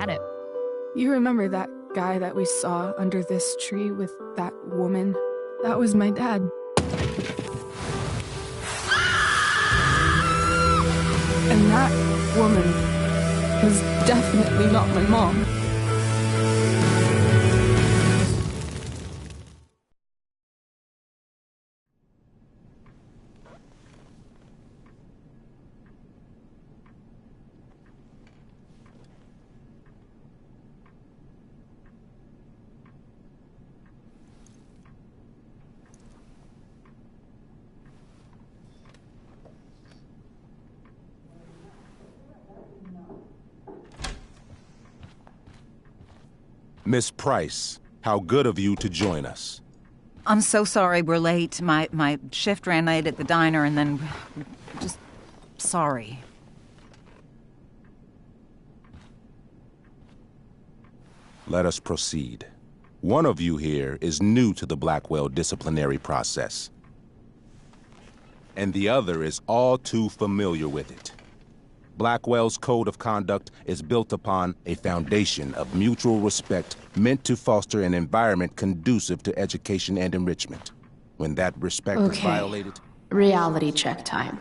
Had it. You remember that guy that we saw under this tree with that woman? That was my dad. And that woman was definitely not my mom. Miss Price, how good of you to join us. I'm so sorry we're late. My shift ran late at the diner and then... just... sorry. Let us proceed. One of you here is new to the Blackwell disciplinary process, and the other is all too familiar with it. Blackwell's code of conduct is built upon a foundation of mutual respect meant to foster an environment conducive to education and enrichment. When that respect is violated... Reality check time.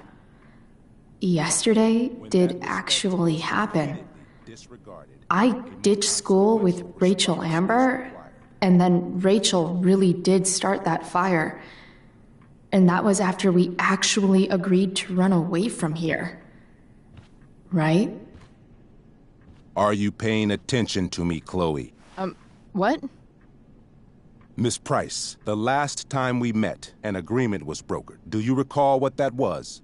Yesterday did actually happen. I ditched school with Rachel Amber, and then Rachel really did start that fire. And that was after we actually agreed to run away from here. Right? Are you paying attention to me, Chloe? What? Miss Price, the last time we met, an agreement was brokered. Do you recall what that was?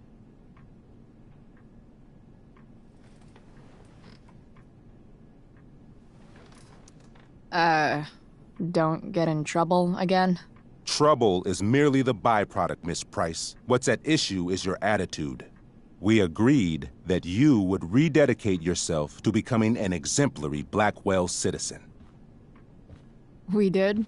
Don't get in trouble again? Trouble is merely the byproduct, Miss Price. What's at issue is your attitude. We agreed that you would rededicate yourself to becoming an exemplary Blackwell citizen. We did?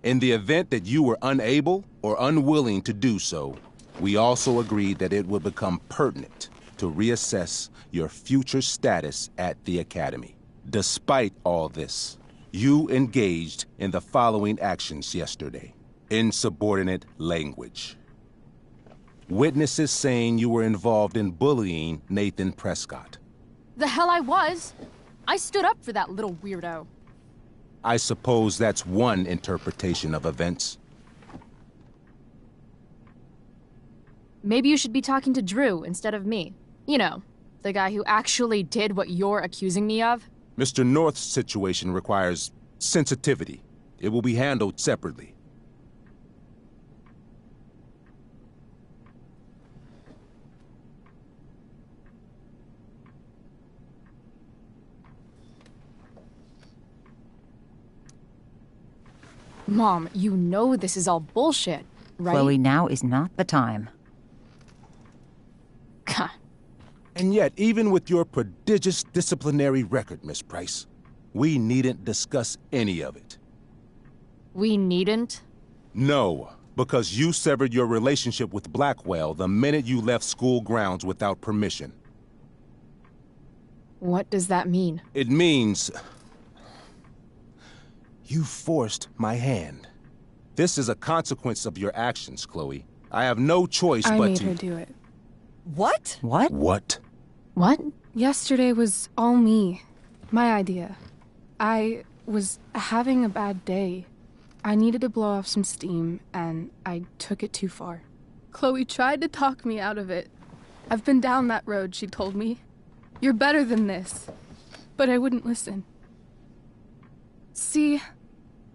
In the event that you were unable or unwilling to do so, we also agreed that it would become pertinent to reassess your future status at the Academy. Despite all this, you engaged in the following actions yesterday. Insubordinate language. Witnesses saying you were involved in bullying Nathan Prescott. The hell I was! I stood up for that little weirdo. I suppose that's one interpretation of events. Maybe you should be talking to Drew instead of me. You know, the guy who actually did what you're accusing me of. Mr. North's situation requires sensitivity. It will be handled separately. Mom, you know this is all bullshit, right? Chloe, now is not the time. Gah. And yet, even with your prodigious disciplinary record, Miss Price, we needn't discuss any of it. We needn't? No, because you severed your relationship with Blackwell the minute you left school grounds without permission. What does that mean? It means... you forced my hand. This is a consequence of your actions, Chloe. I have no choice but to... I made her do it. What? What? What? What? Yesterday was all me. My idea. I was having a bad day. I needed to blow off some steam, and I took it too far. Chloe tried to talk me out of it. I've been down that road, she told me. You're better than this. But I wouldn't listen. See,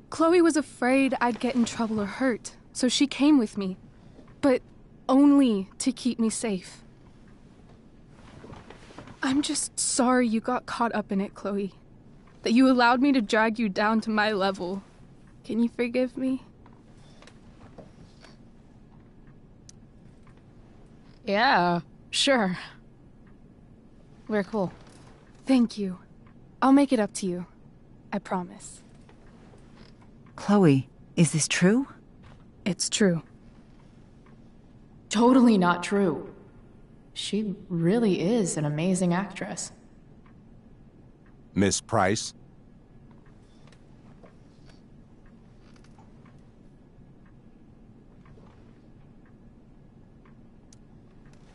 Chloe was afraid I'd get in trouble or hurt, so she came with me. But only to keep me safe. I'm just sorry you got caught up in it, Chloe. That you allowed me to drag you down to my level. Can you forgive me? Yeah, sure. We're cool. Thank you. I'll make it up to you. I promise. Chloe, is this true? It's true. Totally not true. She really is an amazing actress. Miss Price?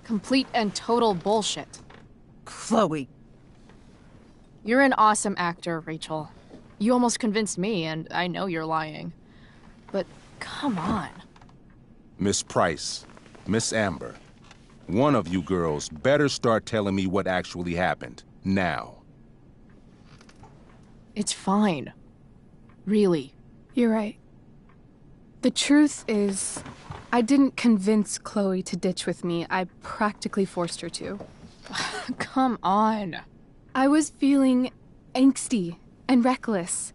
Complete and total bullshit. Chloe. You're an awesome actor, Rachel. You almost convinced me, and I know you're lying. But come on. Miss Price, Miss Amber, one of you girls better start telling me what actually happened. Now. It's fine. Really. You're right. The truth is, I didn't convince Chloe to ditch with me. I practically forced her to. Come on. I was feeling angsty and reckless.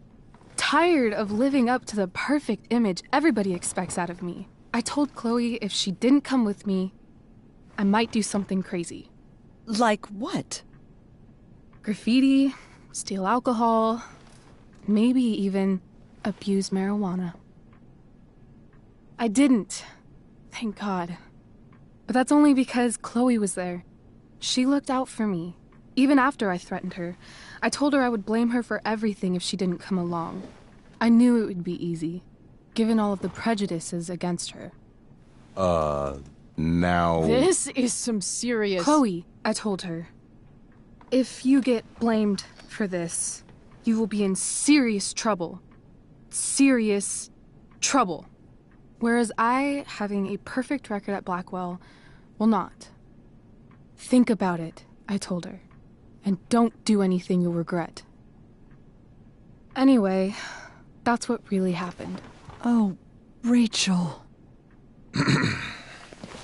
Tired of living up to the perfect image everybody expects out of me. I told Chloe if she didn't come with me, I might do something crazy. Like what? Graffiti, steal alcohol, maybe even abuse marijuana. I didn't, thank God. But that's only because Chloe was there. She looked out for me, even after I threatened her. I told her I would blame her for everything if she didn't come along. I knew it would be easy, given all of the prejudices against her. Now... This is some serious... Chloe, I told her. If you get blamed for this, you will be in serious trouble. Serious trouble. Whereas I, having a perfect record at Blackwell, will not. Think about it, I told her. And don't do anything you'll regret. Anyway, that's what really happened. Oh, Rachel.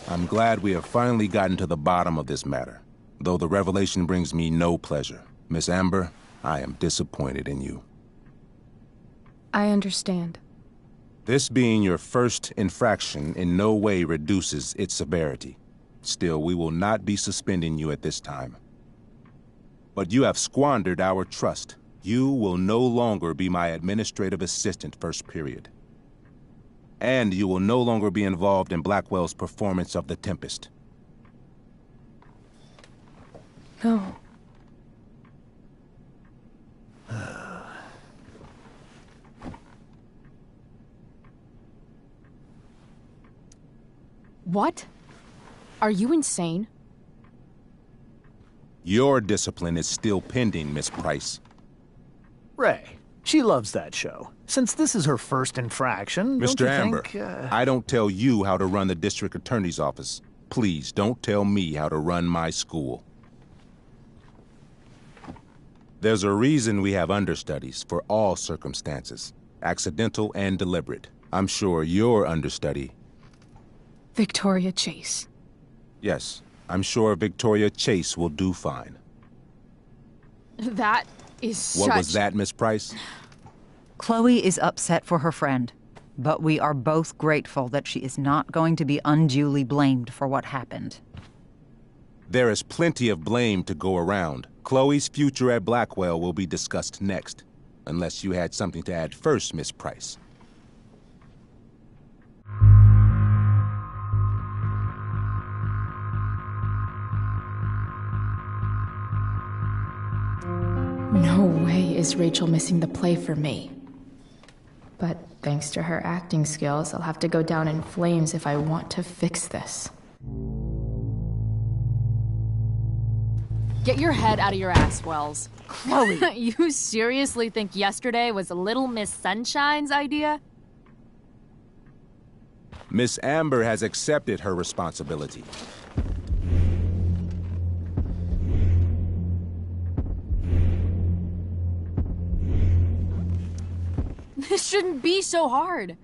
I'm glad we have finally gotten to the bottom of this matter. Though the revelation brings me no pleasure. Miss Amber, I am disappointed in you. I understand. This being your first infraction in no way reduces its severity. Still, we will not be suspending you at this time. But you have squandered our trust. You will no longer be my administrative assistant first period. And you will no longer be involved in Blackwell's performance of The Tempest. No. What? Are you insane? Your discipline is still pending, Miss Price. Ray, she loves that show. Since this is her first infraction, don't Mr. you Amber, think, I don't tell you how to run the district attorney's office. Please don't tell me how to run my school. There's a reason we have understudies for all circumstances, accidental and deliberate. I'm sure your understudy... Victoria Chase. Yes, I'm sure Victoria Chase will do fine. That is such... What was that, Miss Price? Chloe is upset for her friend, but we are both grateful that she is not going to be unduly blamed for what happened. There is plenty of blame to go around. Chloe's future at Blackwell will be discussed next. Unless you had something to add first, Miss Price. No way is Rachel missing the play for me. But thanks to her acting skills, I'll have to go down in flames if I want to fix this. Get your head out of your ass, Wells. Chloe! You seriously think yesterday was Little Miss Sunshine's idea? Miss Amber has accepted her responsibility. This shouldn't be so hard.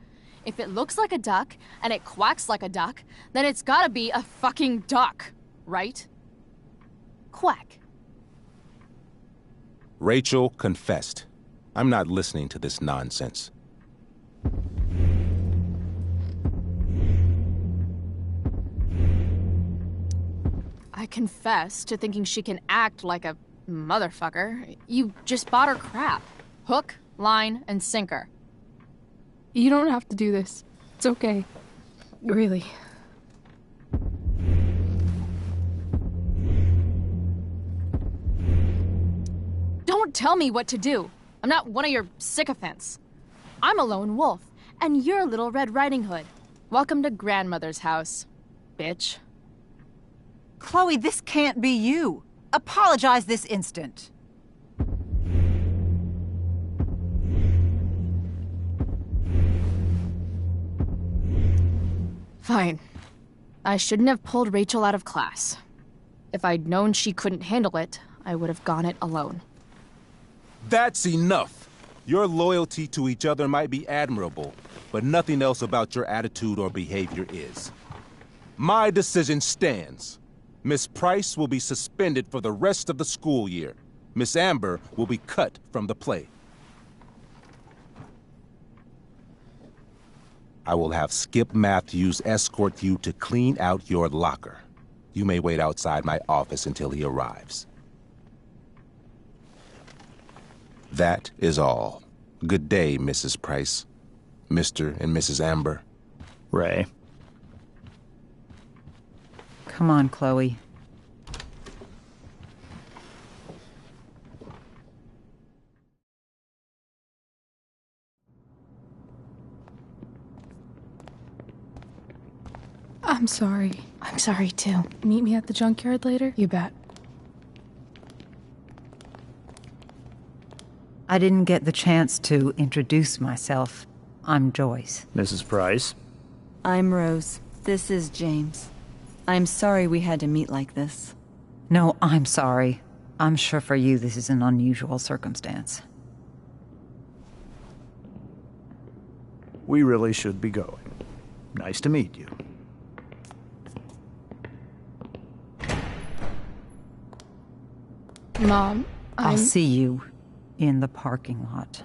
If it looks like a duck and it quacks like a duck, then it's gotta be a fucking duck, right? Quack. Rachel confessed. I'm not listening to this nonsense. I confess to thinking she can act like a motherfucker. You just bought her crap. Hook, line, and sinker. You don't have to do this. It's okay. Really. Don't tell me what to do. I'm not one of your sycophants. I'm a lone wolf, and you're Little Red Riding Hood. Welcome to grandmother's house, bitch. Chloe, this can't be you. Apologize this instant. Fine. I shouldn't have pulled Rachel out of class. If I'd known she couldn't handle it, I would have gone it alone. That's enough. Your loyalty to each other might be admirable, but nothing else about your attitude or behavior is. My decision stands. Miss Price will be suspended for the rest of the school year. Miss Amber will be cut from the play. I will have Skip Matthews escort you to clean out your locker. You may wait outside my office until he arrives. That is all. Good day, Mrs. Price. Mr. and Mrs. Amber. Ray. Come on, Chloe. I'm sorry. I'm sorry too. Meet me at the junkyard later? You bet. I didn't get the chance to introduce myself. I'm Joyce. Mrs. Price. I'm Rose. This is James. I'm sorry we had to meet like this. No, I'm sorry. I'm sure for you this is an unusual circumstance. We really should be going. Nice to meet you. Mom, I'll see you in the parking lot.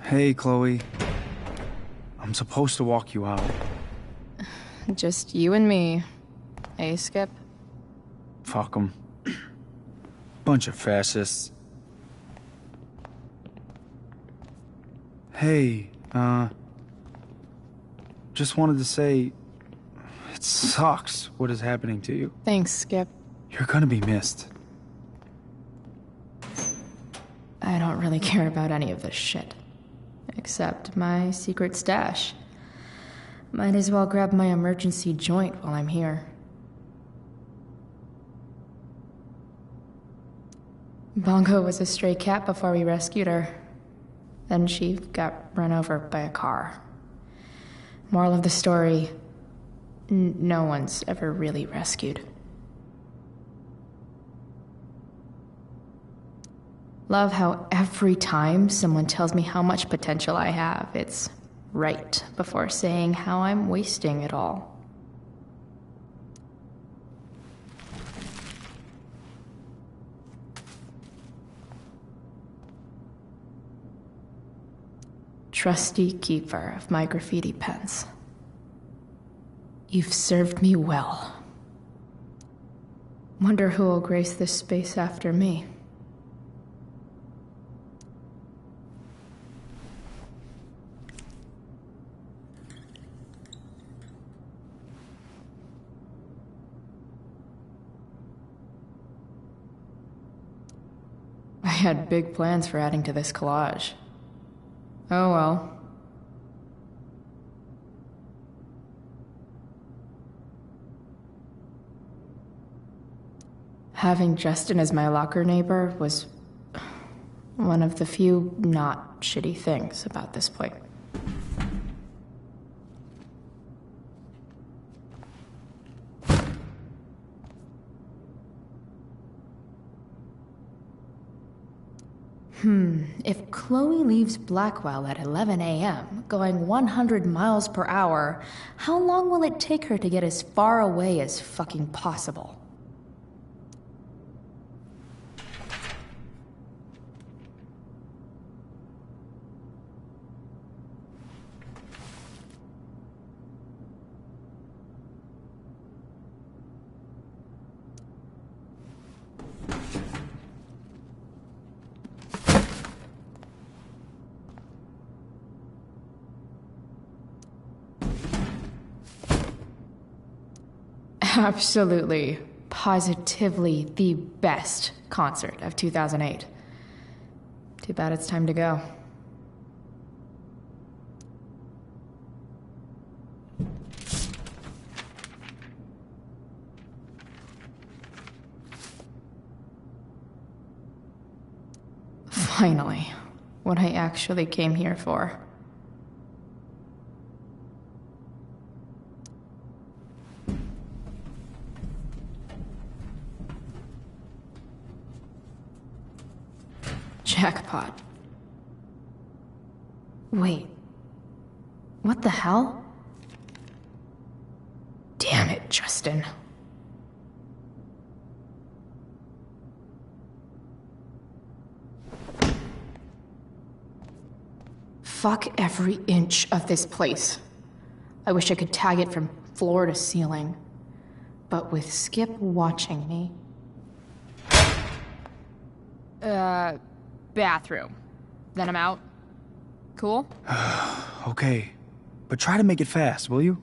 Hey, Chloe. I'm supposed to walk you out. Just you and me. Hey, Skip? Fuck 'em. Bunch of fascists. Hey, just wanted to say, it sucks what is happening to you. Thanks, Skip. You're gonna be missed. I don't really care about any of this shit. Except my secret stash. Might as well grab my emergency joint while I'm here. Bongo was a stray cat before we rescued her. Then she got run over by a car. Moral of the story, no one's ever really rescued. Love how every time someone tells me how much potential I have, it's right before saying how I'm wasting it all. Trusty keeper of my graffiti pens. You've served me well. Wonder who will grace this space after me. I had big plans for adding to this collage. Oh well. Having Justin as my locker neighbor was one of the few not shitty things about this place. If Chloe leaves Blackwell at 11 a.m., going 100 miles per hour, how long will it take her to get as far away as fucking possible? Absolutely, positively the best concert of 2008. Too bad it's time to go. Finally, what I actually came here for. Jackpot. Wait. What the hell? Damn it, Justin. Fuck every inch of this place. I wish I could tag it from floor to ceiling. But with Skip watching me... Bathroom. Then I'm out. Cool? Okay, but try to make it fast, will you?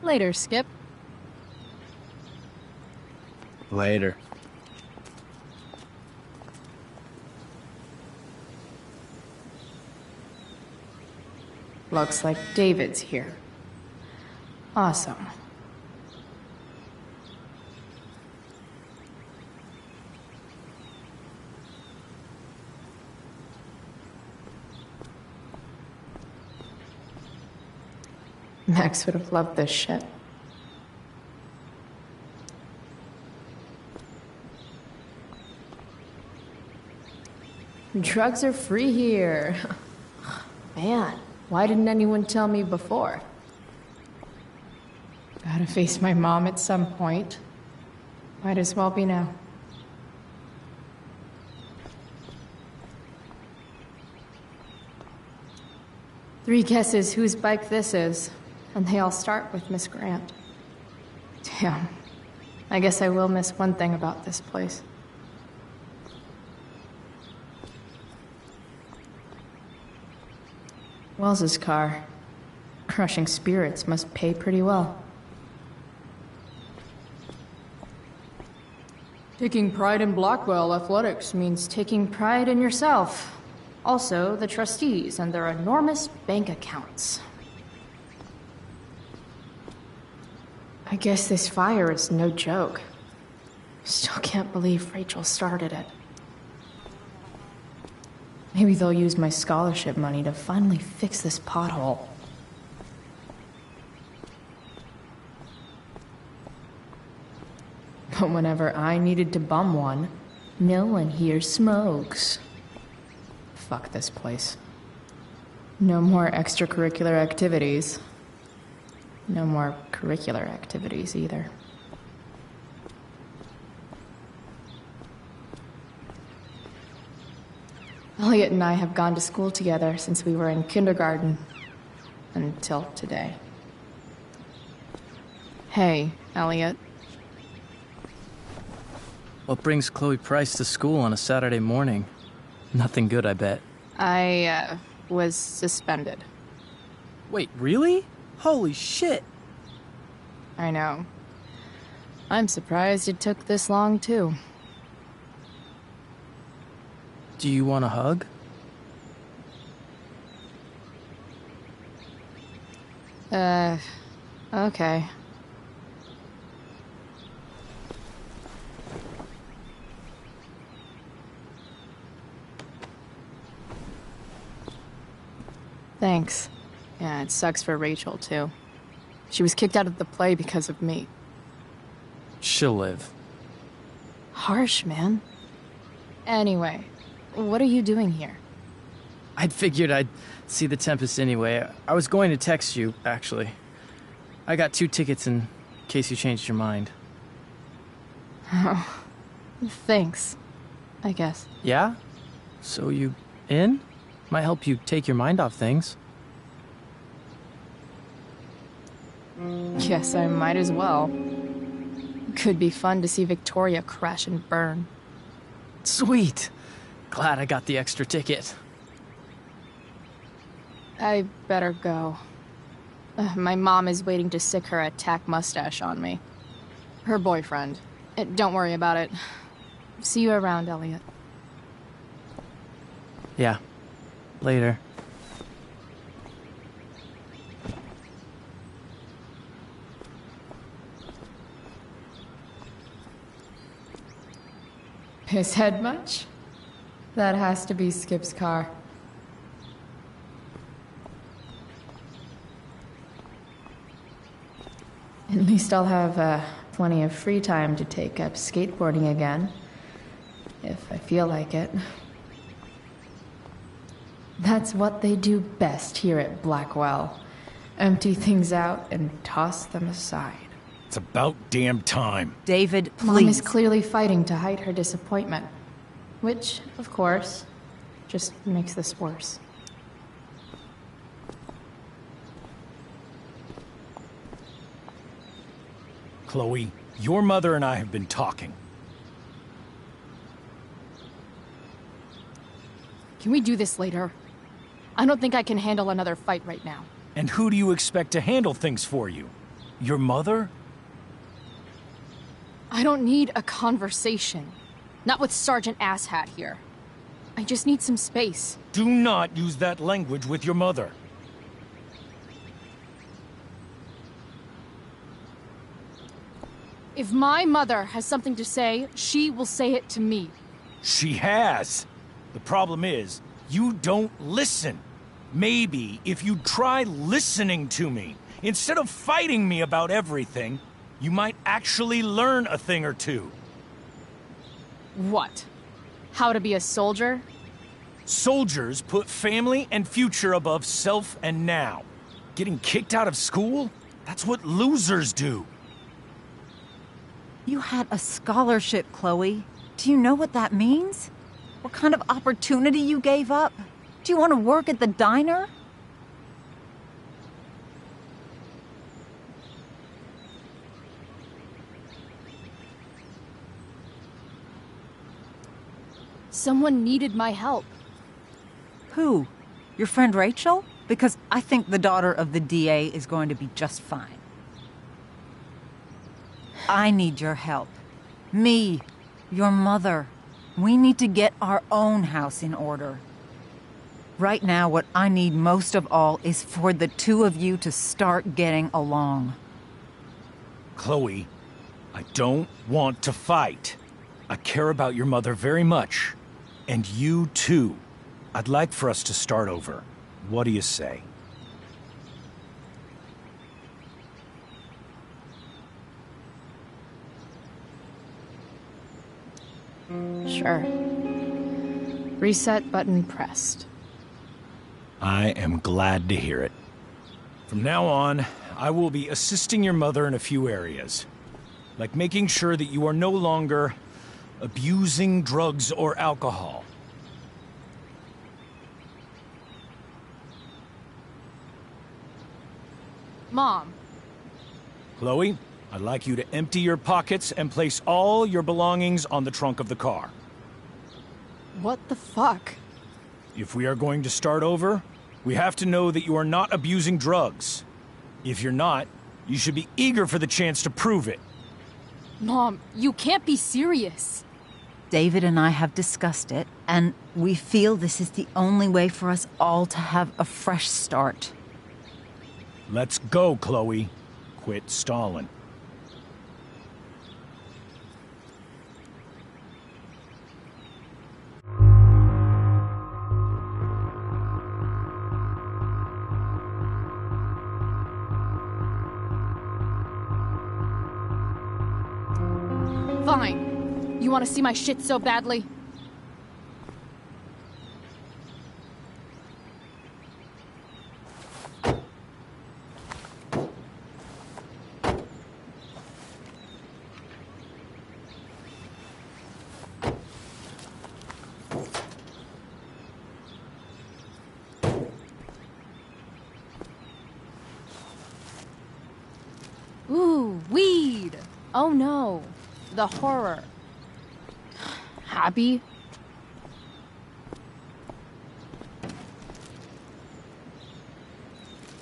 Later, Skip. Later. Looks like David's here. Awesome. Max would have loved this shit. Drugs are free here. Man, why didn't anyone tell me before? Gotta face my mom at some point. Might as well be now. Three guesses whose bike this is, and they all start with Miss Grant. Damn. I guess I will miss one thing about this place. Wells's car. Crushing spirits must pay pretty well. Taking pride in Blackwell athletics means taking pride in yourself. Also, the trustees and their enormous bank accounts. I guess this fire is no joke. Still can't believe Rachel started it. Maybe they'll use my scholarship money to finally fix this pothole. But whenever I needed to bum one, no one here smokes. Fuck this place. No more extracurricular activities. No more curricular activities either. Elliot and I have gone to school together since we were in kindergarten. Until today. Hey, Elliot. What brings Chloe Price to school on a Saturday morning? Nothing good, I bet. I, was suspended. Wait, really? Holy shit! I know. I'm surprised it took this long, too. Do you want a hug? Okay. Thanks. Yeah, it sucks for Rachel, too. She was kicked out of the play because of me. She'll live. Harsh, man. Anyway, what are you doing here? I'd figured I'd see the Tempest anyway. I was going to text you, actually. I got 2 tickets in case you changed your mind. Oh, thanks, I guess. Yeah? So you in? Might help you take your mind off things. Guess I might as well. Could be fun to see Victoria crash and burn. Sweet! Glad I got the extra ticket. I better go. My mom is waiting to sick her attack mustache on me. Her boyfriend. Don't worry about it. See you around, Elliot. Yeah. Later. His head much? That has to be Skip's car. At least I'll have plenty of free time to take up skateboarding again. If I feel like it. That's what they do best here at Blackwell. Empty things out and toss them aside. It's about damn time. David, please. Mom is clearly fighting to hide her disappointment. Which, of course, just makes this worse. Chloe, your mother and I have been talking. Can we do this later? I don't think I can handle another fight right now. And who do you expect to handle things for you? Your mother? I don't need a conversation. Not with Sergeant Asshat here. I just need some space. Do not use that language with your mother. If my mother has something to say, she will say it to me. She has. The problem is, you don't listen. Maybe if you try listening to me, instead of fighting me about everything, you might actually learn a thing or two. What? How to be a soldier? Soldiers put family and future above self and now. Getting kicked out of school? That's what losers do. You had a scholarship, Chloe. Do you know what that means? What kind of opportunity you gave up? Do you want to work at the diner? Someone needed my help. Who? Your friend Rachel? Because I think the daughter of the DA is going to be just fine. I need your help. Me. Your mother. We need to get our own house in order. Right now, what I need most of all is for the two of you to start getting along. Chloe, I don't want to fight. I care about your mother very much. And you too. I'd like for us to start over. What do you say? Sure. Reset button pressed. I am glad to hear it. From now on, I will be assisting your mother in a few areas. Like making sure that you are no longer abusing drugs or alcohol. Mom. Chloe, I'd like you to empty your pockets and place all your belongings on the trunk of the car. What the fuck? If we are going to start over, we have to know that you are not abusing drugs. If you're not, you should be eager for the chance to prove it. Mom, you can't be serious. David and I have discussed it, and we feel this is the only way for us all to have a fresh start. Let's go, Chloe. Quit stalling. Fine. You want to see my shit so badly? Ooh, weed! Oh no, the horror. Happy?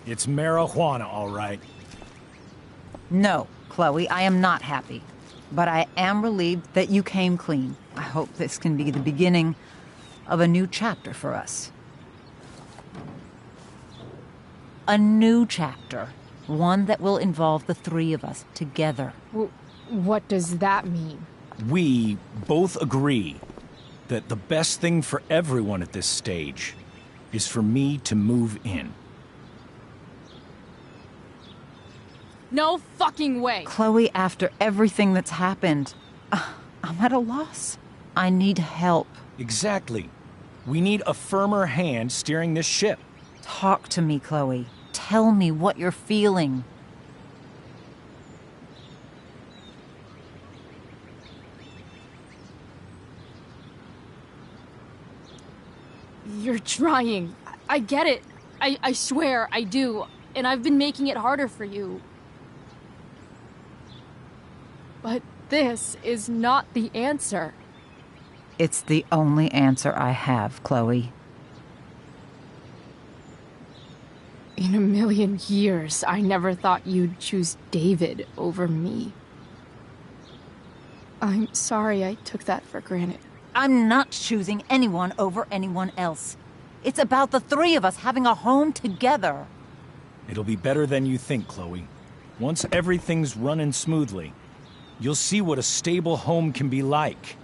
It's marijuana, all right. No, Chloe, I am not happy. But I am relieved that you came clean. I hope this can be the beginning of a new chapter for us. A new chapter. One that will involve the three of us together. What does that mean? We both agree that the best thing for everyone at this stage is for me to move in. No fucking way! Chloe, after everything that's happened, I'm at a loss. I need help. Exactly. We need a firmer hand steering this ship. Talk to me, Chloe. Tell me what you're feeling. You're trying. I get it. I swear, I do. And I've been making it harder for you. But this is not the answer. It's the only answer I have, Chloe. In a million years, I never thought you'd choose David over me. I'm sorry I took that for granted. I'm not choosing anyone over anyone else. It's about the three of us having a home together. It'll be better than you think, Chloe. Once everything's running smoothly, you'll see what a stable home can be like.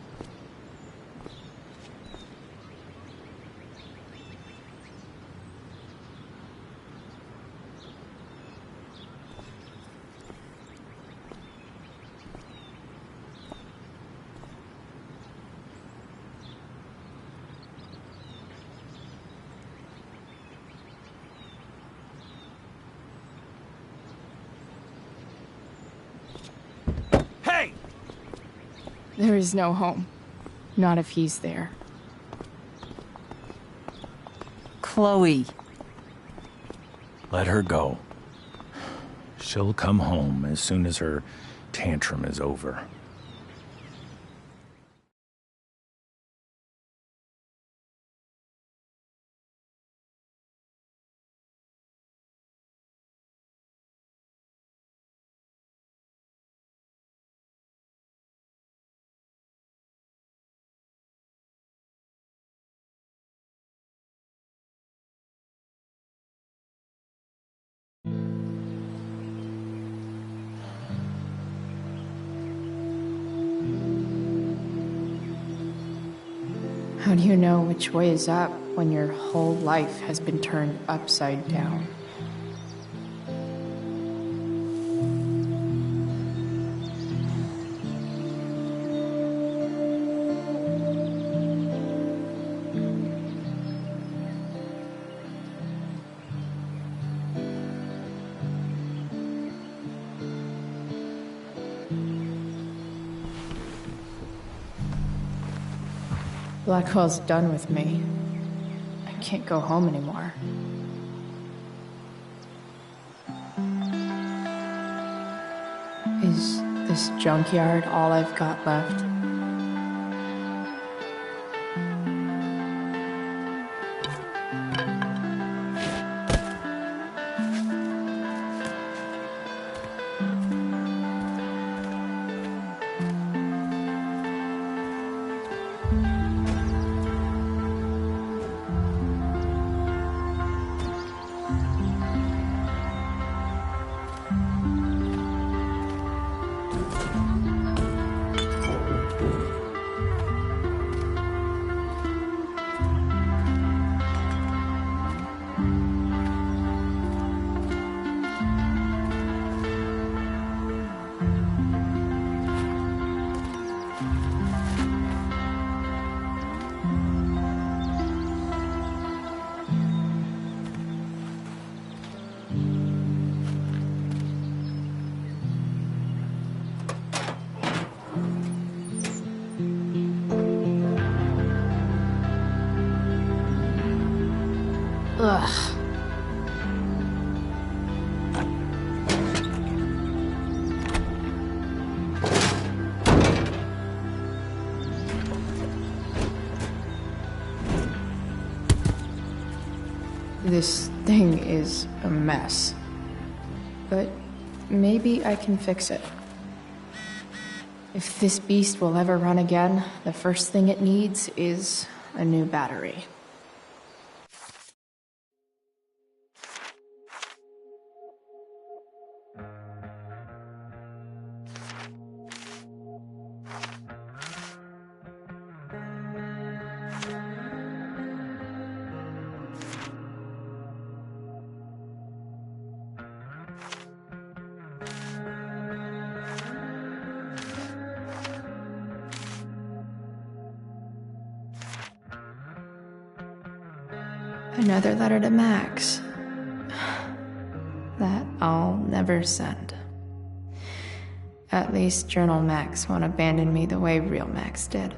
Hey! There is no home. Not if he's there. Chloe. Let her go. She'll come home as soon as her tantrum is over. How do you know which way is up when your whole life has been turned upside down? Blackwell's done with me. I can't go home anymore. Is this junkyard all I've got left? Ugh. This thing is a mess. But maybe I can fix it. If this beast will ever run again, the first thing it needs is a new battery. Another letter to Max. That I'll never send. At least Journal Max won't abandon me the way real Max did.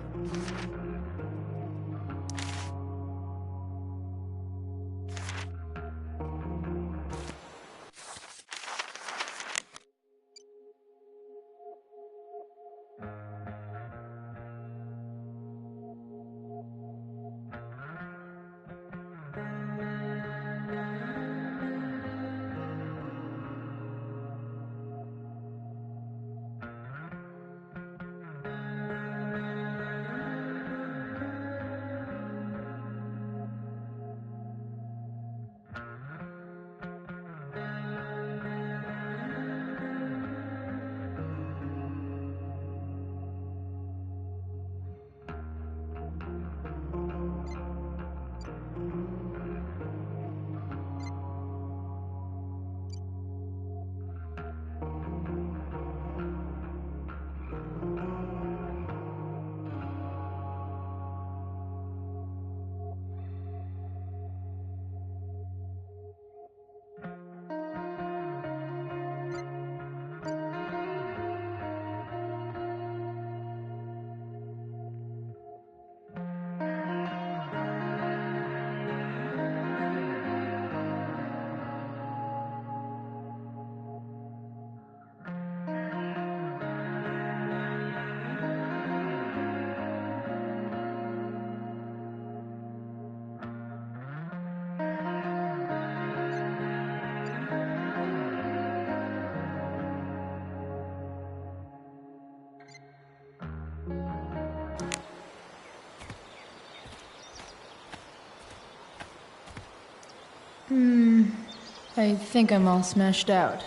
I think I'm all smashed out.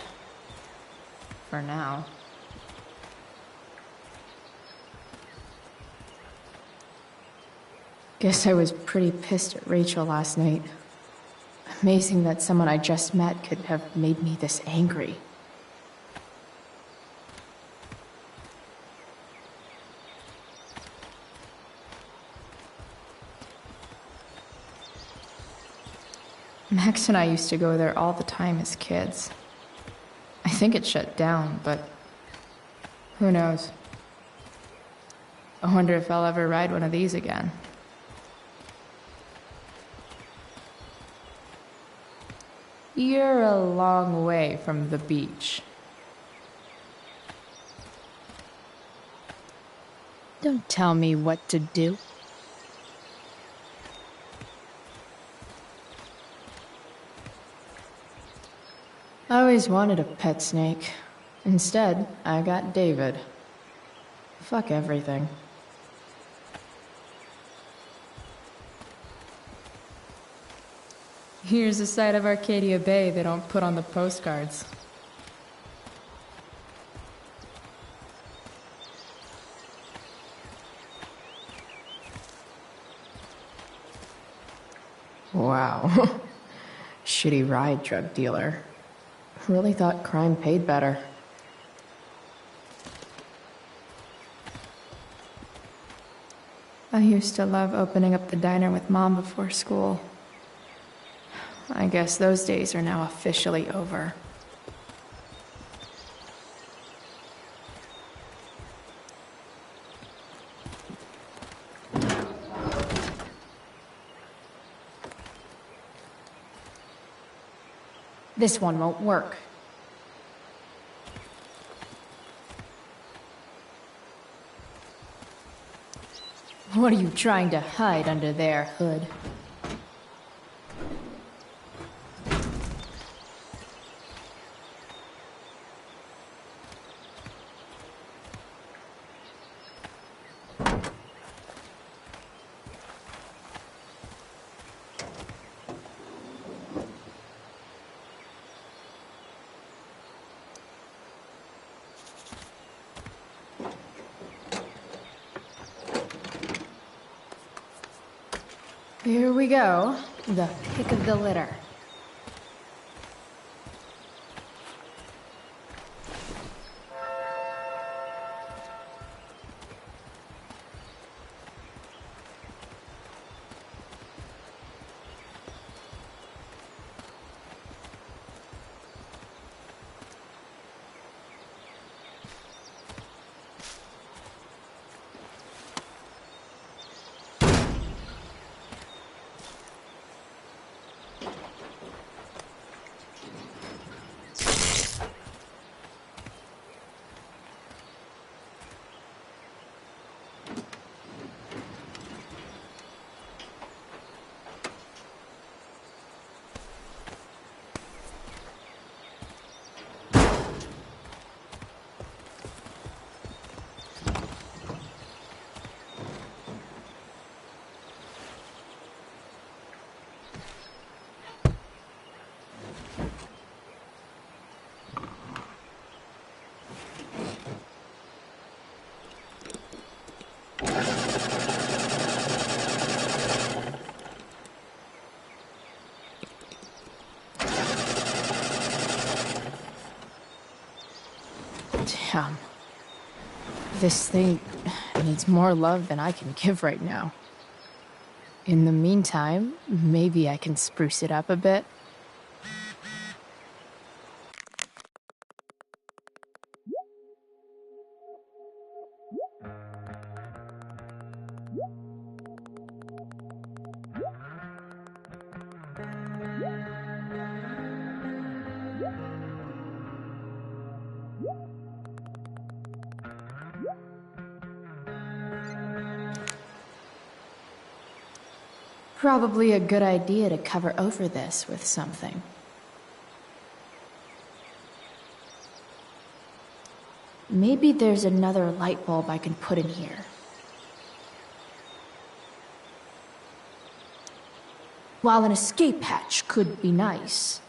For now. Guess I was pretty pissed at Rachel last night. Amazing that someone I just met could have made me this angry. Max and I used to go there all the time as kids. I think it shut down, but who knows? I wonder if I'll ever ride one of these again. You're a long way from the beach. Don't tell me what to do. I always wanted a pet snake. Instead, I got David. Fuck everything. Here's a side of Arcadia Bay they don't put on the postcards. Wow. Shitty ride drug dealer. Really thought crime paid better. I used to love opening up the diner with Mom before school. I guess those days are now officially over. This one won't work. What are you trying to hide under there, Hood? Here we go. The pick of the litter. Damn. This thing needs more love than I can give right now. In the meantime, maybe I can spruce it up a bit. Probably a good idea to cover over this with something. Maybe there's another light bulb I can put in here. While an escape hatch could be nice,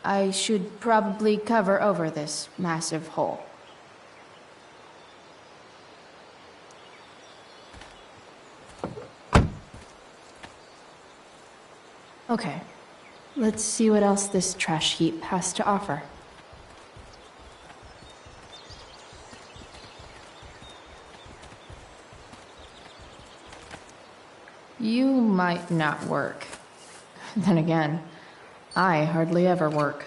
I should probably cover over this massive hole. Okay, let's see what else this trash heap has to offer. You might not work. Then again, I hardly ever work.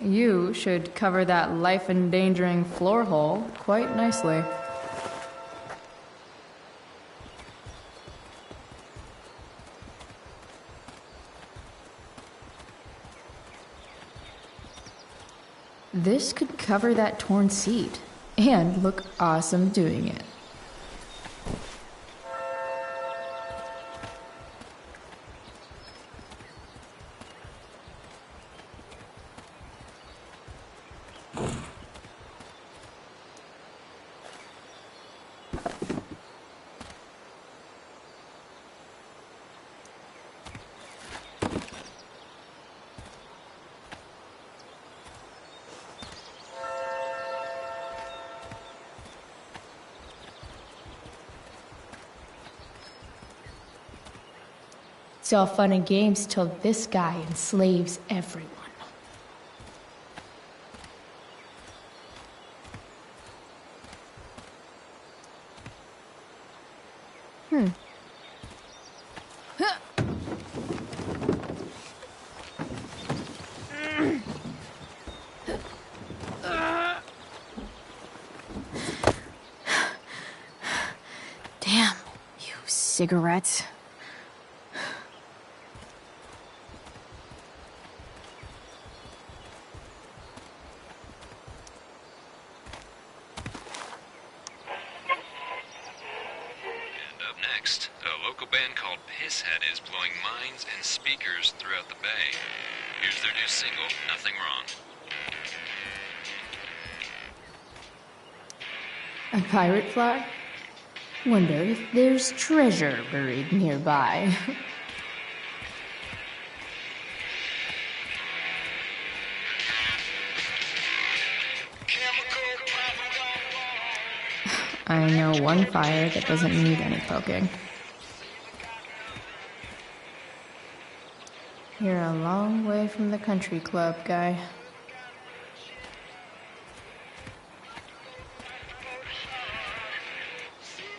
You should cover that life-endangering floor hole quite nicely. This could cover that torn seat and look awesome doing it. It's all fun and games till this guy enslaves everyone. Damn, you cigarettes. Next, a local band called Pisshead is blowing minds and speakers throughout the bay. Here's their new single, Nothing Wrong. A pirate flag? Wonder if there's treasure buried nearby. I know one fire that doesn't need any poking. You're a long way from the country club, guy.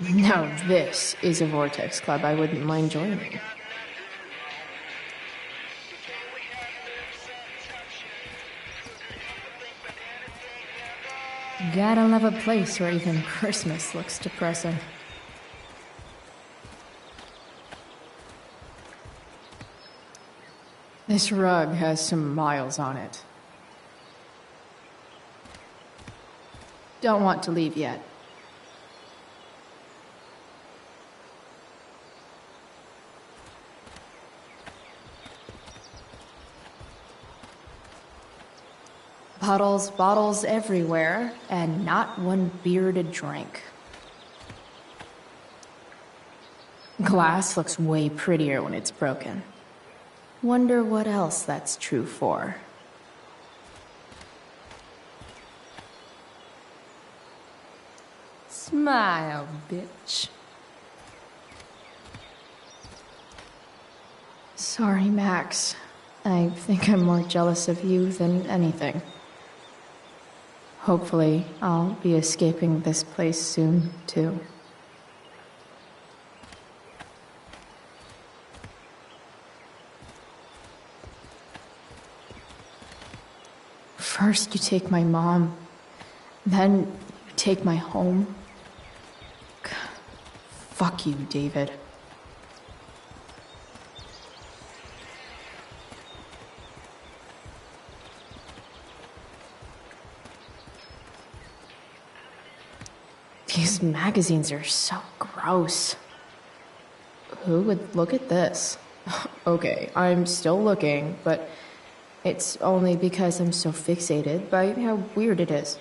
Now this is a Vortex club I wouldn't mind joining. Gotta love a place where even Christmas looks depressing. This rug has some miles on it. Don't want to leave yet. Bottles everywhere, and not one beer to drink. Glass looks way prettier when it's broken. Wonder what else that's true for. Smile, bitch. Sorry, Max. I think I'm more jealous of you than anything. Hopefully, I'll be escaping this place soon, too. First you take my mom, then you take my home. Fuck you, David. These magazines are so gross. Who would look at this? Okay, I'm still looking, but it's only because I'm so fixated by how weird it is.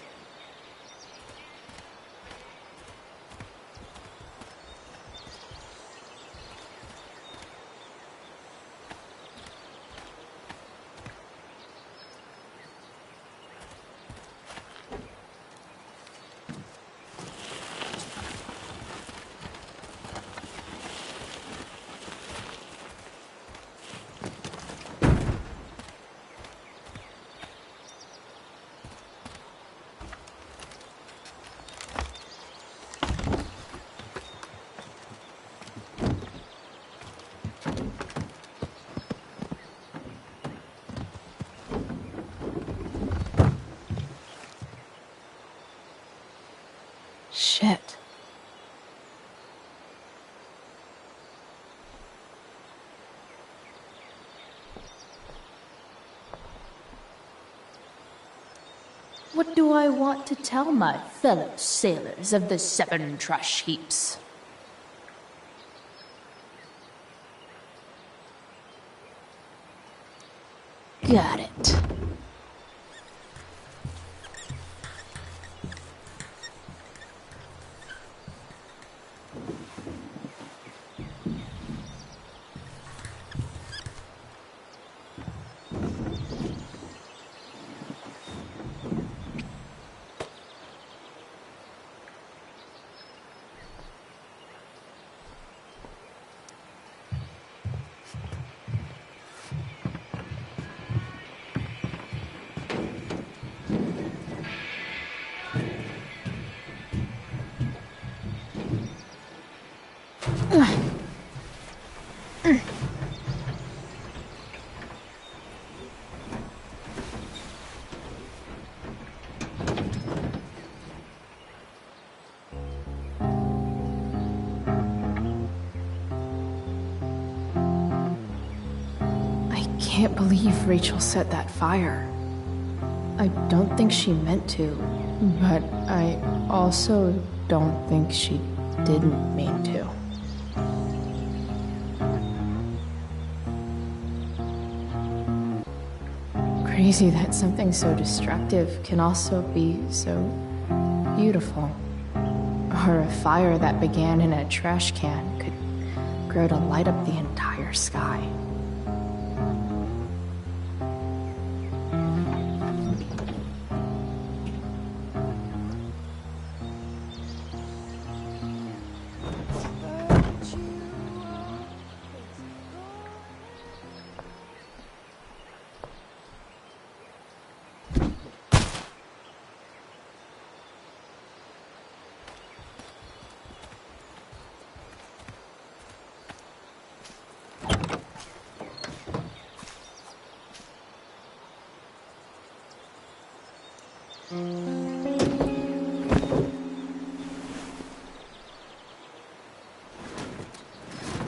What do I want to tell my fellow sailors of the 7 trash heaps? Got it. I can't believe Rachel set that fire. I don't think she meant to, but I also don't think she didn't mean to. Crazy that something so destructive can also be so beautiful. Or a fire that began in a trash can could grow to light up the entire sky.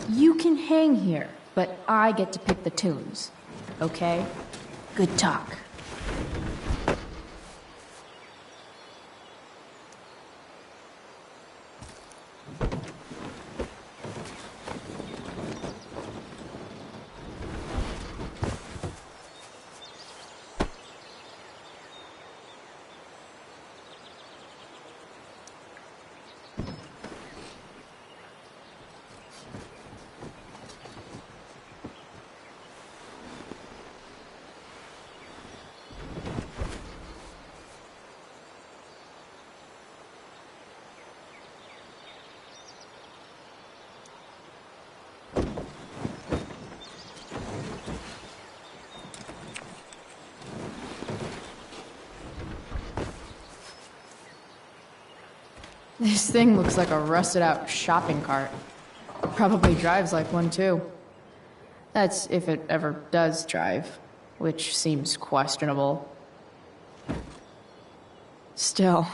You can hang here, but I get to pick the tunes. Okay? Good talk. This thing looks like a rusted-out shopping cart. Probably drives like one, too. That's if it ever does drive, which seems questionable. Still,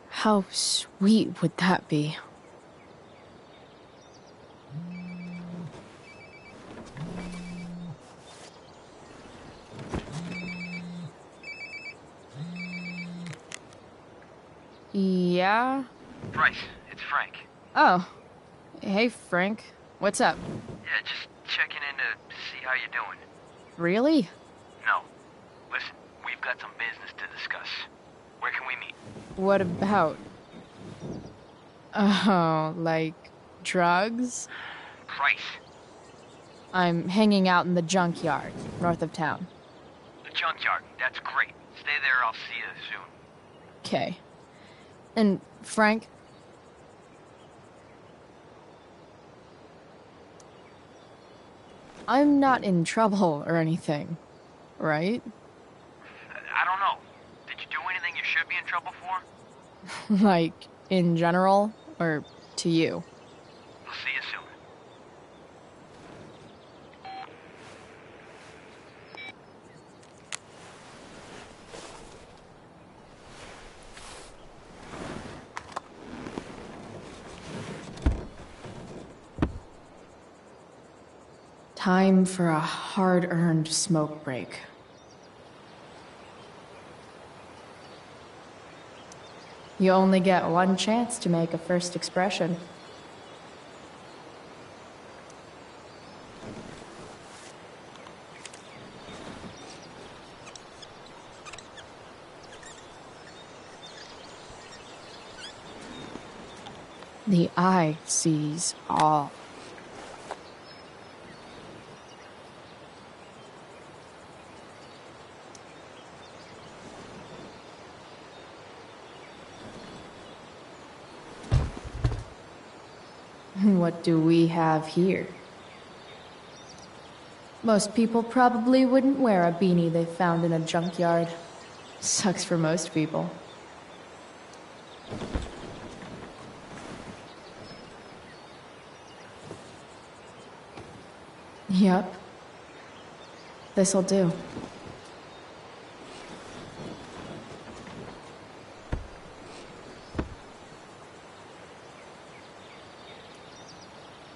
how sweet would that be? Yeah? Bryce, it's Frank. Oh. Hey, Frank. What's up? Yeah, just checking in to see how you're doing. Really? No. Listen, we've got some business to discuss. Where can we meet? What about? Oh, like drugs? Price. I'm hanging out in the junkyard, north of town. The junkyard. That's great. Stay there, I'll see you soon. Okay. And, Frank? I'm not in trouble or anything, right? I don't know. Did you do anything you should be in trouble for? Like, in general, or to you? I'll see you soon. Time for a hard-earned smoke break. You only get one chance to make a first expression. The eye sees all. What do we have here? Most people probably wouldn't wear a beanie they found in a junkyard. Sucks for most people. Yep. This'll do.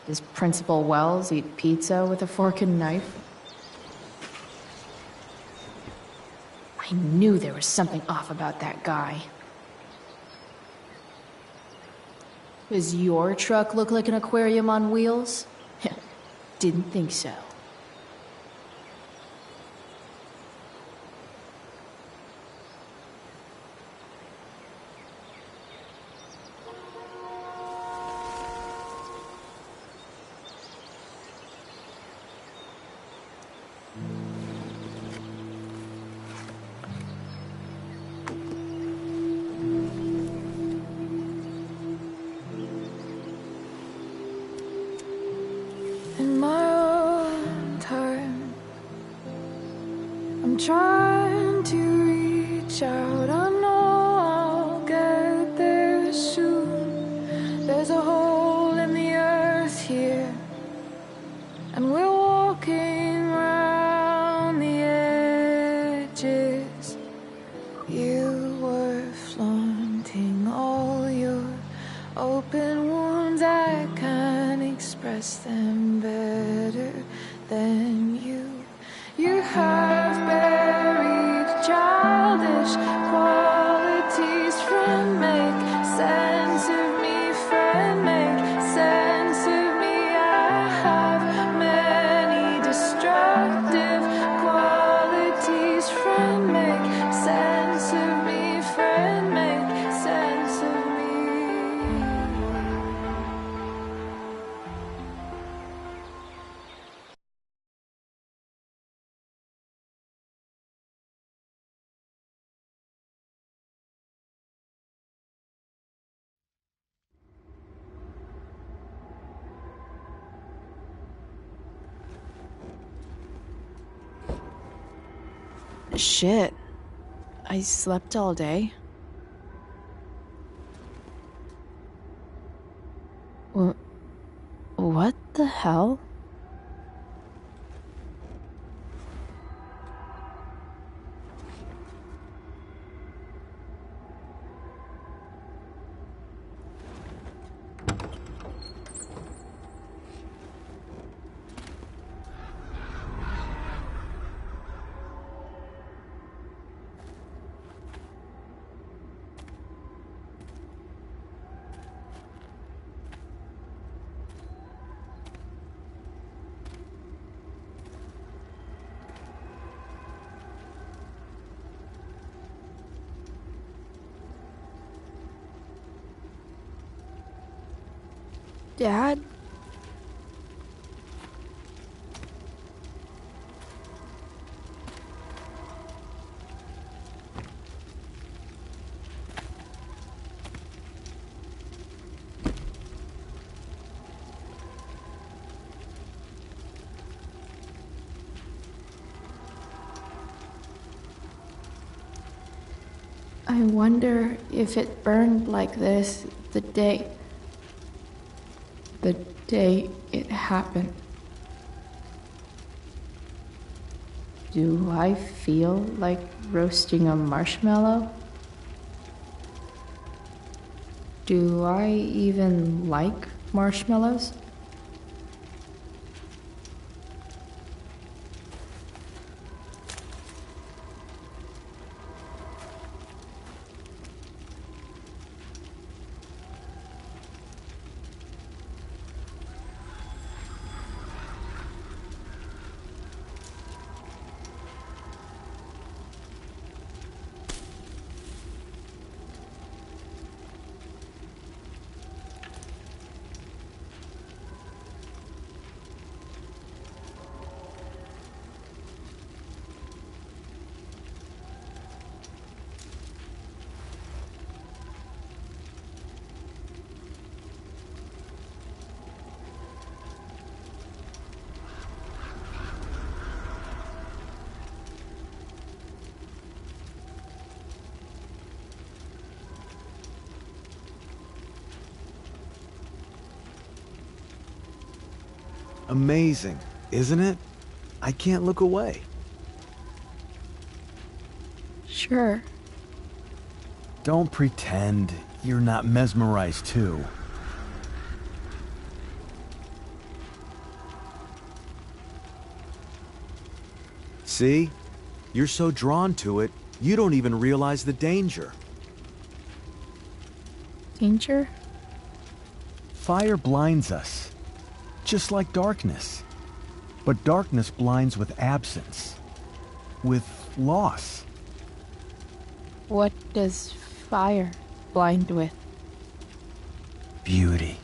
Does Principal Wells eat pizza with a fork and knife? I knew there was something off about that guy. Does your truck look like an aquarium on wheels? Didn't think so. In my own time, I'm trying to reach out. I know I'll get there soon. There's a hole in the earth here, and we're walking around the edges. You were flaunting all your open wounds. I can't express them better than you. You have buried childish qualities. Friend, make sense of me. Friend, make sense of me. I have many destructive qualities. Friend, make sense of me. Friend, make sense of me. Shit. I slept all day. What the hell? Dad? I wonder if it burned like this the day it happened. Do I feel like roasting a marshmallow? Do I even like marshmallows? Amazing, isn't it? I can't look away. Sure. Don't pretend you're not mesmerized too. See? You're so drawn to it, you don't even realize the danger. Danger? Fire blinds us, just like darkness. But darkness blinds with absence, with loss. What does fire blind with? Beauty.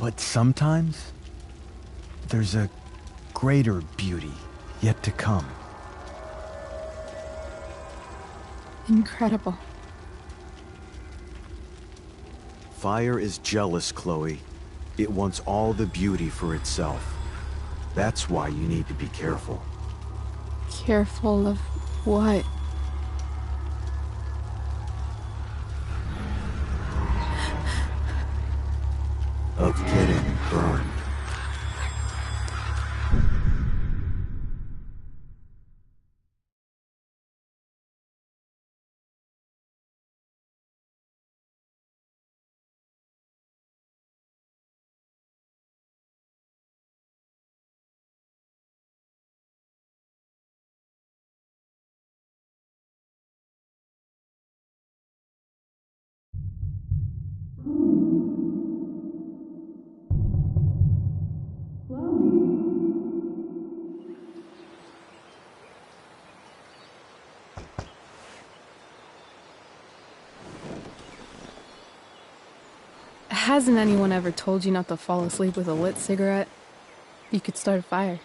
But sometimes, there's a greater beauty yet to come. Incredible. Fire is jealous, Chloe. It wants all the beauty for itself. That's why you need to be careful. Careful of what? Of getting burned. Hasn't anyone ever told you not to fall asleep with a lit cigarette? You could start a fire.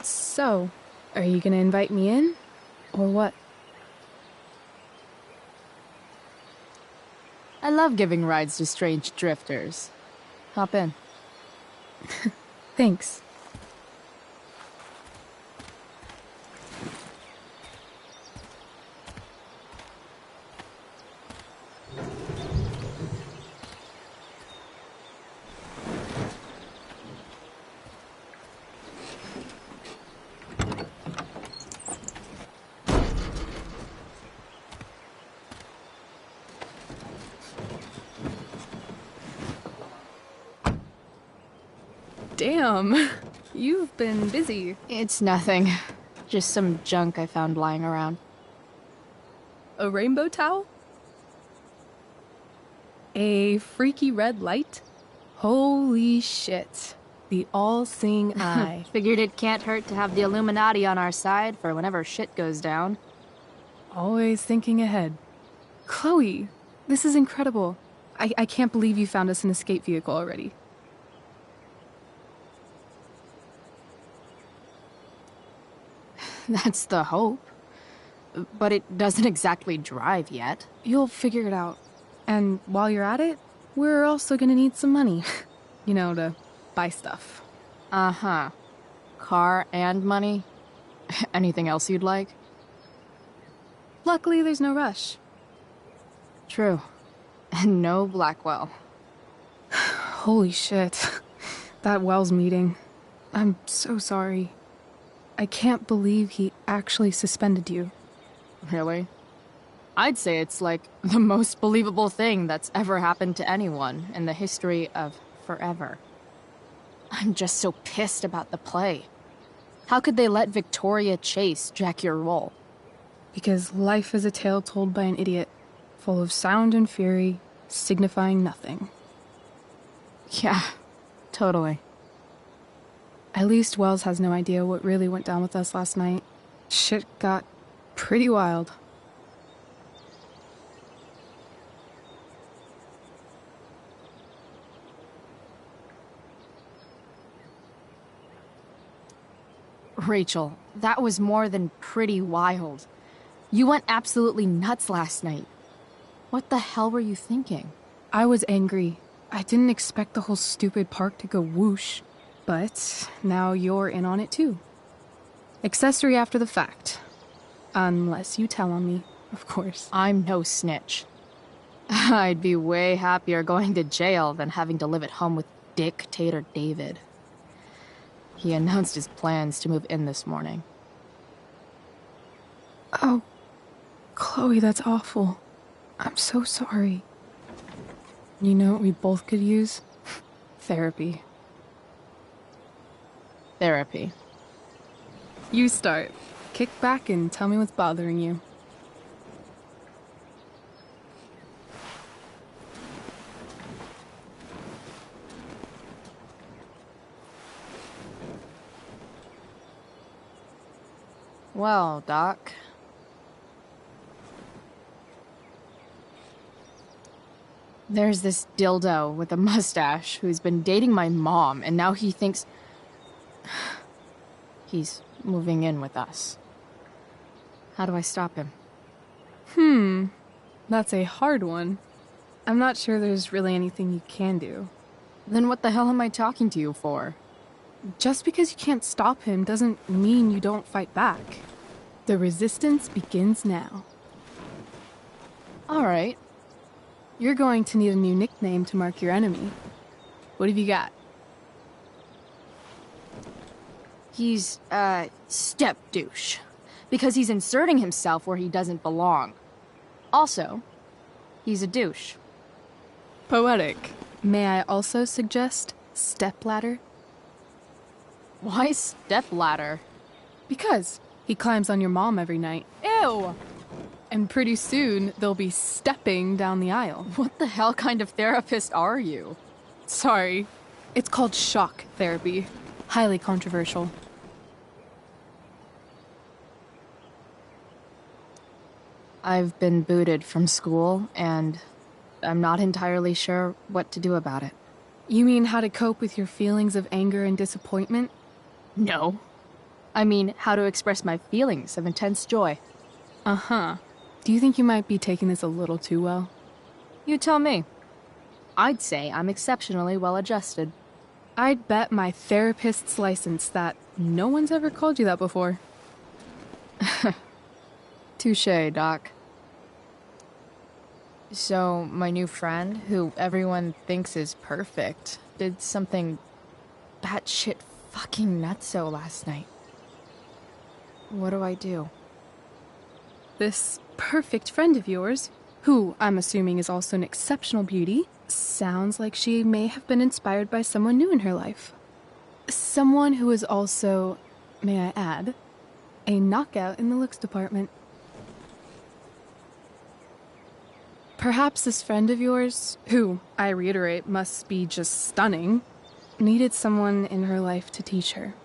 So, are you gonna invite me in? Or what? I love giving rides to strange drifters. Hop in. Thanks. Damn, you've been busy. It's nothing. Just some junk I found lying around. A rainbow towel? A freaky red light? Holy shit. The all-seeing eye. Figured it can't hurt to have the Illuminati on our side for whenever shit goes down. Always thinking ahead. Chloe, this is incredible. I can't believe you found us an escape vehicle already. That's the hope. But it doesn't exactly drive yet. You'll figure it out. And while you're at it, we're also gonna need some money. You know, to buy stuff. Uh-huh. Car and money? Anything else you'd like? Luckily, there's no rush. True. And no Blackwell. Holy shit. That Wells meeting. I'm so sorry. I can't believe he actually suspended you. Really? I'd say it's like the most believable thing that's ever happened to anyone in the history of forever. I'm just so pissed about the play. How could they let Victoria Chase jack your role? Because life is a tale told by an idiot, full of sound and fury, signifying nothing. Yeah, totally. At least Wells has no idea what really went down with us last night. Shit got pretty wild. Rachel, that was more than pretty wild. You went absolutely nuts last night. What the hell were you thinking? I was angry. I didn't expect the whole stupid park to go whoosh, but now you're in on it too. Accessory after the fact. Unless you tell on me, of course. I'm no snitch. I'd be way happier going to jail than having to live at home with Dictator David. He announced his plans to move in this morning. Oh, Chloe, that's awful. I'm so sorry. You know what we both could use? Therapy. Therapy. You start. Kick back and tell me what's bothering you. Well, Doc. There's this dildo with a mustache who's been dating my mom, and now he thinks he's moving in with us. How do I stop him? That's a hard one. I'm not sure there's really anything you can do. Then what the hell am I talking to you for? Just because you can't stop him doesn't mean you don't fight back. The resistance begins now. All right. You're going to need a new nickname to mark your enemy. What have you got? He's, step douche. Because he's inserting himself where he doesn't belong. Also, he's a douche. Poetic. May I also suggest stepladder? Why stepladder? Because he climbs on your mom every night. Ew! And pretty soon, they'll be stepping down the aisle. What the hell kind of therapist are you? Sorry. It's called shock therapy. Highly controversial. I've been booted from school, and I'm not entirely sure what to do about it. You mean how to cope with your feelings of anger and disappointment? No. I mean, how to express my feelings of intense joy. Uh-huh. Do you think you might be taking this a little too well? You tell me. I'd say I'm exceptionally well adjusted. I'd bet my therapist's license that no one's ever called you that before. Touché, Doc. So, my new friend, who everyone thinks is perfect, did something batshit fucking nutso last night. What do I do? This perfect friend of yours, who I'm assuming is also an exceptional beauty, sounds like she may have been inspired by someone new in her life. Someone who is also, may I add, a knockout in the looks department. Perhaps this friend of yours, who, I reiterate, must be just stunning, needed someone in her life to teach her.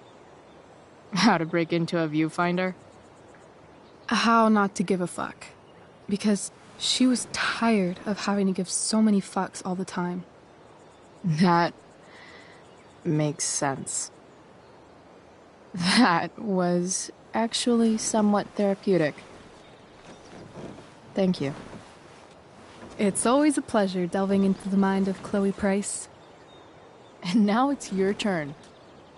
How to break into a viewfinder? How not to give a fuck. Because she was tired of having to give so many fucks all the time. That makes sense. That was actually somewhat therapeutic. Thank you. It's always a pleasure delving into the mind of Chloe Price. And now it's your turn.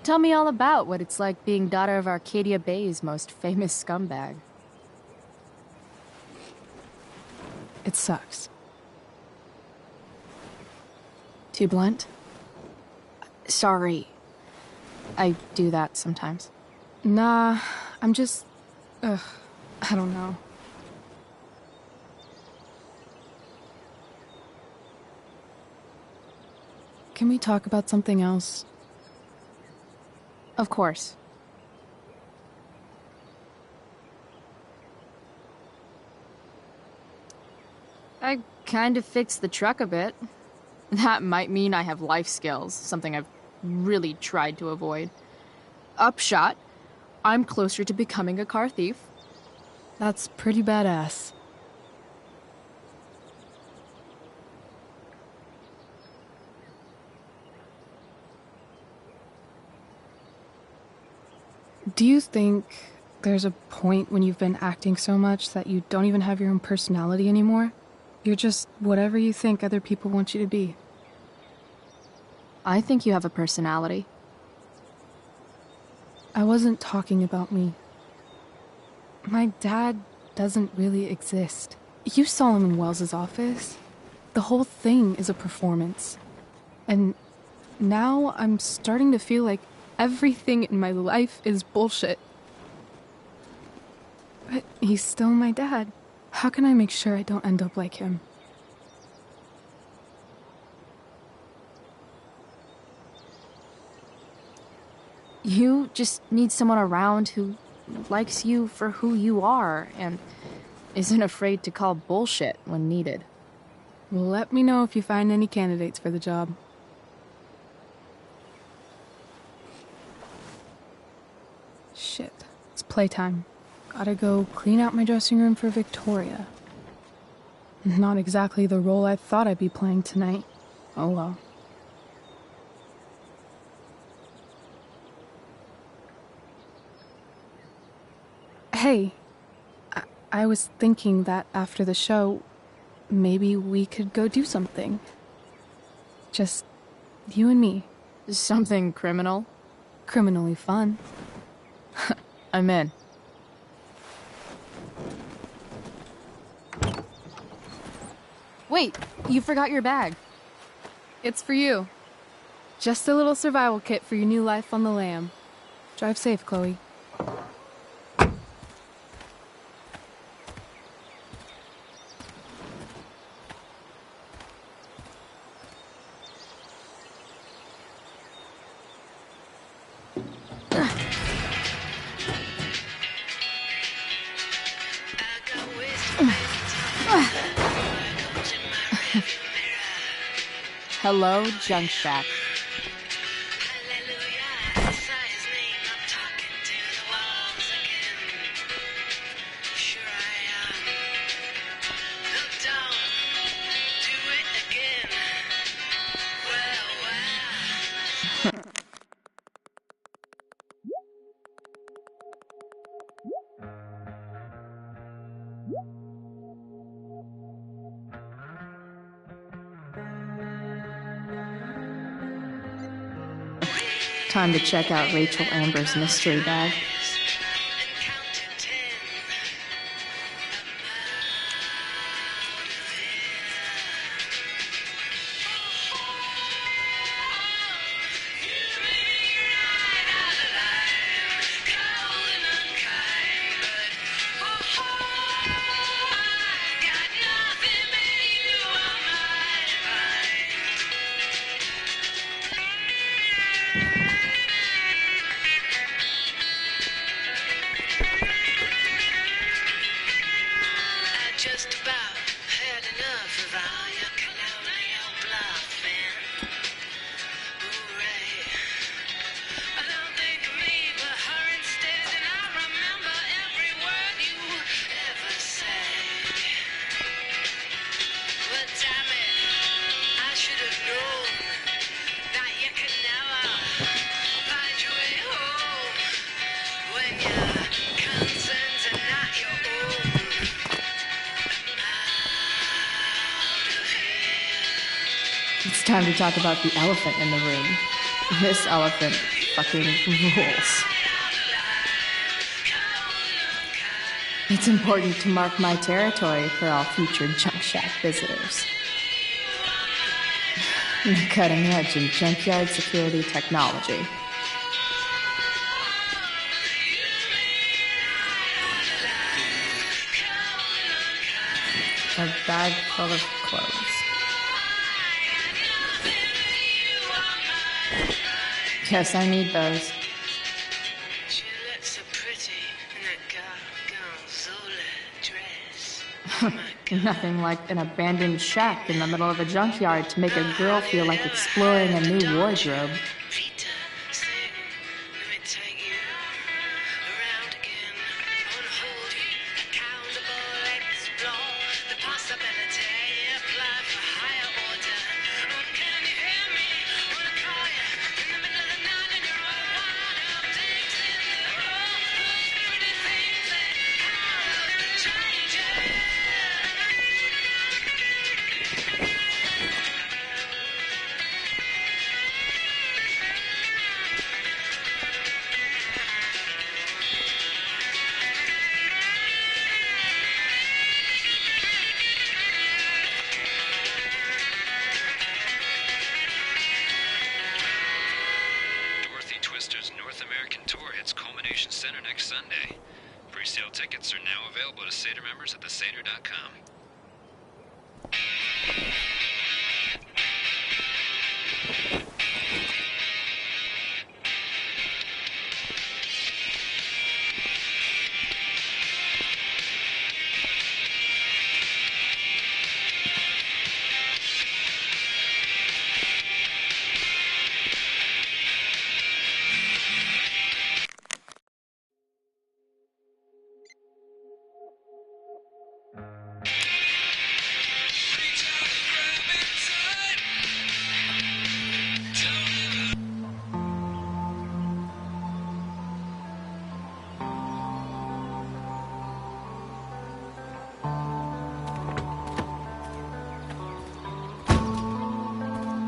Tell me all about what it's like being daughter of Arcadia Bay's most famous scumbag. It sucks. Too blunt? Sorry. I do that sometimes. Nah, I'm just... I don't know. Can we talk about something else? Of course. I kind of fixed the truck a bit. That might mean I have life skills, something I've really tried to avoid. Upshot, I'm closer to becoming a car thief. That's pretty badass. Do you think there's a point when you've been acting so much that you don't even have your own personality anymore? You're just whatever you think other people want you to be. I think you have a personality. I wasn't talking about me. My dad doesn't really exist. You saw him in Wells's office. The whole thing is a performance. And now I'm starting to feel like everything in my life is bullshit. But he's still my dad. How can I make sure I don't end up like him? You just need someone around who likes you for who you are and isn't afraid to call bullshit when needed. Let me know if you find any candidates for the job. Shit, it's playtime. Gotta go clean out my dressing room for Victoria. Not exactly the role I thought I'd be playing tonight. Oh well. Hey, I was thinking that after the show, maybe we could go do something. Just you and me. Something criminal? Criminally fun. I'm in. Wait, you forgot your bag. It's for you. Just a little survival kit for your new life on the lam. Drive safe, Chloe. Hello, Junk Shack. Time to check out Rachel Amber's mystery bag. It's time to talk about the elephant in the room. This elephant fucking rules. It's important to mark my territory for all future Junk Shack visitors. The cutting edge in junkyard security technology. A bag full of clothes. Yes, I need those. She looks so pretty in that Gorgonzola dress. Nothing like an abandoned shack in the middle of a junkyard to make a girl feel like exploring a new wardrobe. available to Seder members at theseder.com.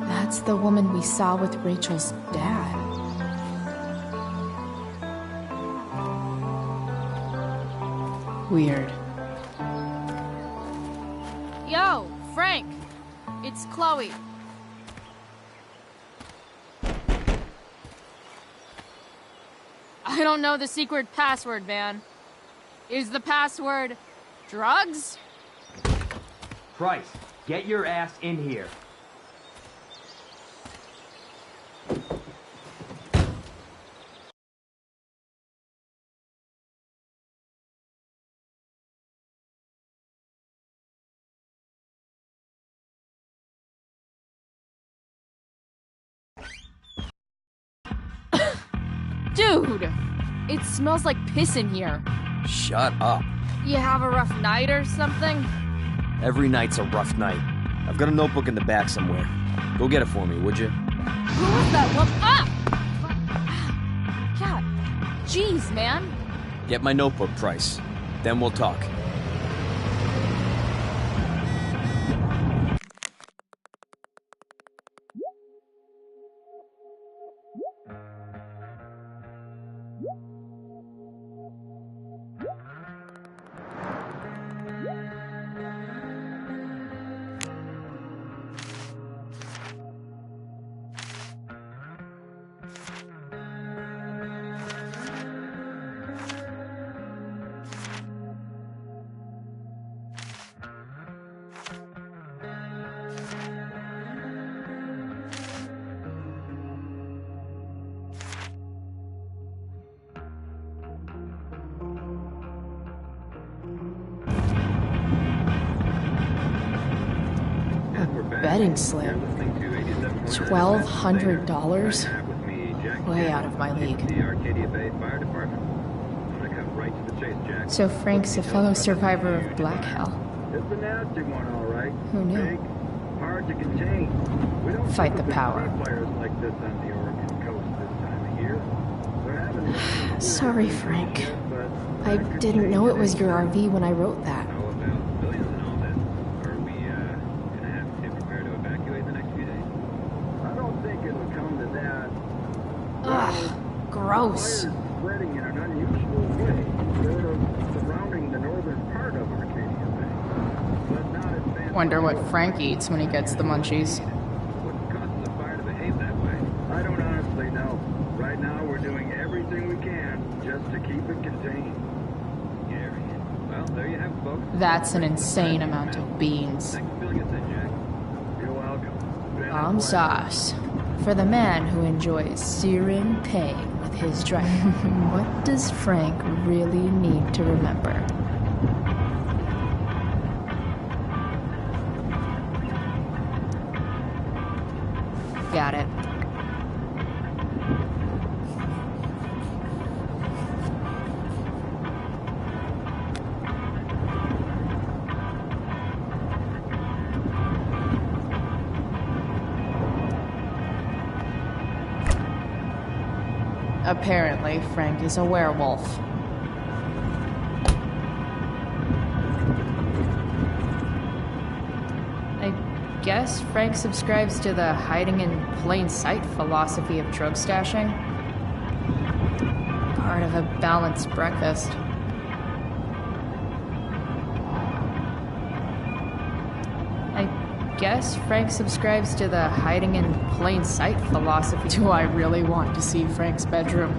That's the woman we saw with Rachel's dad. Weird. Yo, Frank! It's Chloe. I don't know the secret password, man. Is the password drugs? Price, get your ass in here. Dude! It smells like piss in here. Shut up. You have a rough night or something? Every night's a rough night. I've got a notebook in the back somewhere. Go get it for me, would you? Who was that one? Ah! God. Jeez, man. Get my notebook, Price. Then we'll talk. Betting slip. $1,200? Way out of my league. So Frank's a fellow survivor of Black Hell. Who knew? Fight the power. Sorry, Frank. I didn't know it was your RV when I wrote that. Ugh, gross. Spreading in an unusual way, sort of surrounding the northern part of Arcadia Bay. But not advanced. Wonder what Frank eats when he gets the munchies. What causes a fire to behave that way? I don't honestly know. Right now, we're doing everything we can just to keep it contained. Gary. Well, there you have it, folks. That's an insane amount of beans. Thanks for filling us in, Jack. You're welcome. Sauce. For the man who enjoys searing pain with his drink. What does Frank really need to remember? Got it. Apparently, Frank is a werewolf. I guess Frank subscribes to the hiding in plain sight philosophy of drug stashing. Part of a balanced breakfast. I guess Frank subscribes to the hiding in plain sight philosophy. Do I really want to see Frank's bedroom?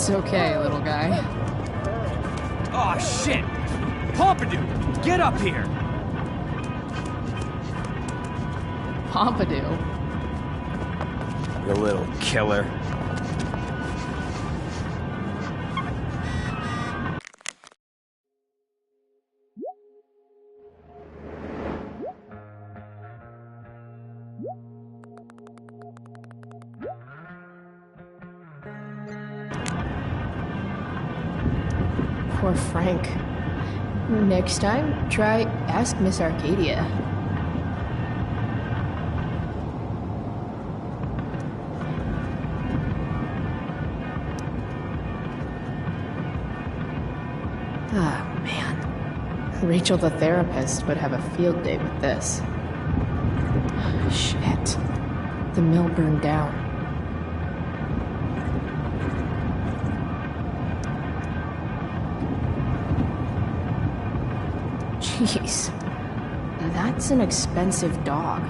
It's okay, little guy. Oh, shit! Pompidou, get up here! Pompidou? You little killer. Poor Frank. Next time, try Ask Miss Arcadia. Ah, man. Rachel the therapist would have a field day with this. Shit. The mill burned down. Jeez. That's an expensive dog.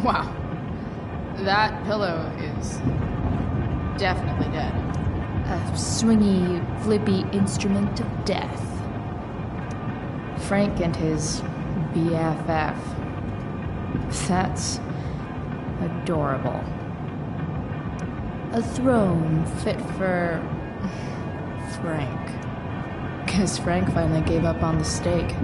Wow. That pillow is definitely dead. A swingy, flippy instrument of death. Frank and his BFF. That's adorable. A throne fit for Frank. Guess Frank finally gave up on the stake.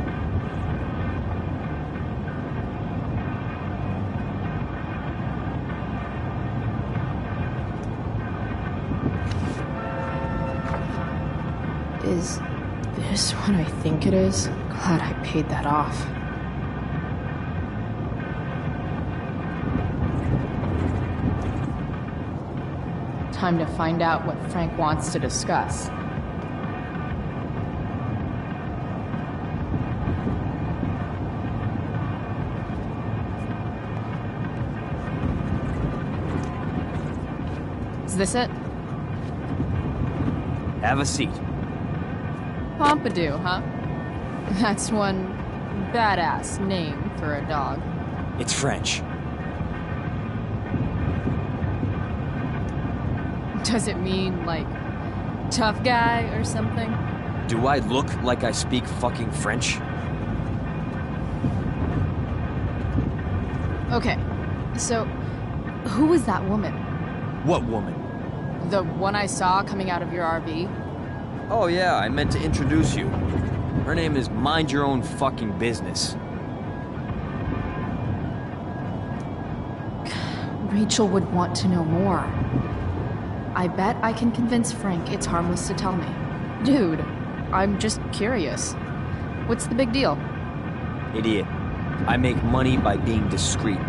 Is this what I think it is? Glad I paid that off. Time to find out what Frank wants to discuss. Is this it? Have a seat. Pompidou, huh? That's one badass name for a dog. It's French. Does it mean, like, tough guy or something? Do I look like I speak fucking French? Okay, so, who was that woman? What woman? The one I saw coming out of your RV? Oh yeah, I meant to introduce you. Her name is Mind Your Own Fucking Business. Rachel would want to know more. I bet I can convince Frank it's harmless to tell me. Dude, I'm just curious. What's the big deal? Idiot. I make money by being discreet.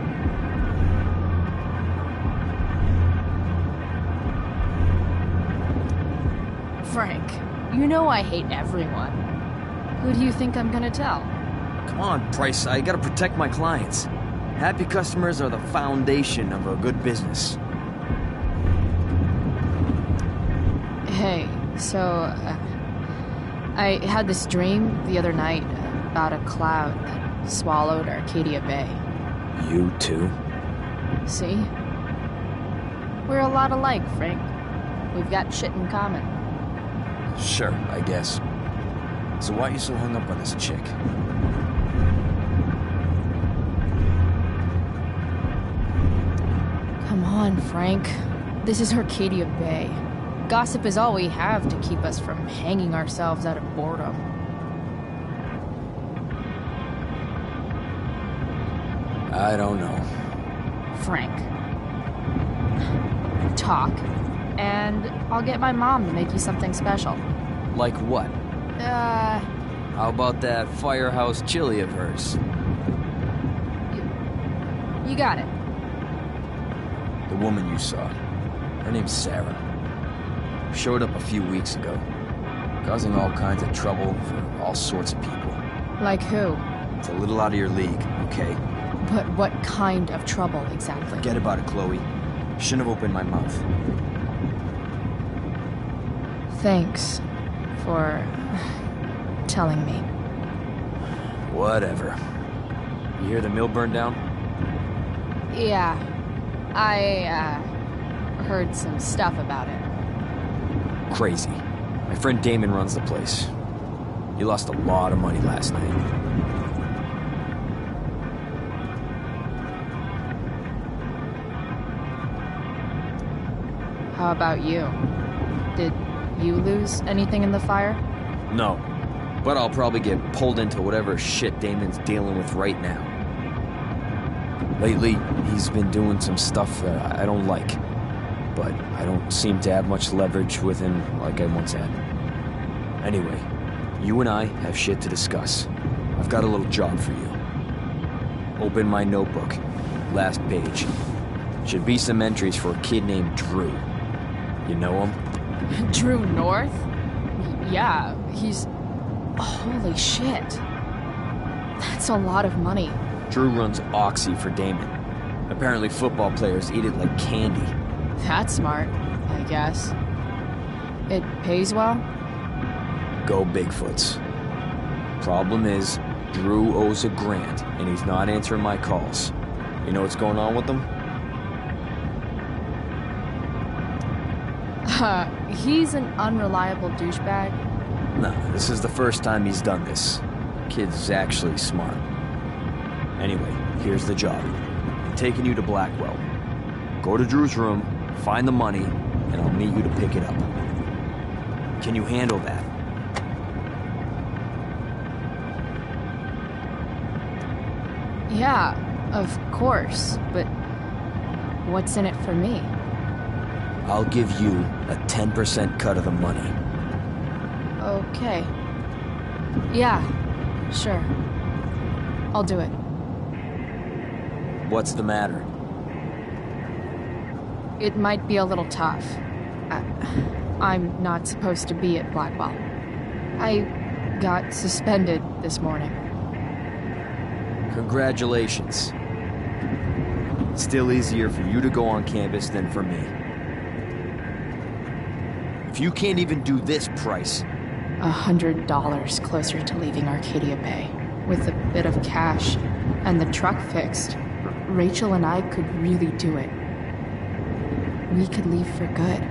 Frank, you know I hate everyone. Who do you think I'm gonna tell? Come on, Price, I gotta protect my clients. Happy customers are the foundation of a good business. Hey, so, I had this dream the other night about a cloud that swallowed Arcadia Bay. You too? See? We're a lot alike, Frank. We've got shit in common. Sure, I guess. So why are you so hung up on this chick? Come on, Frank. This is Arcadia Bay. Gossip is all we have to keep us from hanging ourselves out of boredom. I don't know. Frank. Talk, and I'll get my mom to make you something special. Like what? How about that firehouse chili of hers? You got it. The woman you saw. Her name's Sarah. Showed up a few weeks ago. Causing all kinds of trouble for all sorts of people. Like who? It's a little out of your league, okay? But what kind of trouble, exactly? Forget about it, Chloe. Shouldn't have opened my mouth. Thanks for telling me. Whatever. You hear the mill burned down? Yeah, I, heard some stuff about it. Crazy. My friend Damon runs the place. He lost a lot of money last night. How about you? Did you lose anything in the fire? No, but I'll probably get pulled into whatever shit Damon's dealing with right now. Lately, he's been doing some stuff that I don't like, but I don't seem to have much leverage with him like I once had. Anyway, you and I have shit to discuss. I've got a little job for you. Open my notebook. Last page. Should be some entries for a kid named Drew. You know him? Drew North? Yeah, he's... Holy shit. That's a lot of money. Drew runs Oxy for Damon. Apparently football players eat it like candy. That's smart, I guess. It pays well? Go Bigfoots. Problem is, Drew owes $1 grand, and he's not answering my calls. You know what's going on with him? He's an unreliable douchebag. Nah, this is the first time he's done this. Kid's actually smart. Anyway, here's the job. I'm taking you to Blackwell. Go to Drew's room, find the money, and I'll meet you to pick it up. Can you handle that? Yeah, of course, but what's in it for me? I'll give you a 10% cut of the money. Okay. Yeah, sure. I'll do it. What's the matter? It might be a little tough. I'm not supposed to be at Blackwell. I got suspended this morning. Congratulations. Still easier for you to go on campus than for me. If you can't even do this price... $100 closer to leaving Arcadia Bay. With a bit of cash and the truck fixed, Rachel and I could really do it. We could leave for good.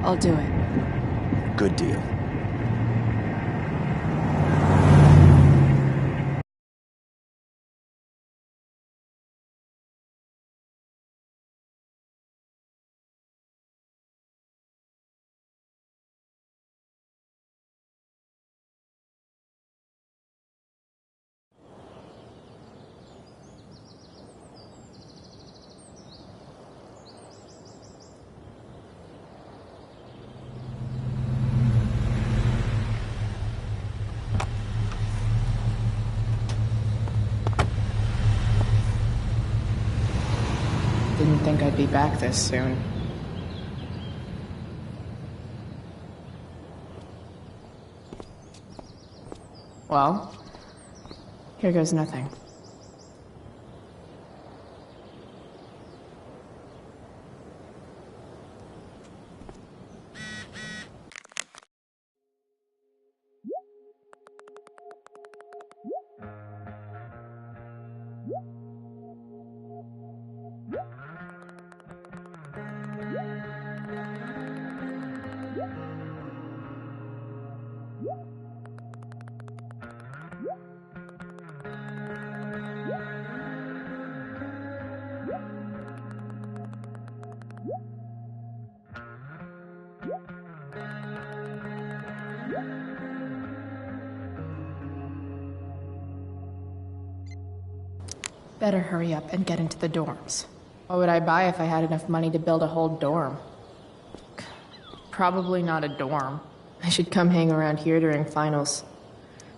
I'll do it. Good deal. Didn't think I'd be back this soon. Well, here goes nothing. Better hurry up and get into the dorms. What would I buy if I had enough money to build a whole dorm? Probably not a dorm. I should come hang around here during finals.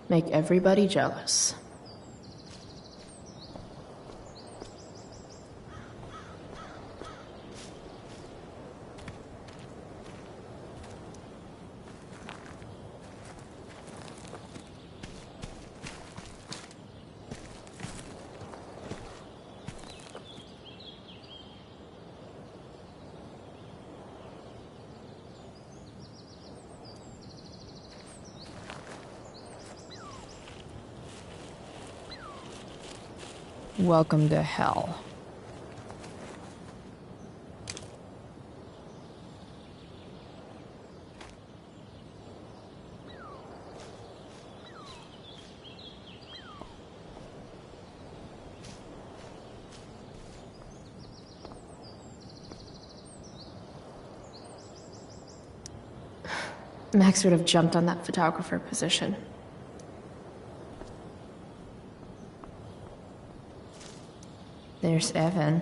Make everybody jealous. Welcome to hell. Max would have jumped on that photographer position. There's Evan,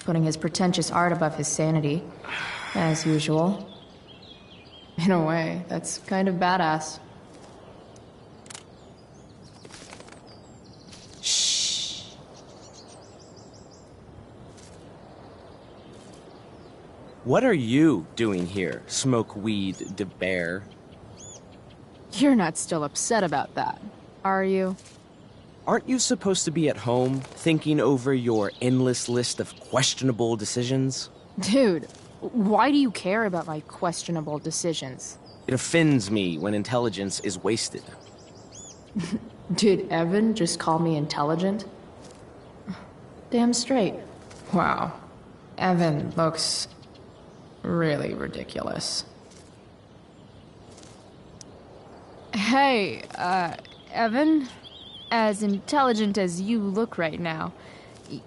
putting his pretentious art above his sanity, as usual. In a way, that's kind of badass. Shh. What are you doing here, Smokeweed de Bear? You're not still upset about that, are you? Aren't you supposed to be at home, thinking over your endless list of questionable decisions? Dude, why do you care about my questionable decisions? It offends me when intelligence is wasted. Did Evan just call me intelligent? Damn straight. Wow. Evan looks really ridiculous. Hey, Evan? As intelligent as you look right now,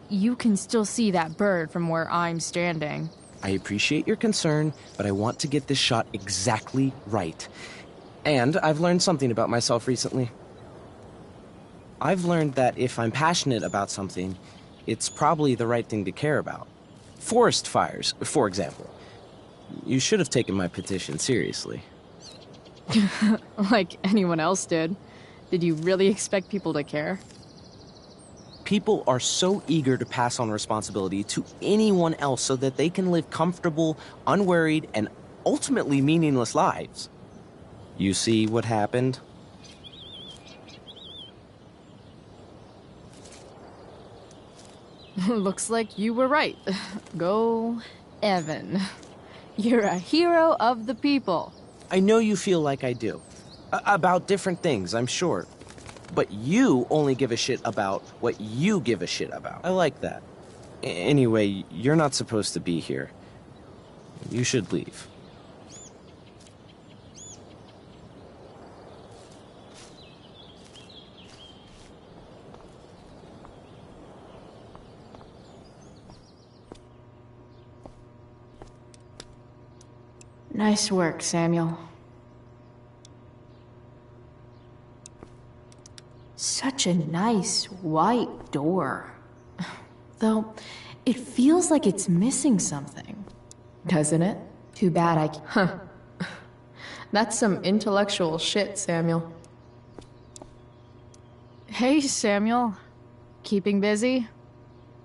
you can still see that bird from where I'm standing. I appreciate your concern, but I want to get this shot exactly right. And I've learned something about myself recently. I've learned that if I'm passionate about something, it's probably the right thing to care about. Forest fires, for example. You should have taken my petition seriously. Like anyone else did. Did you really expect people to care? People are so eager to pass on responsibility to anyone else so that they can live comfortable, unworried, and ultimately meaningless lives. You see what happened? Looks like you were right. Go, Evan. You're a hero of the people. I know you feel like I do. About different things, I'm sure. But you only give a shit about what you give a shit about. I like that. Anyway, you're not supposed to be here. You should leave. Nice work, Samuel. Such a nice white door. Though, it feels like it's missing something. Doesn't it? Too bad Huh. That's some intellectual shit, Samuel. Hey, Samuel. Keeping busy?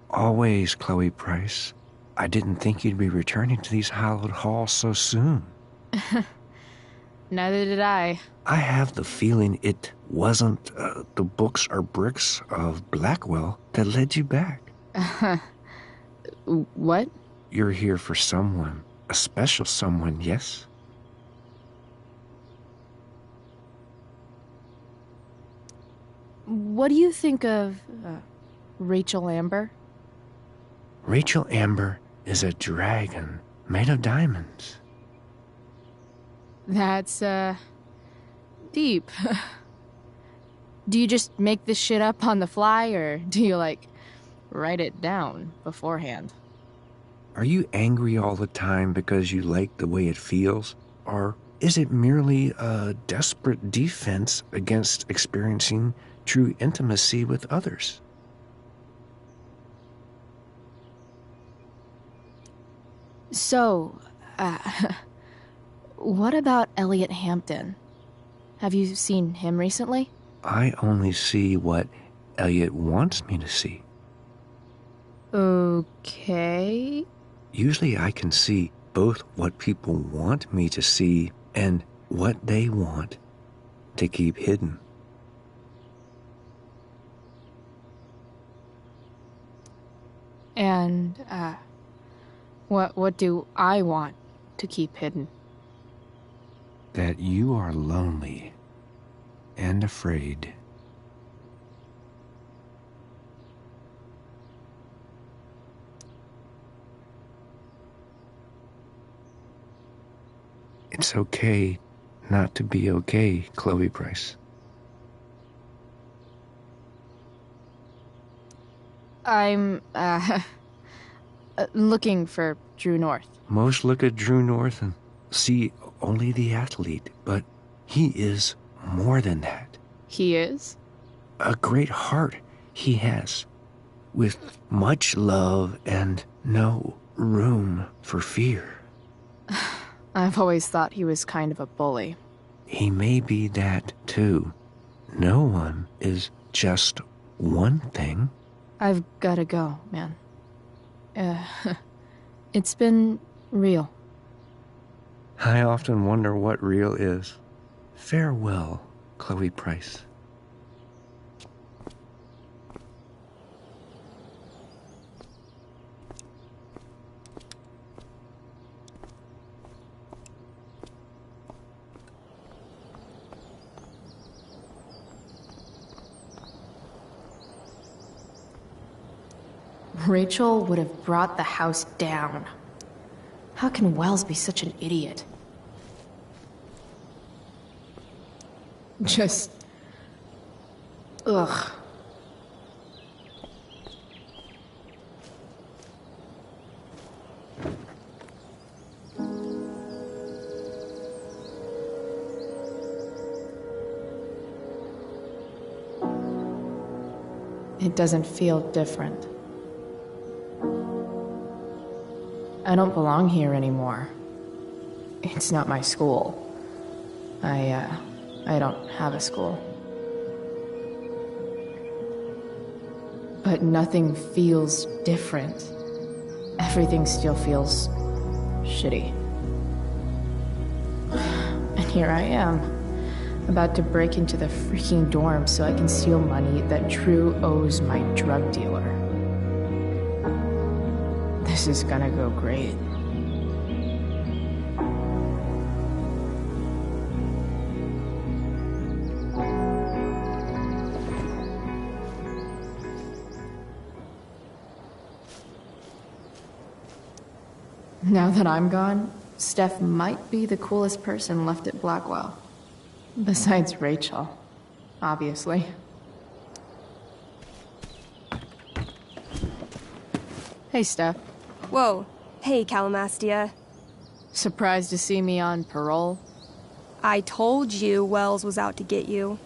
Always, Chloe Price. I didn't think you'd be returning to these hallowed halls so soon. Neither did I. I have the feeling it wasn't the books or bricks of Blackwell that led you back. What? You're here for someone. A special someone, yes? What do you think of Rachel Amber? Rachel Amber is a dragon made of diamonds. That's, deep. Do you just make this shit up on the fly, or do you, like, write it down beforehand? Are you angry all the time because you like the way it feels? Or is it merely a desperate defense against experiencing true intimacy with others? So, what about Elliot Hampton? Have you seen him recently? I only see what Elliot wants me to see. Okay. Usually I can see both what people want me to see and what they want to keep hidden. And, what do I want to keep hidden? That you are lonely and afraid. it's okay not to be okay, Chloe Price. I'm, looking for Drew North. Most look at Drew North and see only the athlete, but he is more than that. He is? A great heart he has, with much love and no room for fear. I've always thought he was kind of a bully. He may be that, too. No one is just one thing. I've gotta go, man. It's been real. I often wonder what real is. Farewell, Chloe Price. Rachel would have brought the house down. How can Wells be such an idiot? Just... Ugh. It doesn't feel different. I don't belong here anymore. It's not my school. I don't have a school. But nothing feels different. Everything still feels shitty. And here I am, about to break into the freaking dorm so I can steal money that Drew owes my drug dealer. This is gonna go great. Now that I'm gone, Steph might be the coolest person left at Blackwell. Besides Rachel, obviously. Hey, Steph. Whoa. Hey, Calamastia. Surprised to see me on parole? I told you Wells was out to get you.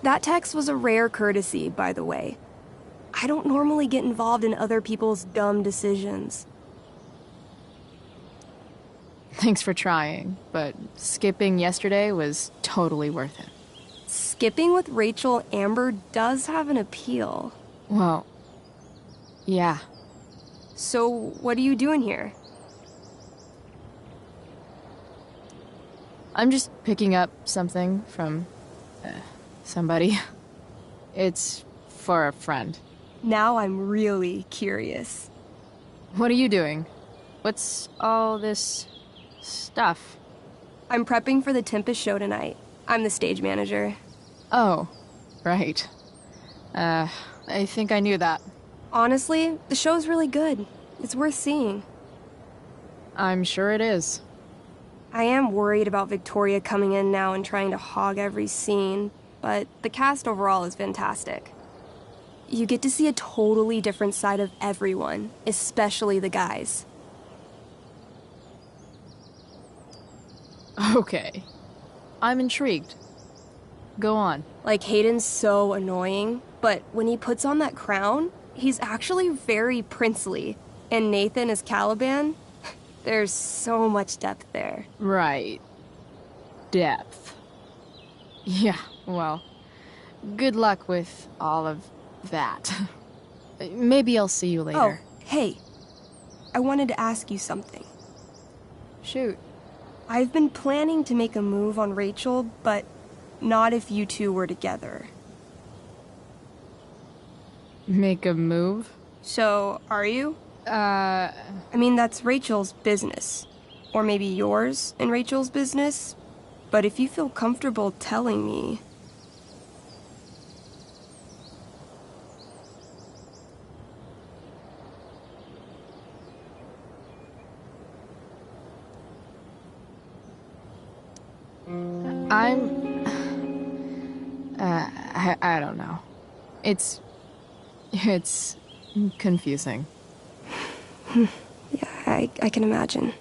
That text was a rare courtesy, by the way. I don't normally get involved in other people's dumb decisions. Thanks for trying, but skipping yesterday was totally worth it. Skipping with Rachel Amber does have an appeal. Well, yeah. So, what are you doing here? I'm just picking up something from somebody. It's for a friend. Now I'm really curious. What are you doing? What's all this stuff? I'm prepping for the Tempest show tonight. I'm the stage manager. Oh, right. I think I knew that. Honestly, the show's really good. It's worth seeing. I'm sure it is. I am worried about Victoria coming in now and trying to hog every scene, but the cast overall is fantastic. You get to see a totally different side of everyone, especially the guys. Okay. I'm intrigued. Go on. Like, Hayden's so annoying, but when he puts on that crown, he's actually very princely. And Nathan is Caliban. There's so much depth there. Right. Depth. Yeah, well, good luck with all of that. Maybe I'll see you later. Oh, hey. I wanted to ask you something. Shoot. I've been planning to make a move on Rachel, but not if you two were together. Make a move? So, are you? I mean, that's Rachel's business. Or maybe yours and Rachel's business. But if you feel comfortable telling me... I don't know. It's confusing. Yeah, I can imagine.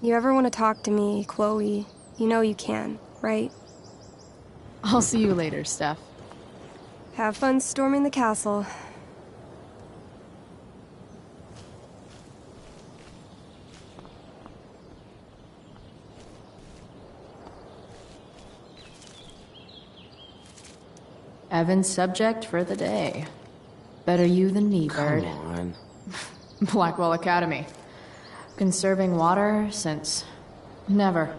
You ever want to talk to me, Chloe, you know you can, right? I'll see you later, Steph. Have fun storming the castle. Evan's subject for the day. Better you than me, Bird. Come on. Blackwell Academy. Conserving water since never.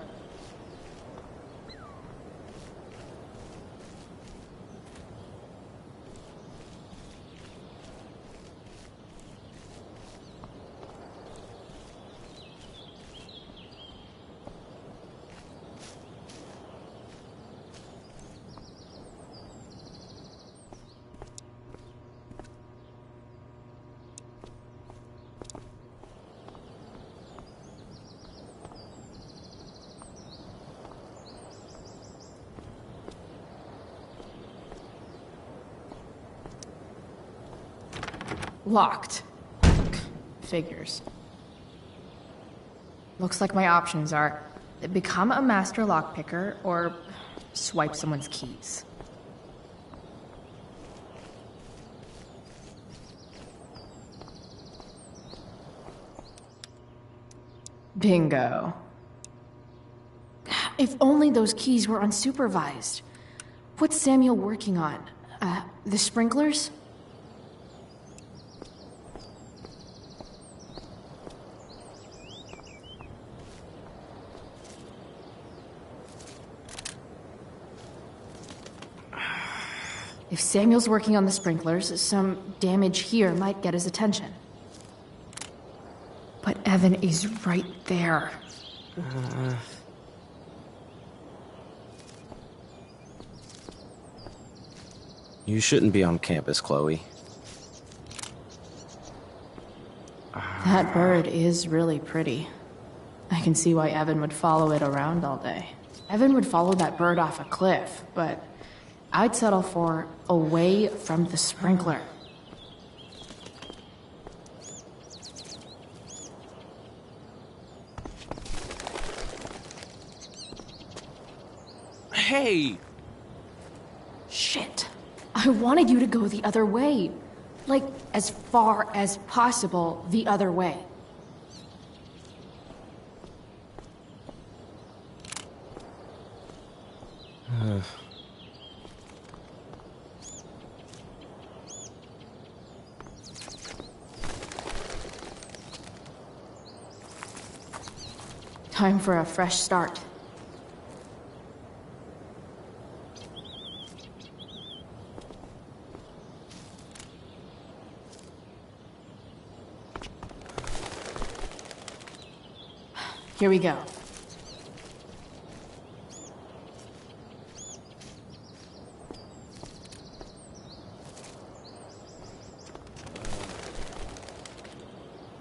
Locked. Figures. Looks like my options are become a master lockpicker or swipe someone's keys. Bingo. If only those keys were unsupervised. What's Samuel working on? The sprinklers? If Samuel's working on the sprinklers, some damage here might get his attention. But Evan is right there. You shouldn't be on campus, Chloe. That bird is really pretty. I can see why Evan would follow it around all day. Evan would follow that bird off a cliff, but I'd settle for away from the sprinkler. Hey! Shit. I wanted you to go the other way. Like, as far as possible the other way. Time for a fresh start. Here we go.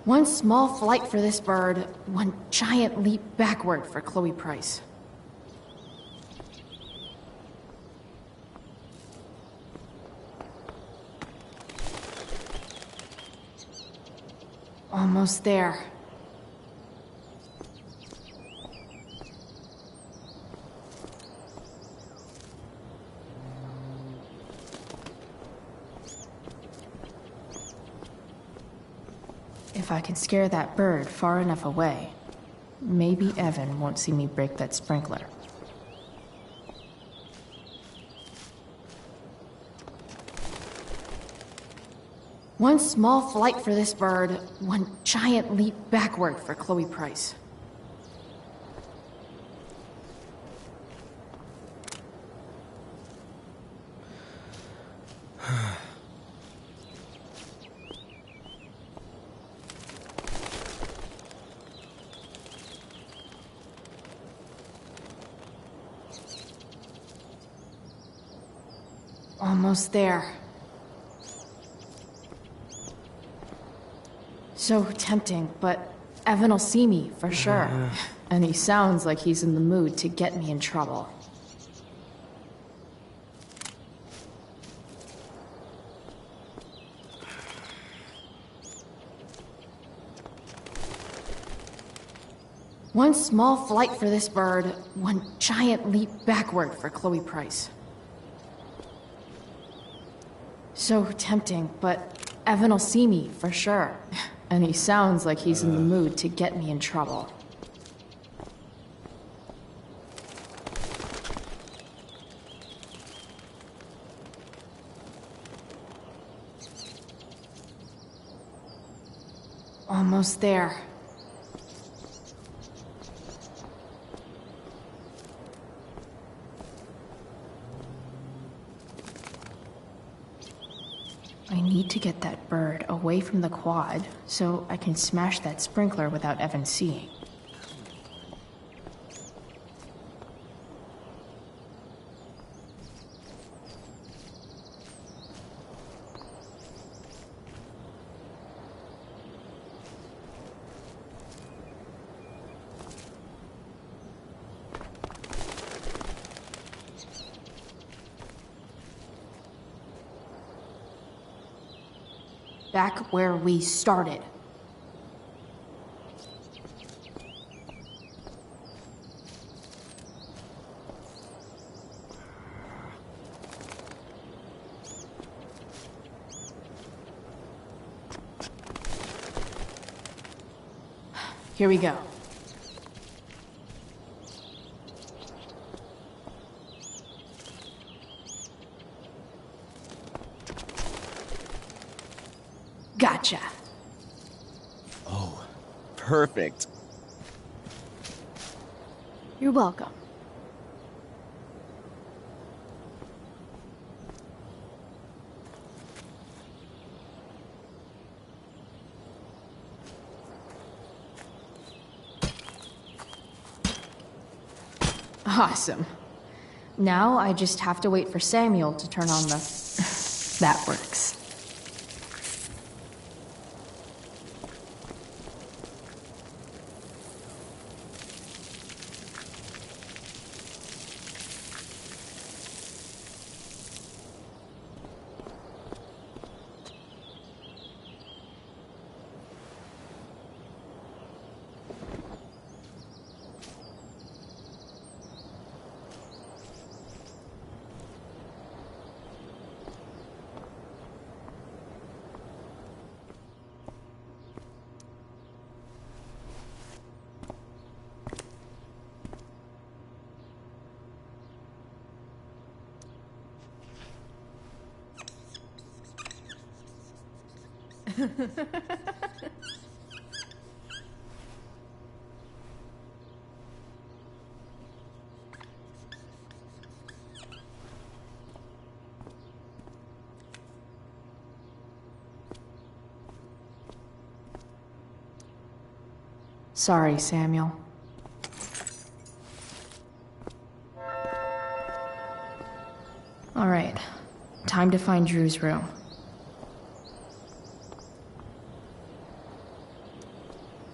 One small flight for this bird, one giant leap backward for Chloe Price. Almost there. If I can scare that bird far enough away, maybe Evan won't see me break that sprinkler. One small flight for this bird, one giant leap backward for Chloe Price. Almost there. So tempting, but Evan will see me for sure. And he sounds like he's in the mood to get me in trouble. One small flight for this bird, one giant leap backward for Chloe Price. So tempting, but Evan will see me, for sure. And he sounds like he's in the mood to get me in trouble. Almost there. I need to get that bird away from the quad so I can smash that sprinkler without Evan seeing. Back where we started. Here we go. Gotcha. Oh, perfect. You're welcome. Awesome. Now I just have to wait for Samuel to turn on the... That works. Sorry, Samuel. All right, time to find Drew's room.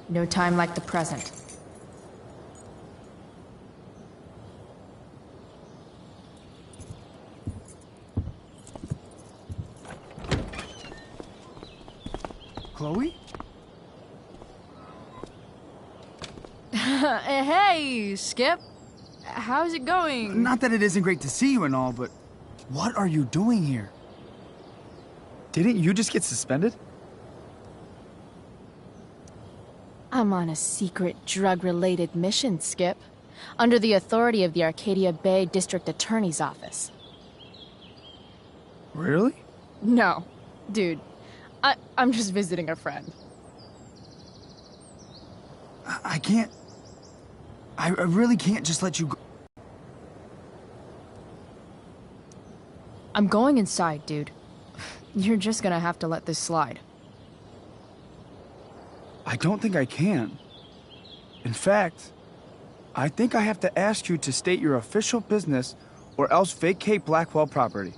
No time like the present. Chloe? Hey, Skip. How's it going? Not that it isn't great to see you and all, but what are you doing here? Didn't you just get suspended? I'm on a secret drug-related mission, Skip. Under the authority of the Arcadia Bay District Attorney's Office. Really? No. Dude, I'm just visiting a friend. I can't... I really can't just let you go. I'm going inside, dude. You're just gonna have to let this slide. I don't think I can. In fact, I think I have to ask you to state your official business or else vacate Blackwell property.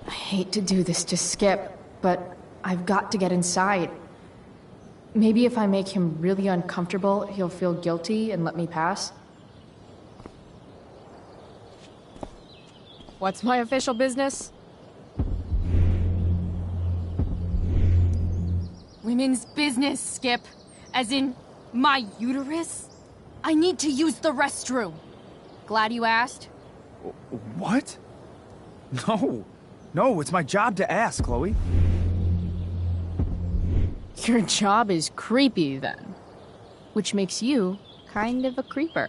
I hate to do this to Skip, but I've got to get inside. Maybe if I make him really uncomfortable, he'll feel guilty and let me pass. What's my official business? We women's business, Skip. As in, my uterus? I need to use the restroom. Glad you asked. What? No. No, it's my job to ask, Chloe. Your job is creepy, then. Which makes you kind of a creeper.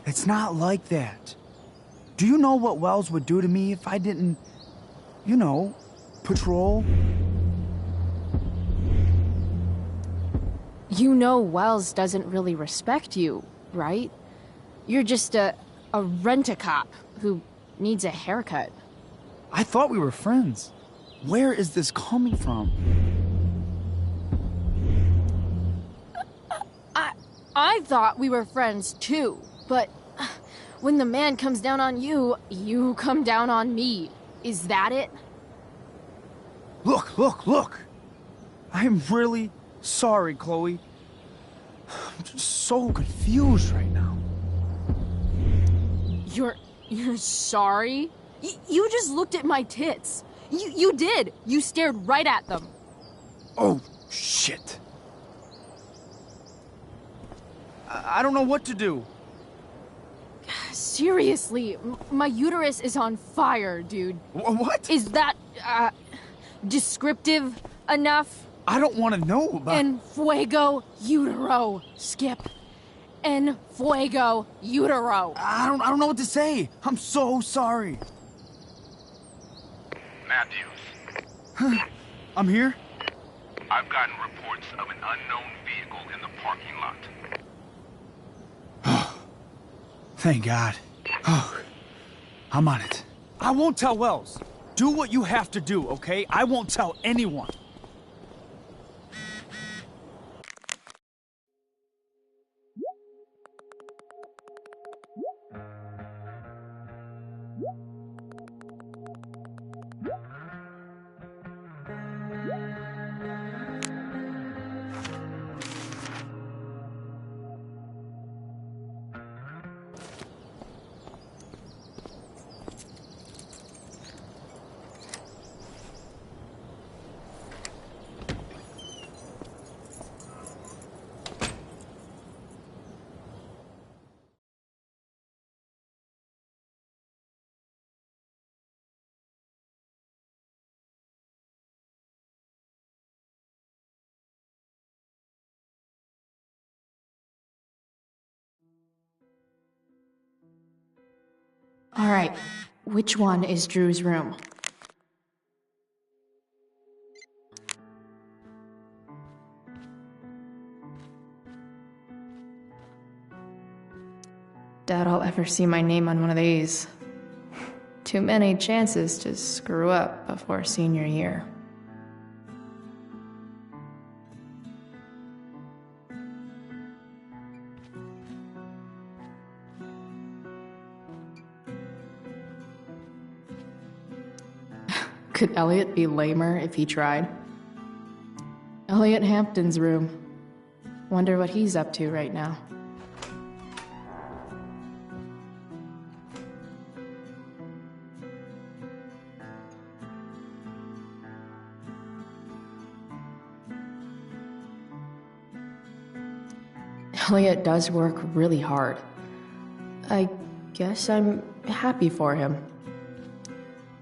It's not like that. Do you know what Wells would do to me if I didn't, you know, patrol? You know Wells doesn't really respect you, right? You're just a rent-a-cop who needs a haircut. I thought we were friends. Where is this coming from? I thought we were friends too, but when the man comes down on you, you come down on me. Is that it? Look! I'm really sorry, Chloe. I'm just so confused right now. You're sorry? You just looked at my tits. You did. You stared right at them. Oh, shit. I don't know what to do. Seriously, my uterus is on fire, dude. What? Is that, descriptive enough? I don't want to know about... En fuego utero, Skip. En fuego utero. I don't know what to say. I'm so sorry. Matthews. I'm here? I've gotten reports of an unknown vehicle in the parking lot. Thank God. Oh, I'm on it. I won't tell Wells. Do what you have to do, okay? I won't tell anyone. All right, which one is Drew's room? Doubt I'll ever see my name on one of these. Too many chances to screw up before senior year. Could Elliot be lamer if he tried? Elliot Hampton's room. Wonder what he's up to right now. Elliot does work really hard. I guess I'm happy for him.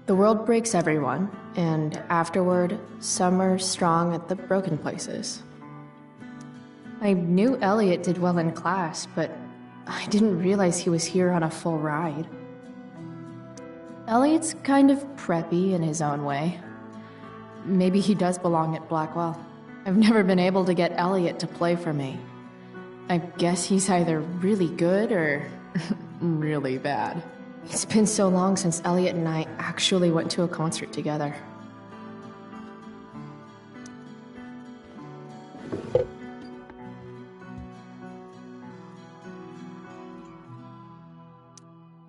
The world breaks everyone, and afterward, some are strong at the broken places. I knew Elliot did well in class, but I didn't realize he was here on a full ride. Elliot's kind of preppy in his own way. Maybe he does belong at Blackwell. I've never been able to get Elliot to play for me. I guess he's either really good or really bad. It's been so long since Elliot and I actually went to a concert together.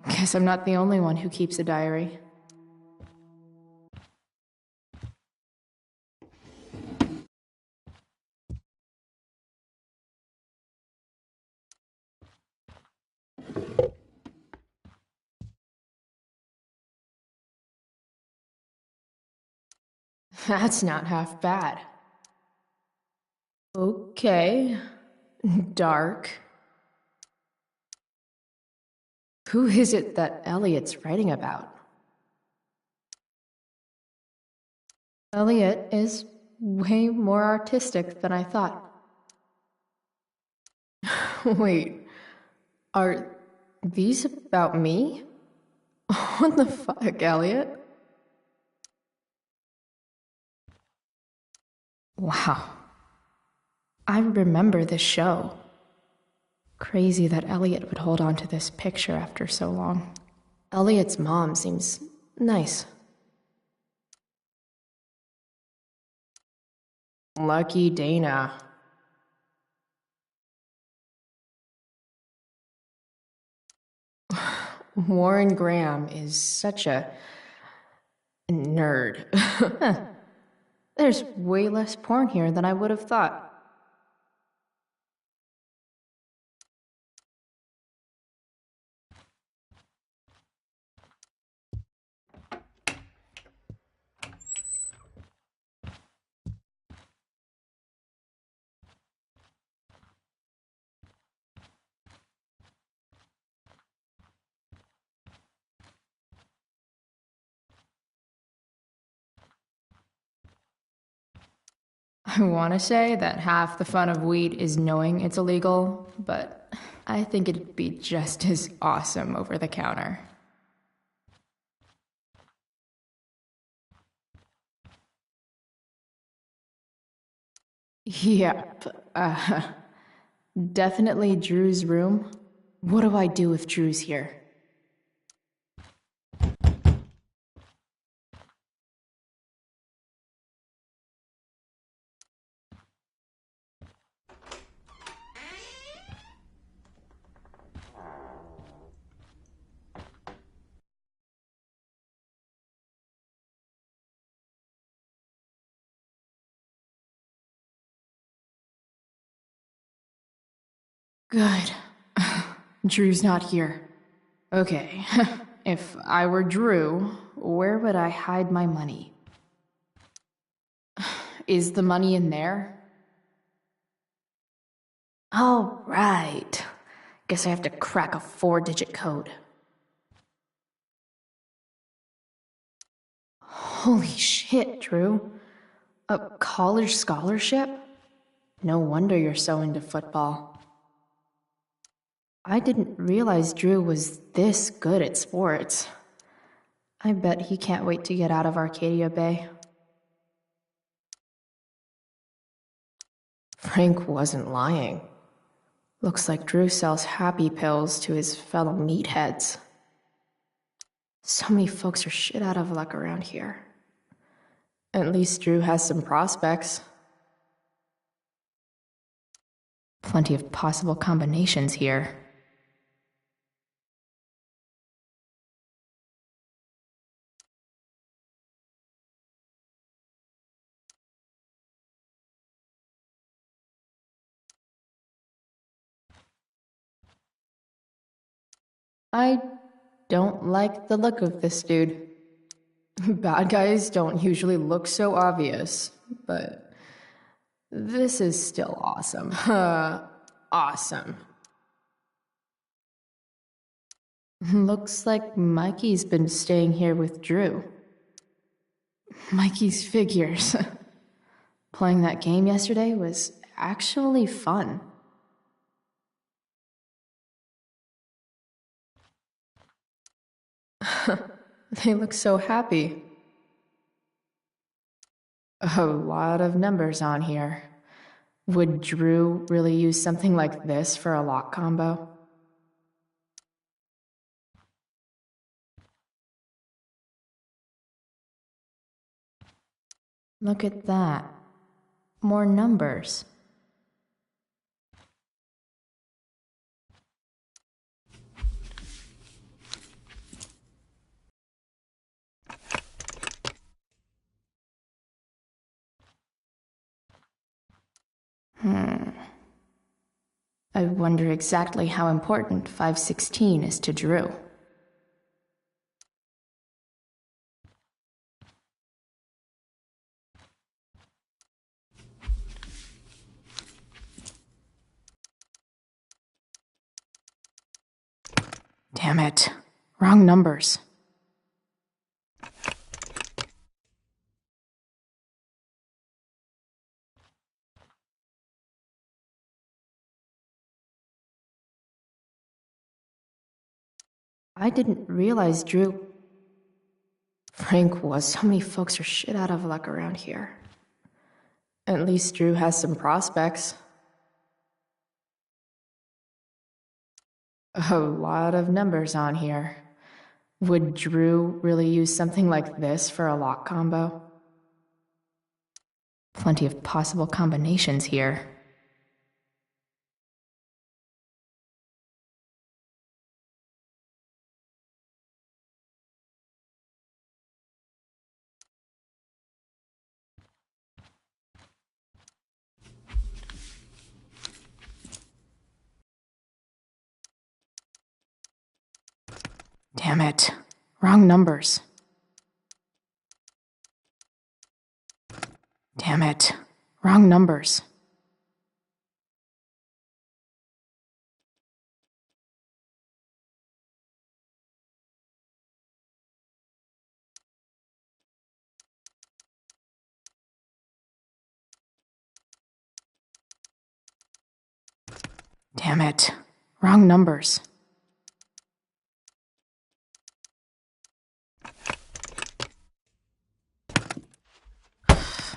Guess I'm not the only one who keeps a diary. That's not half bad. Okay. Dark. Who is it that Elliot's writing about? Elliot is way more artistic than I thought. Wait, are these about me? What the fuck, Elliot? Wow. I remember this show. Crazy that Elliot would hold on to this picture after so long. Elliot's mom seems nice. Lucky Dana. Warren Graham is such a nerd. There's way less porn here than I would have thought. I want to say that half the fun of weed is knowing it's illegal, but I think it'd be just as awesome over the counter. Yep, definitely Drew's room. What do I do if Drew's here? Good. Drew's not here. Okay, if I were Drew, where would I hide my money? Is the money in there? Oh, right. Guess I have to crack a 4-digit code. Holy shit, Drew. A college scholarship? No wonder you're so into football. I didn't realize Drew was this good at sports. I bet he can't wait to get out of Arcadia Bay. Frank wasn't lying. Looks like Drew sells happy pills to his fellow meatheads. So many folks are shit out of luck around here. At least Drew has some prospects. Plenty of possible combinations here. I don't like the look of this dude. Bad guys don't usually look so obvious, but this is still awesome. Awesome. Looks like Mikey's been staying here with Drew. Mikey's figures. Playing that game yesterday was actually fun. They look so happy. A lot of numbers on here. Would Drew really use something like this for a lock combo? Look at that. More numbers. I wonder exactly how important 516 is to Drew. Damn it. Wrong numbers. I didn't realize Frank was. So many folks are shit out of luck around here. At least Drew has some prospects. A lot of numbers on here. Would Drew really use something like this for a lock combo? Plenty of possible combinations here. Damn it. Wrong numbers. Damn it. Wrong numbers. Damn it. Wrong numbers.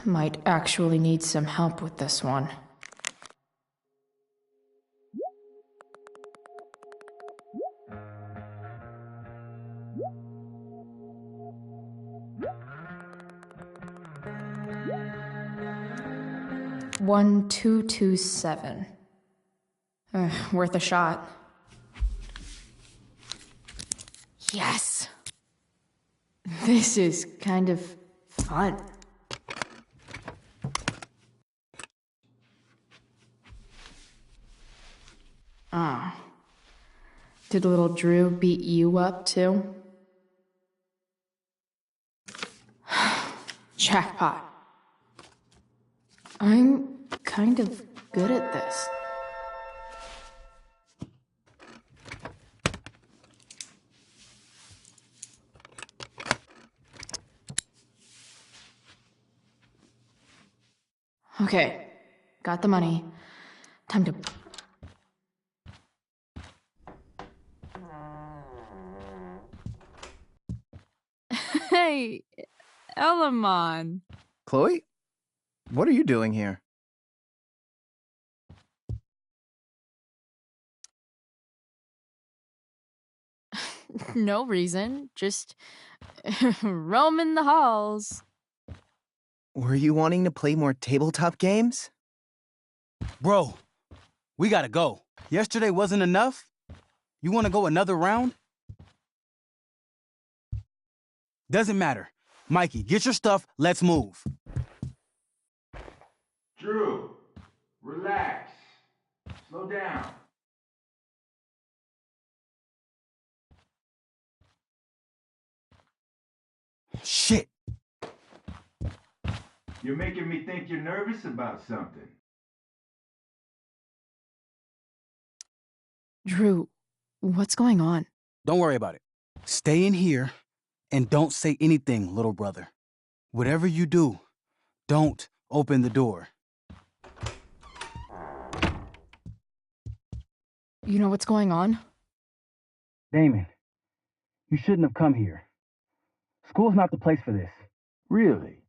Might actually need some help with this one. $1,227. Worth a shot. Yes! This is kind of fun. Ah. Did little Drew beat you up, too? Jackpot. I'm kind of good at this. Okay, got the money. Time to... Hey, Elamon. Chloe? What are you doing here? No reason, just roaming the halls. Were you wanting to play more tabletop games? Bro, we gotta go. Yesterday wasn't enough? You wanna go another round? Doesn't matter. Mikey, get your stuff, let's move. Drew, relax. Slow down. Shit. You're making me think you're nervous about something. Drew, what's going on? Don't worry about it. Stay in here and don't say anything, little brother. Whatever you do, don't open the door. You know what's going on? Damon, you shouldn't have come here. School's not the place for this. Really?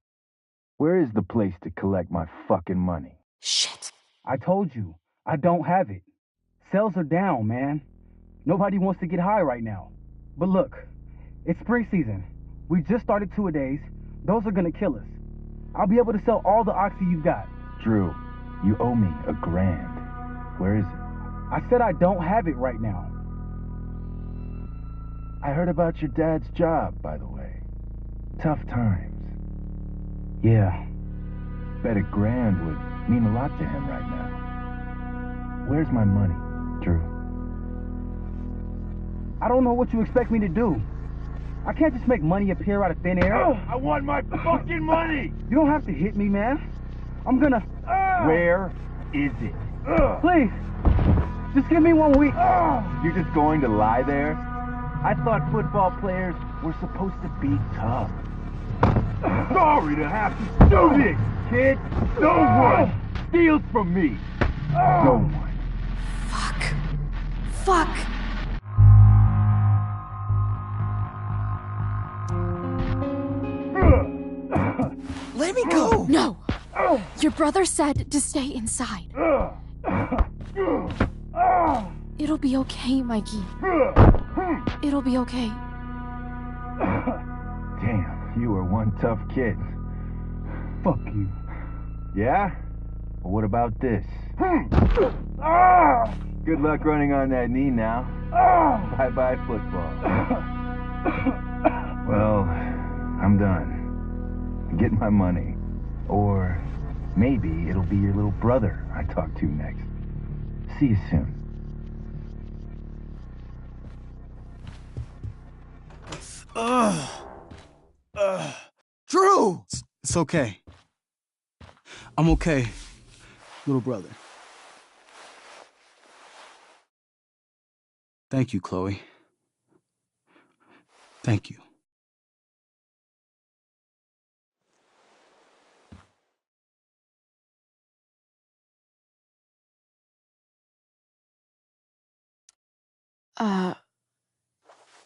Where is the place to collect my fucking money? Shit. I told you, I don't have it. Sales are down, man. Nobody wants to get high right now. But look, it's spring season. We just started 2-a-days. Those are gonna kill us. I'll be able to sell all the oxy you've got. Drew, you owe me $1,000. Where is it? I said I don't have it right now. I heard about your dad's job, by the way. Tough times. Yeah. Bet $1,000 would mean a lot to him right now. Where's my money, Drew? I don't know what you expect me to do. I can't just make money appear out of thin air. I want my fucking money! You don't have to hit me, man. I'm gonna... Where is it? Please, just give me 1 week. You're just going to lie there? I thought football players were supposed to be tough. Sorry to have to do this, kid. No one steals from me. No one. Fuck! Let me go! No! Your brother said to stay inside. It'll be okay, Mikey. It'll be okay. Damn, you are one tough kid. Fuck you. Yeah? Well, what about this? Good luck running on that knee now. Bye-bye football. Well, I'm done. Get my money. Or maybe it'll be your little brother I talk to next. See you soon. Drew! It's okay. I'm okay, little brother. Thank you, Chloe. Thank you.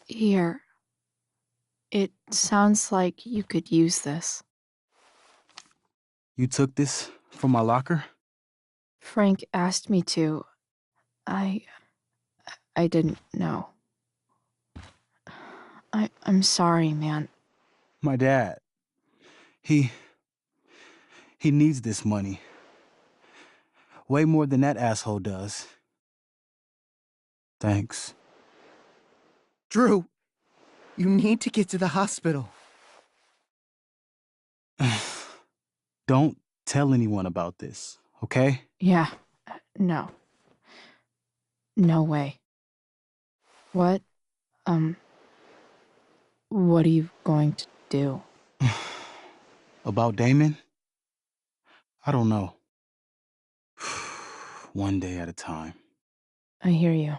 Here. It sounds like you could use this. You took this from my locker? Frank asked me to. I didn't know. I'm sorry, man. My dad. He needs this money. Way more than that asshole does. Thanks. Drew, you need to get to the hospital. Don't tell anyone about this, okay? Yeah. No. No way. What are you going to do? About Damon? I don't know. One day at a time. I hear you.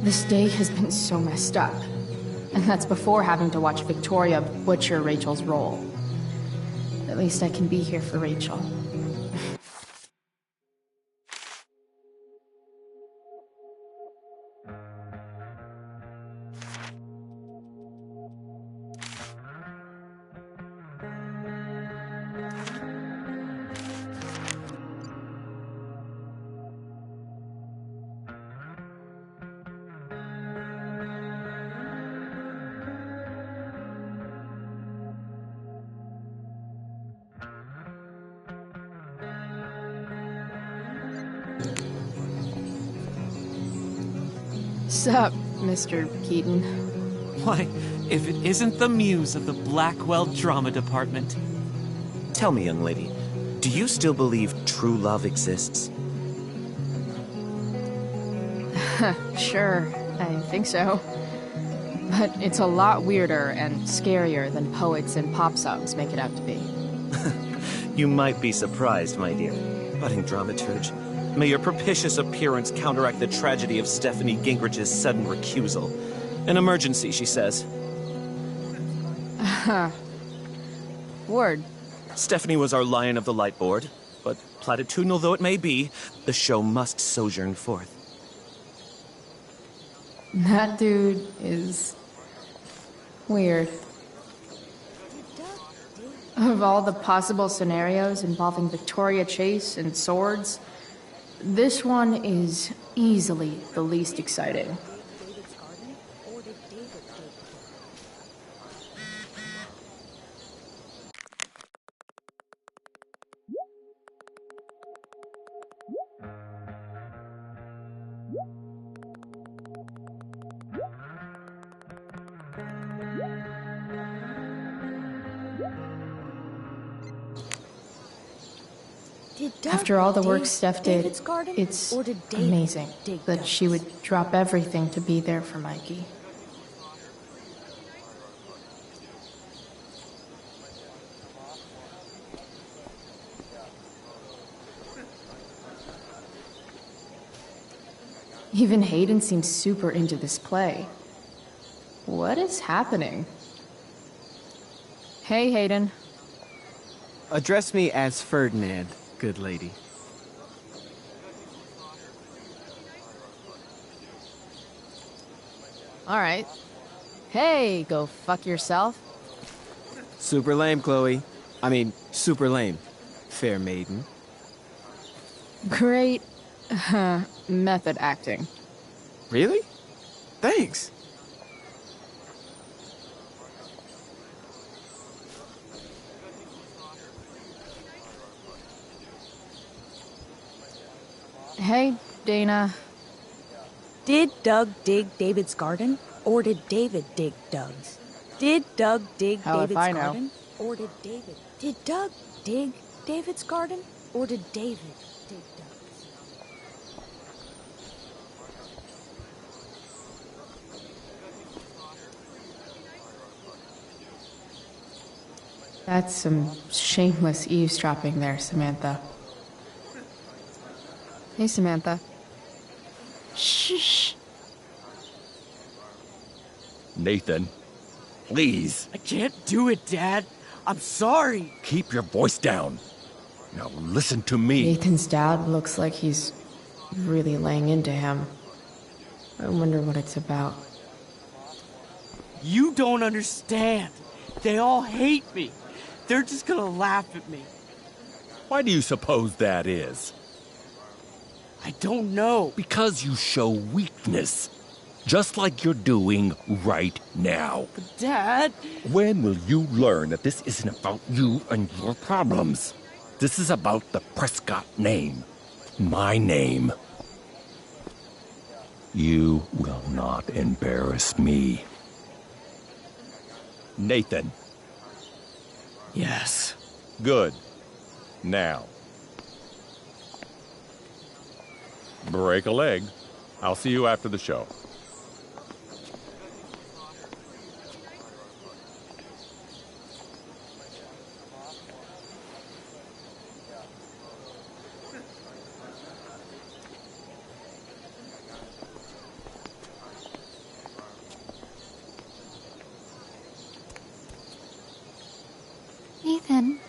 This day has been so messed up. And that's before having to watch Victoria butcher Rachel's role. At least I can be here for Rachel. Sup, Mr. Keaton? Why, if it isn't the muse of the Blackwell Drama Department. Tell me, young lady, do you still believe true love exists? Sure, I think so. But it's a lot weirder and scarier than poets and pop songs make it out to be. You might be surprised, my dear. Budding dramaturge, may your propitious appearance counteract the tragedy of Stephanie Gingrich's sudden recusal. An emergency, she says. Word. Stephanie was our Lion of the Light Board, but platitudinal though it may be, the show must sojourn forth. That dude is weird. Of all the possible scenarios involving Victoria Chase and swords, this one is easily the least exciting. After all the work Steph did, it's amazing that she would drop everything to be there for Mikey. Even Hayden seems super into this play. What is happening? Hey, Hayden. Address me as Ferdinand, good lady. Alright. Hey, go fuck yourself. Super lame, Chloe. I mean, super lame. Fair maiden. Great method acting. Really? Thanks. Hey, Dana. Did Doug dig David's garden, or did David dig Doug's? Did Doug dig David's garden, or did David? Did Doug dig David's garden, or did David dig Doug's? That's some shameless eavesdropping there, Samantha. Hey, Samantha. Shh. Nathan, please. I can't do it, Dad. I'm sorry. Keep your voice down. Now listen to me. Nathan's dad looks like he's really laying into him. I wonder what it's about. You don't understand. They all hate me. They're just gonna laugh at me. Why do you suppose that is? I don't know. Because you show weakness. Just like you're doing right now. But Dad... When will you learn that this isn't about you and your problems? This is about the Prescott name. My name. You will not embarrass me. Nathan. Yes. Good. Now. Break a leg. I'll see you after the show. Nathan.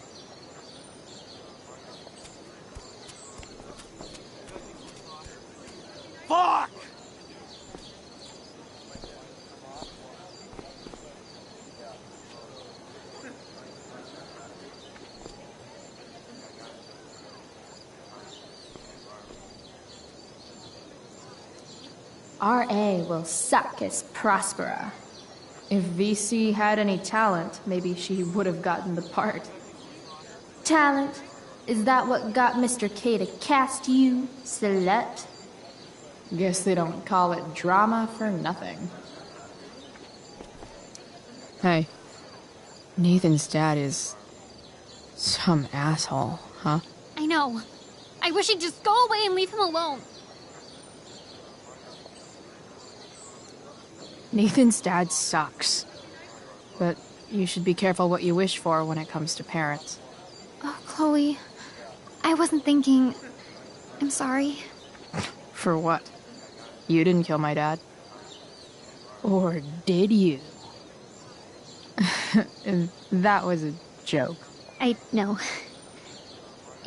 Fuck! R.A. will suck as Prospera. If VC had any talent, maybe she would have gotten the part. Talent? Is that what got Mr. K to cast you, slut? Guess they don't call it drama for nothing. Hey, Nathan's dad is some asshole, huh? I know. I wish he'd just go away and leave him alone. Nathan's dad sucks. But you should be careful what you wish for when it comes to parents. Oh, Chloe. I wasn't thinking... I'm sorry. For what? You didn't kill my dad. Or did you? That was a joke. I know.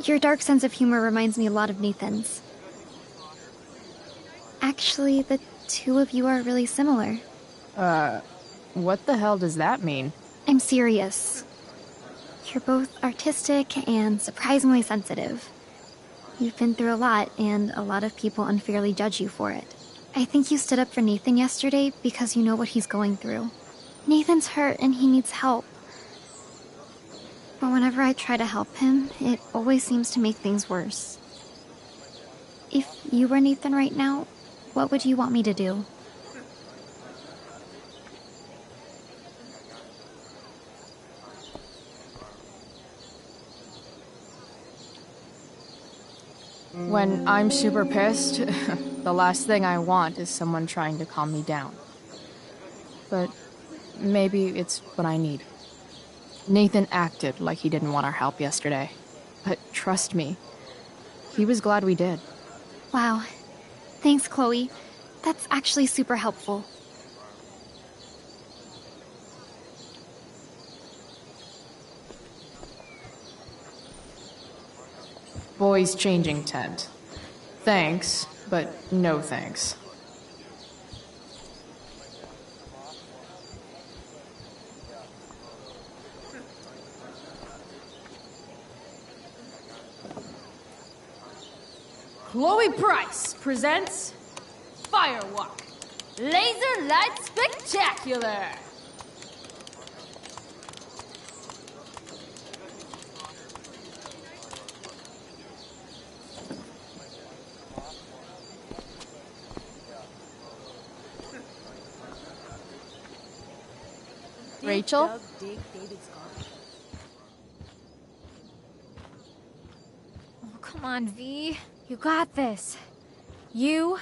Your dark sense of humor reminds me a lot of Nathan's. Actually, the two of you are really similar. What the hell does that mean? I'm serious. You're both artistic and surprisingly sensitive. You've been through a lot, and a lot of people unfairly judge you for it. I think you stood up for Nathan yesterday because you know what he's going through. Nathan's hurt and he needs help. But whenever I try to help him, it always seems to make things worse. If you were Nathan right now, what would you want me to do? When I'm super pissed, the last thing I want is someone trying to calm me down. But maybe it's what I need. Nathan acted like he didn't want our help yesterday. But trust me, he was glad we did. Wow. Thanks, Chloe. That's actually super helpful. Boys changing tent. Thanks, but no thanks. Chloe Price presents Firewalk, Laser Light Spectacular! Rachel? Oh, come on, V. You got this. You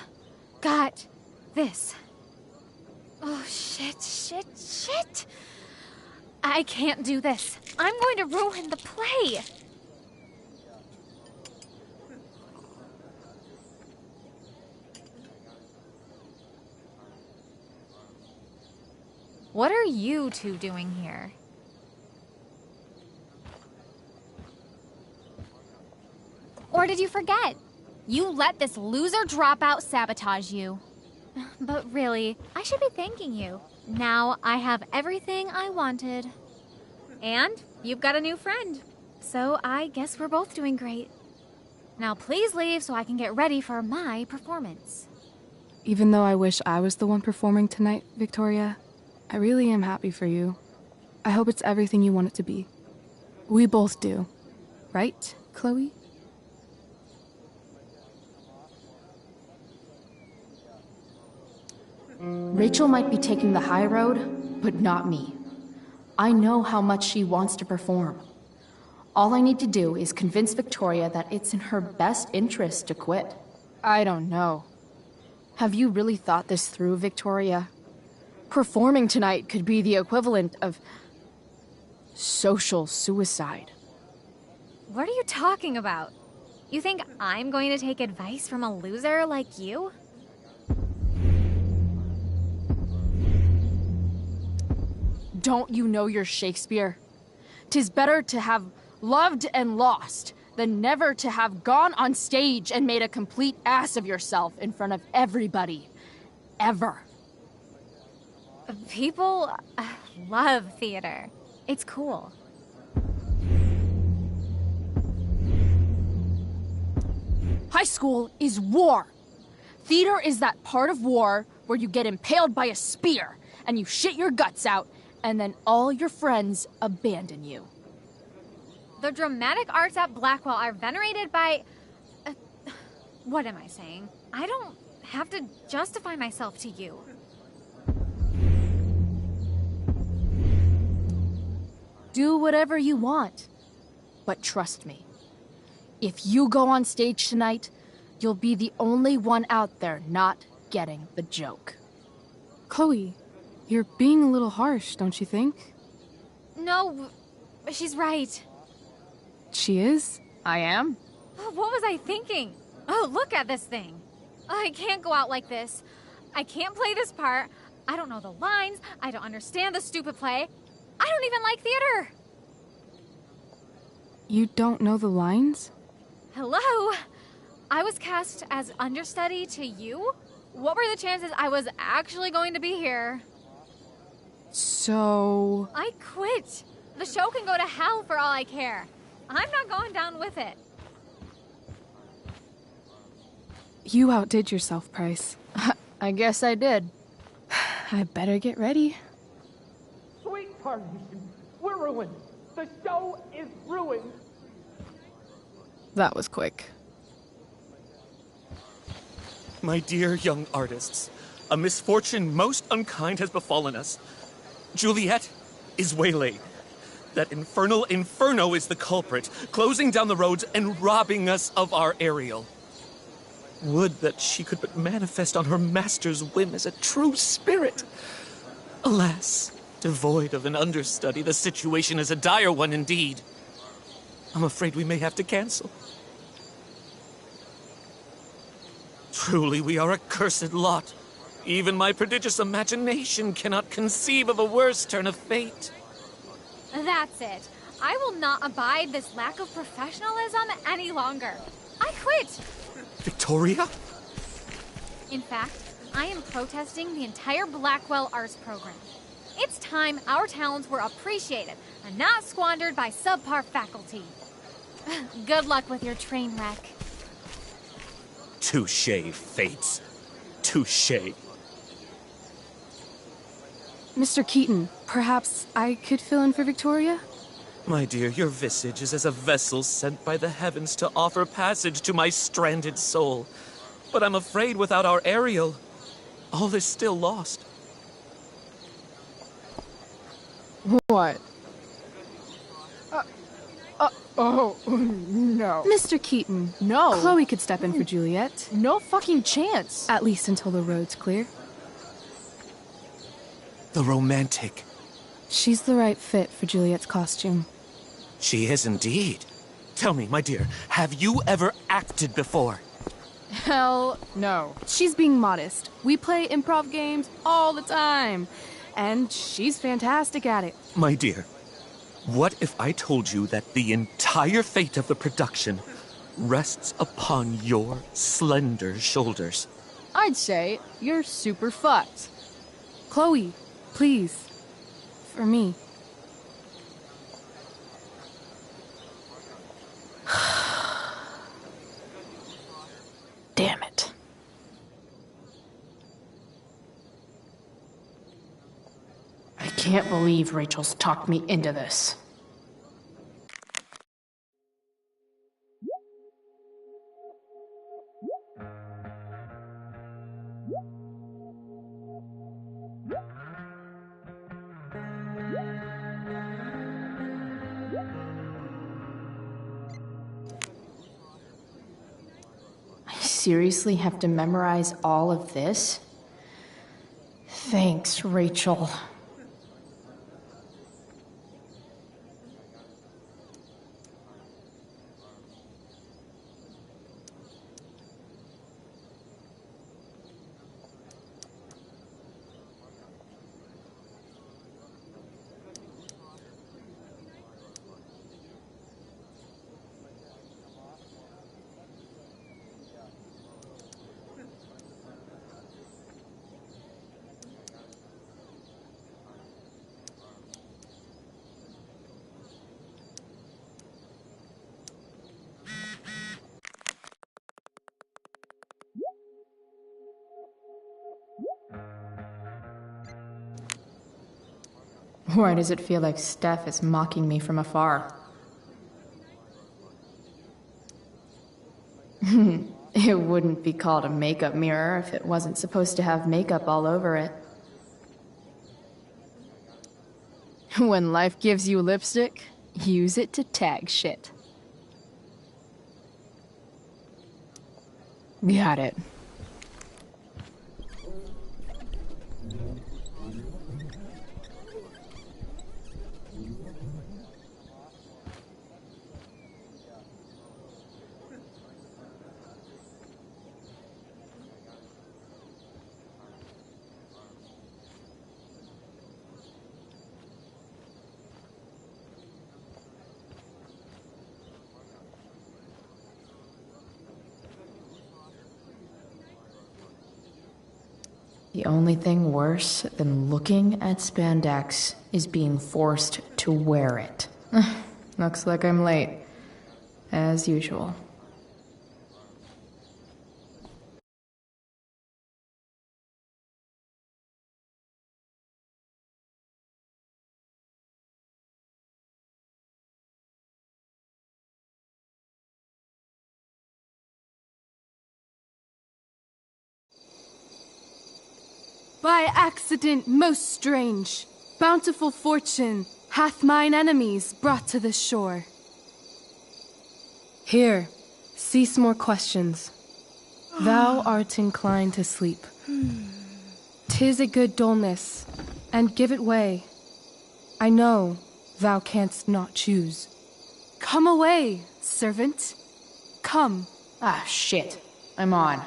got this. Oh, shit. I can't do this. I'm going to ruin the play. What are you two doing here? Or did you forget? You let this loser dropout sabotage you. But really, I should be thanking you. Now I have everything I wanted. And you've got a new friend. So I guess we're both doing great. Now please leave so I can get ready for my performance. Even though I wish I was the one performing tonight, Victoria, I really am happy for you. I hope it's everything you want it to be. We both do. Right, Chloe? Rachel might be taking the high road, but not me. I know how much she wants to perform. All I need to do is convince Victoria that it's in her best interest to quit. I don't know. Have you really thought this through, Victoria? Performing tonight could be the equivalent of social suicide. What are you talking about? You think I'm going to take advice from a loser like you? Don't you know your Shakespeare? 'Tis better to have loved and lost than never to have gone on stage and made a complete ass of yourself in front of everybody. Ever. People love theater. It's cool. High school is war. Theater is that part of war where you get impaled by a spear and you shit your guts out and then all your friends abandon you. The dramatic arts at Blackwell are venerated by... what am I saying? I don't have to justify myself to you. Do whatever you want. But trust me, if you go on stage tonight, you'll be the only one out there not getting the joke. Chloe, you're being a little harsh, don't you think? No, she's right. She is? I am. What was I thinking? Oh, look at this thing. I can't go out like this. I can't play this part. I don't know the lines. I don't understand the stupid play. I don't even like theater. You don't know the lines? Hello? I was cast as understudy to you? What were the chances I was actually going to be here? So... I quit. The show can go to hell for all I care. I'm not going down with it. You outdid yourself, Price. I guess I did. I better get ready. Sweet Carnation, we're ruined. The show is ruined. That was quick. My dear young artists, a misfortune most unkind has befallen us. Juliet is waylaid. That infernal Inferno is the culprit, closing down the roads and robbing us of our Ariel. Would that she could but manifest on her master's whim as a true spirit. Alas, devoid of an understudy, the situation is a dire one indeed. I'm afraid we may have to cancel. Truly, we are a cursed lot. Even my prodigious imagination cannot conceive of a worse turn of fate. That's it. I will not abide this lack of professionalism any longer. I quit. Victoria? In fact, I am protesting the entire Blackwell Arts program. It's time our talents were appreciated and not squandered by subpar faculty. Good luck with your train wreck. Touché, Fates. Touché. Mr. Keaton, perhaps I could fill in for Victoria? My dear, your visage is as a vessel sent by the heavens to offer passage to my stranded soul. But I'm afraid without our Ariel, all is still lost. What? Oh, no. Mr. Keaton. No. Chloe could step in for Juliet. No fucking chance. At least until the road's clear. The romantic. She's the right fit for Juliet's costume. She is indeed. Tell me, my dear, have you ever acted before? Hell no. She's being modest. We play improv games all the time. And she's fantastic at it. My dear, what if I told you that the entire fate of the production rests upon your slender shoulders? I'd say you're super fucked. Chloe, please. For me. Damn it. I can't believe Rachel's talked me into this. I seriously have to memorize all of this? Thanks, Rachel. Why does it feel like Steph is mocking me from afar? It wouldn't be called a makeup mirror if it wasn't supposed to have makeup all over it. When life gives you lipstick, use it to tag shit. Got it. The only thing worse than looking at spandex is being forced to wear it. Looks like I'm late. As usual. By accident most strange, bountiful fortune hath mine enemies brought to this shore. Here, cease more questions. Thou art inclined to sleep. 'Tis a good dullness, and give it way. I know thou canst not choose. Come away, servant. Come. Ah, shit. I'm on.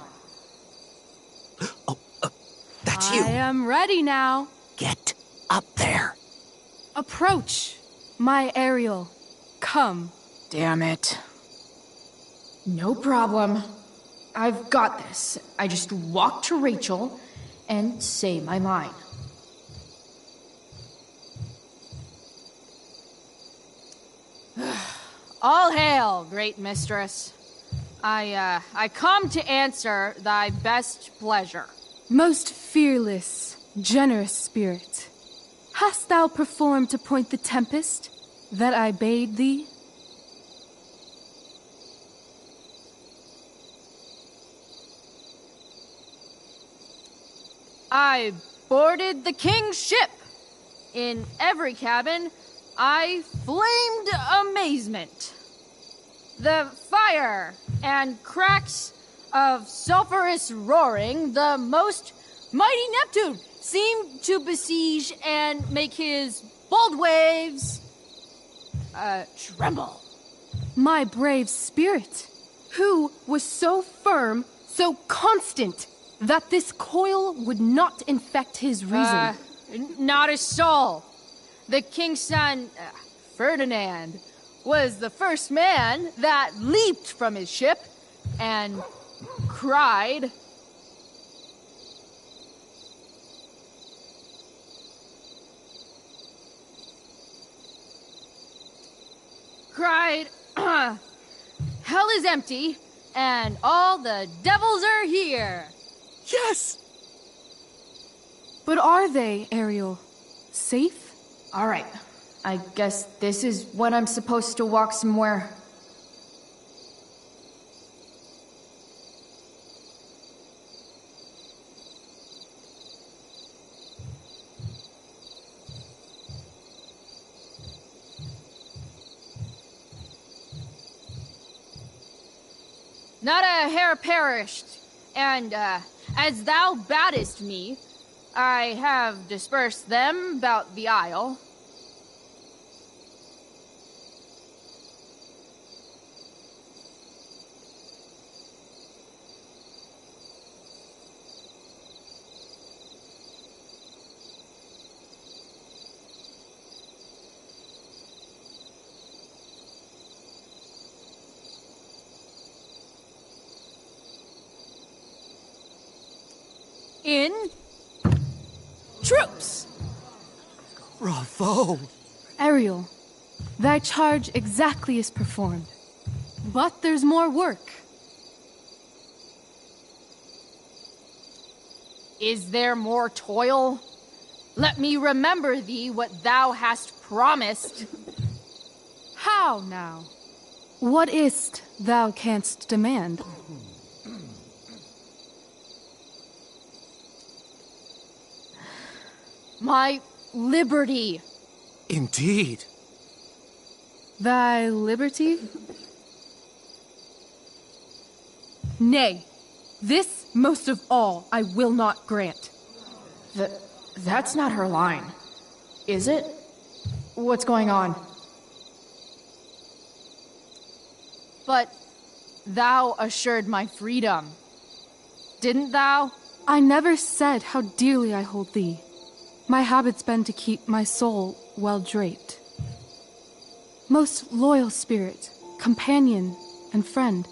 That's you. I am ready now. Get up there. Approach, my Ariel. Come. Damn it. No problem. I've got this. I just walk to Rachel and say my line. All hail, great mistress. I come to answer thy best pleasure. Most fearless, generous spirit, hast thou performed to point the tempest that I bade thee? I boarded the king's ship. In every cabin, I flamed amazement. The fire and cracks of sulphurous roaring, the most mighty Neptune seemed to besiege and make his bold waves tremble. My brave spirit, who was so firm, so constant, that this coil would not infect his reason. Not a soul. The king's son, Ferdinand, was the first man that leaped from his ship and cried. Hell is empty, and all the devils are here. Yes! But are they, Ariel? Safe? All right. I guess this is when I'm supposed to walk somewhere. Not a hair perished, and as thou badest me, I have dispersed them about the isle. In troops. Bravo! Ariel, thy charge exactly is performed. But there's more work. Is there more toil? Let me remember thee what thou hast promised. How now? What is't thou canst demand? My liberty. Indeed. Thy liberty? Nay, this most of all I will not grant. That's not her line, is it? What's going on? But thou assured my freedom, didn't thou? I never said how dearly I hold thee. My habit's been to keep my soul well draped. Most loyal spirit, companion, and friend,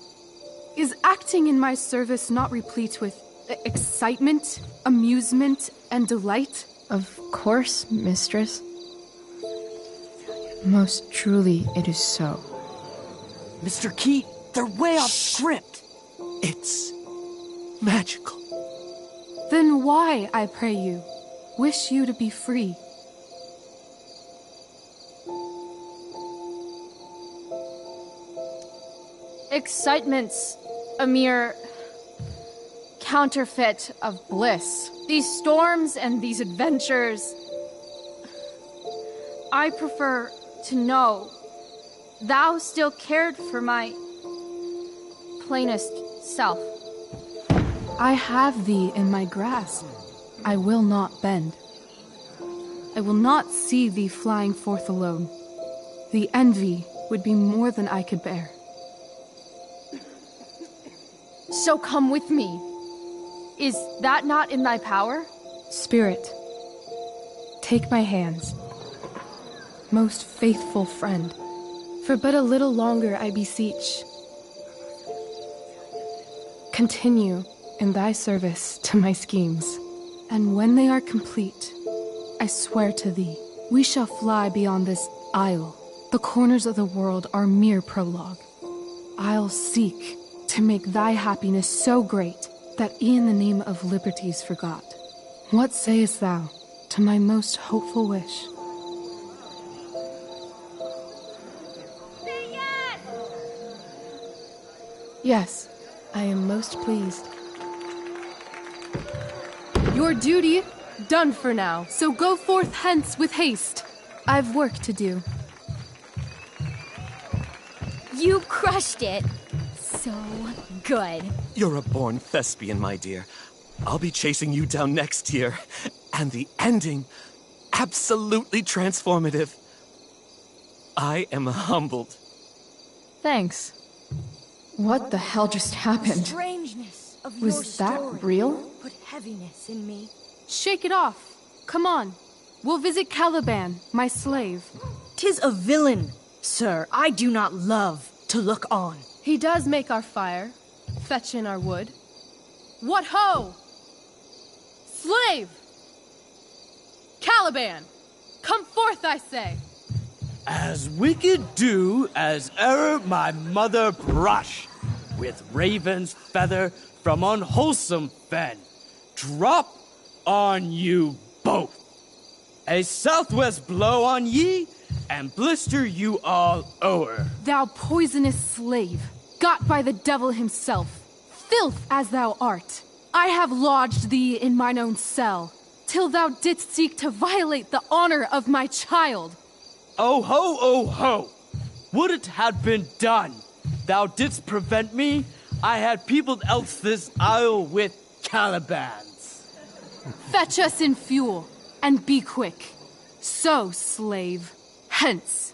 is acting in my service not replete with excitement, amusement, and delight? Of course, mistress. Most truly it is so. Mr. Keat, they're way off script. It's magical. Then why, I pray you, wish you to be free? Excitement's a mere counterfeit of bliss. These storms and these adventures, I prefer to know thou still cared for my plainest self. I have thee in my grasp. I will not bend. I will not see thee flying forth alone. The envy would be more than I could bear. So come with me. Is that not in thy power? Spirit, take my hands. Most faithful friend, for but a little longer I beseech. Continue in thy service to my schemes, and when they are complete, I swear to thee, we shall fly beyond this isle. The corners of the world are mere prologue. I'll seek to make thy happiness so great that e'en the name of liberty's forgot. What sayest thou to my most hopeful wish? Say yes! Yes, I am most pleased. Your duty done for now, so go forth hence with haste. I've work to do. You crushed it. So good. You're a born thespian, my dear. I'll be chasing you down next year. And the ending, absolutely transformative. I am humbled. Thanks. What the hell just happened? Strangeness of Was your that story real? Put heaviness in me. Shake it off. Come on. We'll visit Caliban, my slave. 'Tis a villain, sir. I do not love to look on. He does make our fire, fetch in our wood. What ho! Slave! Caliban! Come forth, I say! As wicked do as e'er my mother brush, with raven's feather from unwholesome fen, drop on you both. A southwest blow on ye, and blister you all o'er. Thou poisonous slave, got by the devil himself, filth as thou art, I have lodged thee in mine own cell, till thou didst seek to violate the honor of my child. Oh ho, oh ho! Would it had been done! Thou didst prevent me, I had peopled else this isle with Calibans. Fetch us in fuel, and be quick. So, slave, hence.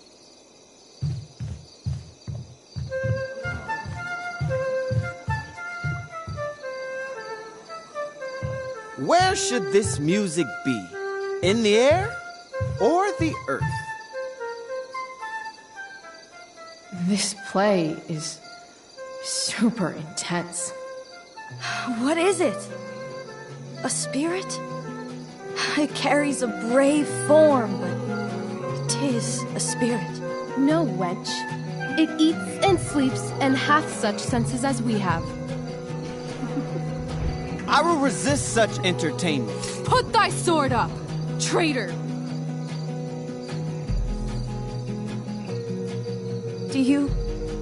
Where should this music be? In the air or the earth? This play is super intense. What is it? A spirit? It carries a brave form, but 'tis a spirit. No, wench. It eats and sleeps and hath such senses as we have. I will resist such entertainment. Put thy sword up, traitor! Do you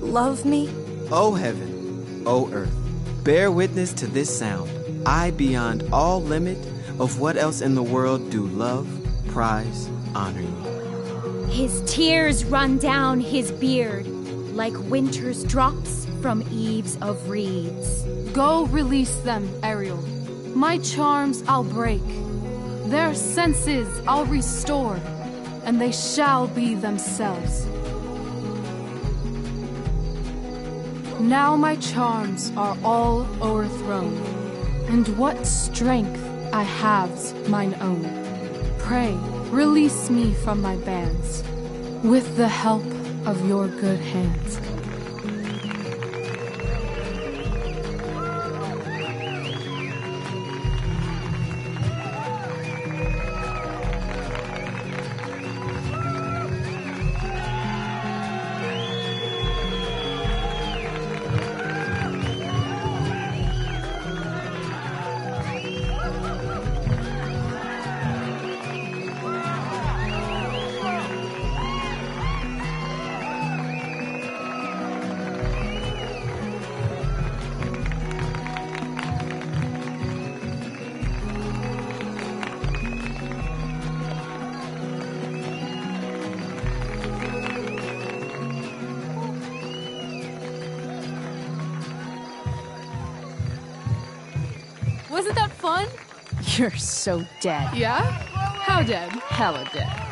love me? Oh heaven, oh earth, bear witness to this sound. I beyond all limit of what else in the world do love, prize, honor you. His tears run down his beard like winter's drops from eaves of reeds. Go release them, Ariel. My charms I'll break. Their senses I'll restore, and they shall be themselves. Now my charms are all o'erthrown, and what strength I have's mine own. Pray, release me from my bands, with the help of your good hands. Wasn't that fun? You're so dead. Yeah? How dead? Hella dead.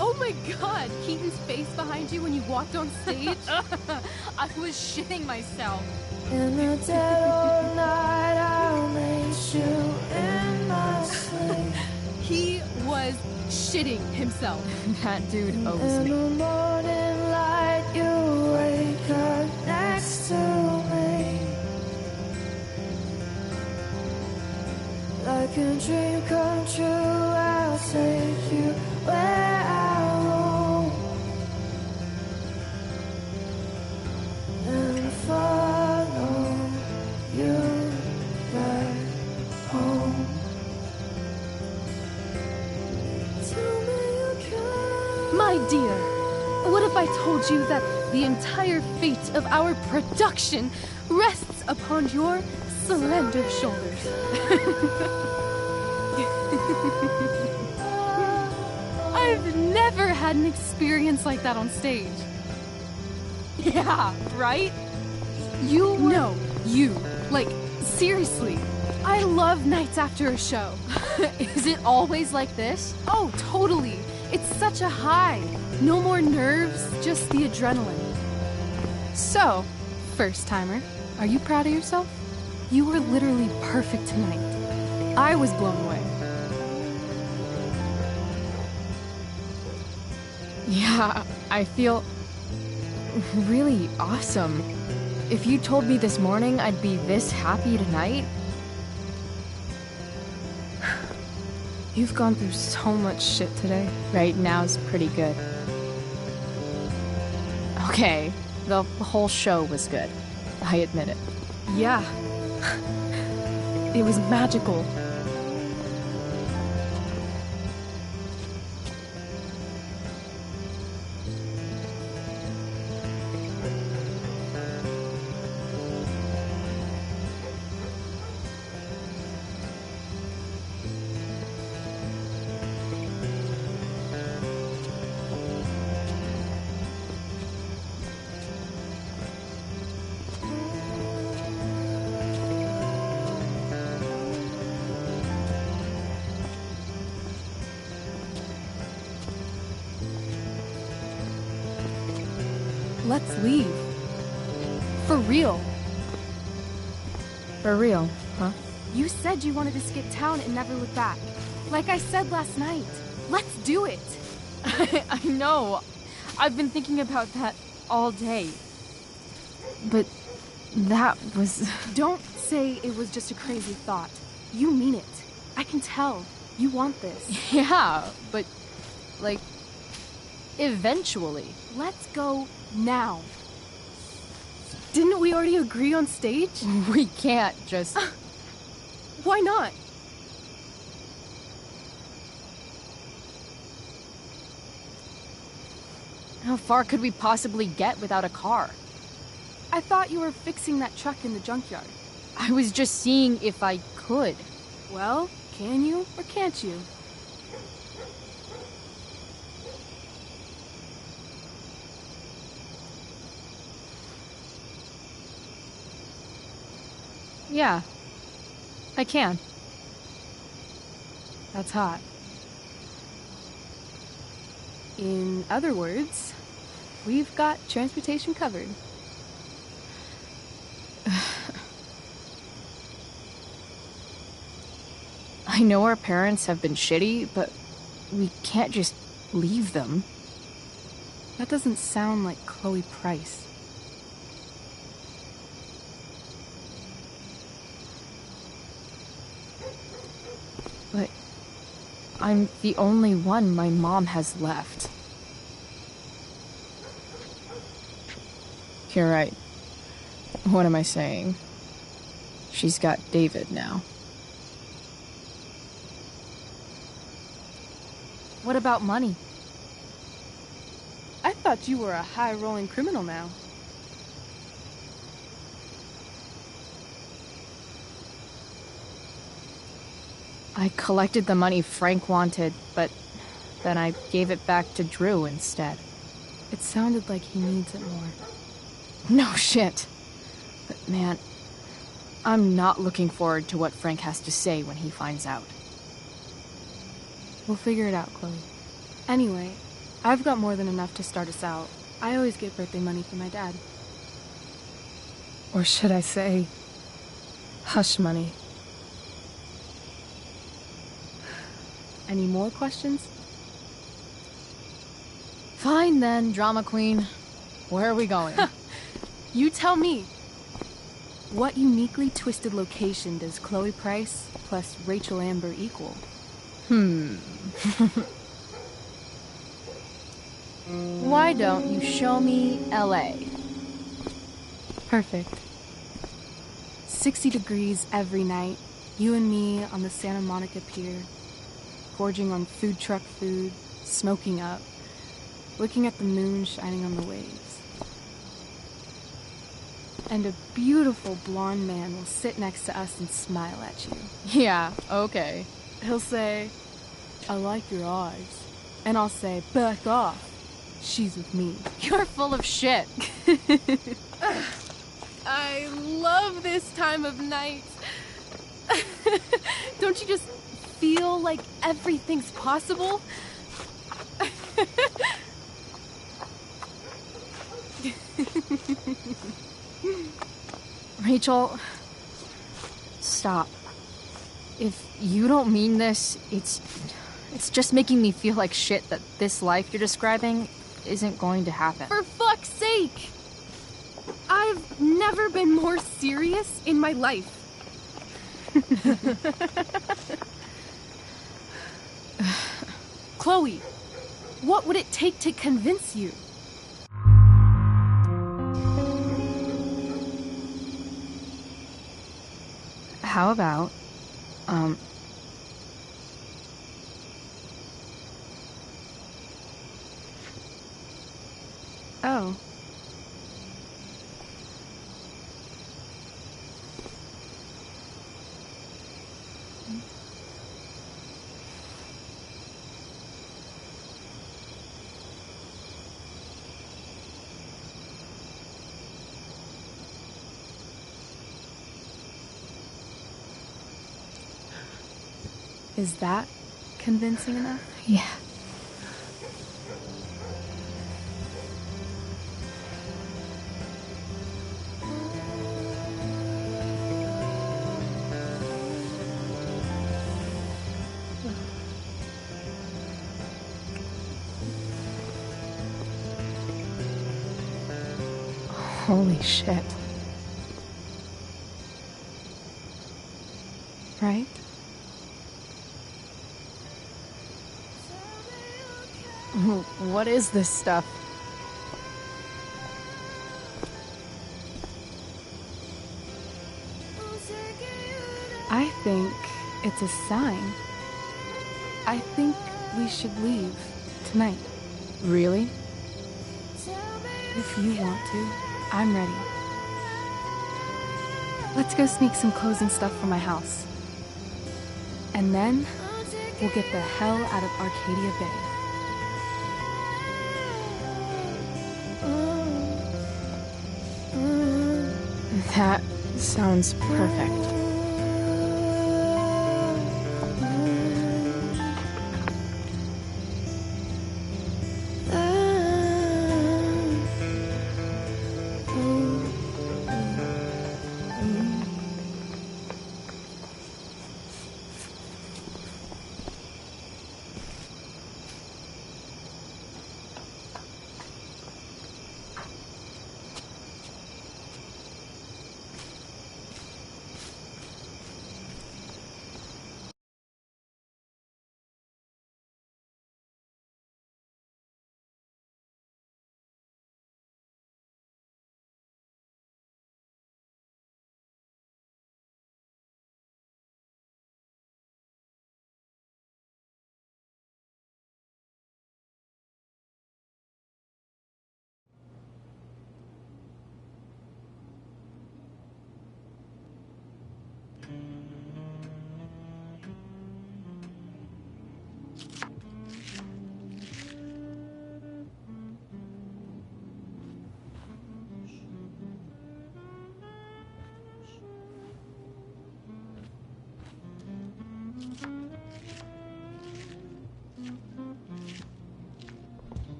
Oh my god, Keaton's face behind you when you walked on stage? I was shitting myself. In the dead of night, I'll make you in my sleep. He was shitting himself. That dude owes In me. the morning light, you wake up next to me. Like a dream come true, I'll take you where I roam. And follow you back home. Tell me you can. My dear, what if I told you that the entire fate of our production rests upon your slender shoulders? I've never had an experience like that on stage. Yeah, right? You were... No, you. Like, seriously. I love nights after a show. Is it always like this? Oh, totally. It's such a high. No more nerves, just the adrenaline. So, first timer, are you proud of yourself? You were literally perfect tonight. I was blown away. Yeah, I feel really awesome. If you told me this morning I'd be this happy tonight... You've gone through so much shit today. Right now's pretty good. Okay, the whole show was good. I admit it. Yeah. It was magical. Let's leave. For real. For real, huh? You said you wanted to skip town and never look back. Like I said last night. Let's do it. I know. I've been thinking about that all day. But that was... Don't say it was just a crazy thought. You mean it. I can tell. You want this. Yeah, but, like, eventually. Let's go now. Didn't we already agree on stage? We can't just... Why not? How far could we possibly get without a car? I thought you were fixing that truck in the junkyard. I was just seeing if I could. Well, can you or can't you? Yeah, I can. That's hot. In other words, we've got transportation covered. I know our parents have been shitty, but we can't just leave them. That doesn't sound like Chloe Price. But I'm the only one my mom has left. You're right. What am I saying? She's got David now. What about money? I thought you were a high-rolling criminal now. I collected the money Frank wanted, but then I gave it back to Drew instead. It sounded like he needs it more. No shit. But man, I'm not looking forward to what Frank has to say when he finds out. We'll figure it out, Chloe. Anyway, I've got more than enough to start us out. I always get birthday money from my dad. Or should I say, hush money. Any more questions? Fine then, drama queen. Where are we going? You tell me. What uniquely twisted location does Chloe Price plus Rachel Amber equal? Why don't you show me LA? Perfect. 60 degrees every night. You and me on the Santa Monica Pier. Gorging on food truck food. Smoking up. Looking at the moon shining on the waves. And a beautiful blonde man will sit next to us and smile at you. Yeah, okay. He'll say, I like your eyes. And I'll say, back off. She's with me. You're full of shit. I love this time of night. Don't you just feel like everything's possible? Rachel, stop. If you don't mean this, it's just making me feel like shit that this life you're describing isn't going to happen. For fuck's sake! I've never been more serious in my life. Chloe, what would it take to convince you? How about, Oh. Is that convincing enough? Yeah. Holy shit. Right? What is this stuff? I think it's a sign. I think we should leave tonight. Really? If you want to, I'm ready. Let's go sneak some clothes and stuff from my house. And then, we'll get the hell out of Arcadia Bay. That sounds perfect.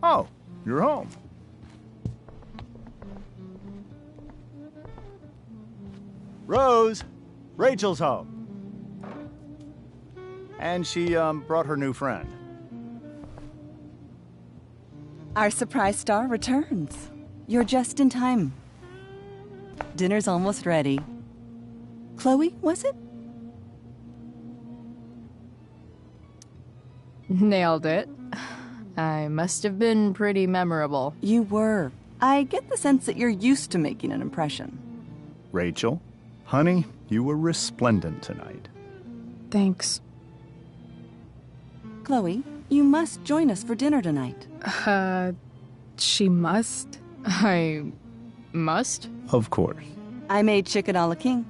Oh, you're home. Rose, Rachel's home. And she, brought her new friend. Our surprise star returns. You're just in time. Dinner's almost ready. Chloe, was it? Nailed it. I must have been pretty memorable. You were. I get the sense that you're used to making an impression. Rachel, honey, you were resplendent tonight. Thanks. Chloe, you must join us for dinner tonight. She must? I must? Of course. I made chicken a la king.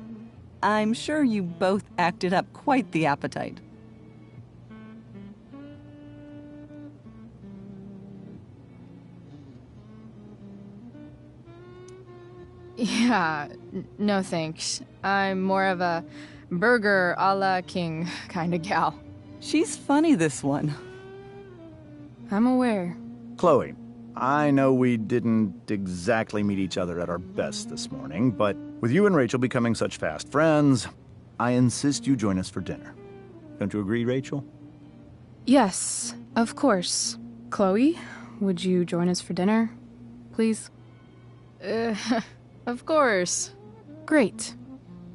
I'm sure you both acted up quite the appetite. Yeah, no thanks. I'm more of a burger a la king kind of gal. She's funny, this one. I'm aware. Chloe, I know we didn't exactly meet each other at our best this morning, but with you and Rachel becoming such fast friends, I insist you join us for dinner. Don't you agree, Rachel? Yes, of course. Chloe, would you join us for dinner, please? Of course. Great.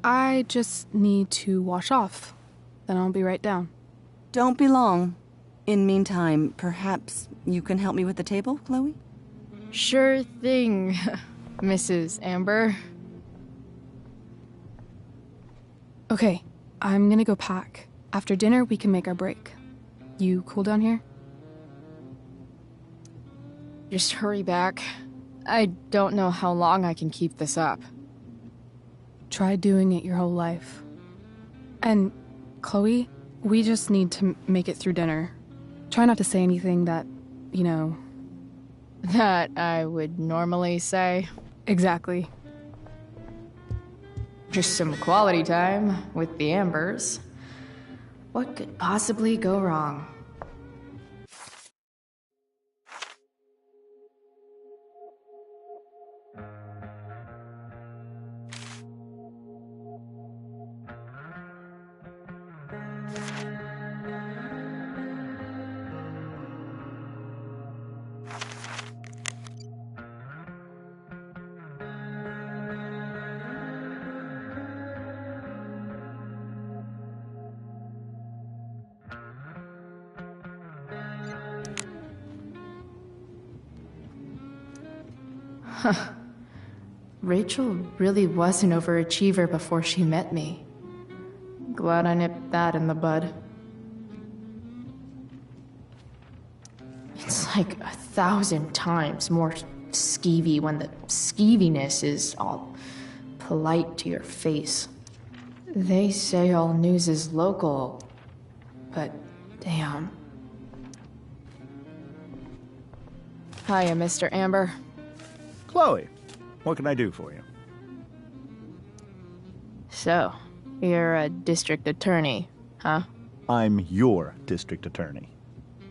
I just need to wash off. Then I'll be right down. Don't be long. In meantime, perhaps you can help me with the table, Chloe? Sure thing, Mrs. Amber. Okay, I'm gonna go pack. After dinner, we can make our break. You cool down here? Just hurry back. I don't know how long I can keep this up. Try doing it your whole life. And, Chloe, we just need to make it through dinner. Try not to say anything that, you know... That I would normally say. Exactly. Just some quality time with the Ambers. What could possibly go wrong? Huh. Rachel really was an overachiever before she met me. Glad I nipped that in the bud. It's like 1,000 times more skeevy when the skeeviness is all polite to your face. They say all news is local, but damn. Hiya, Mr. Amber. Chloe, what can I do for you? So, you're a district attorney, huh? I'm your district attorney.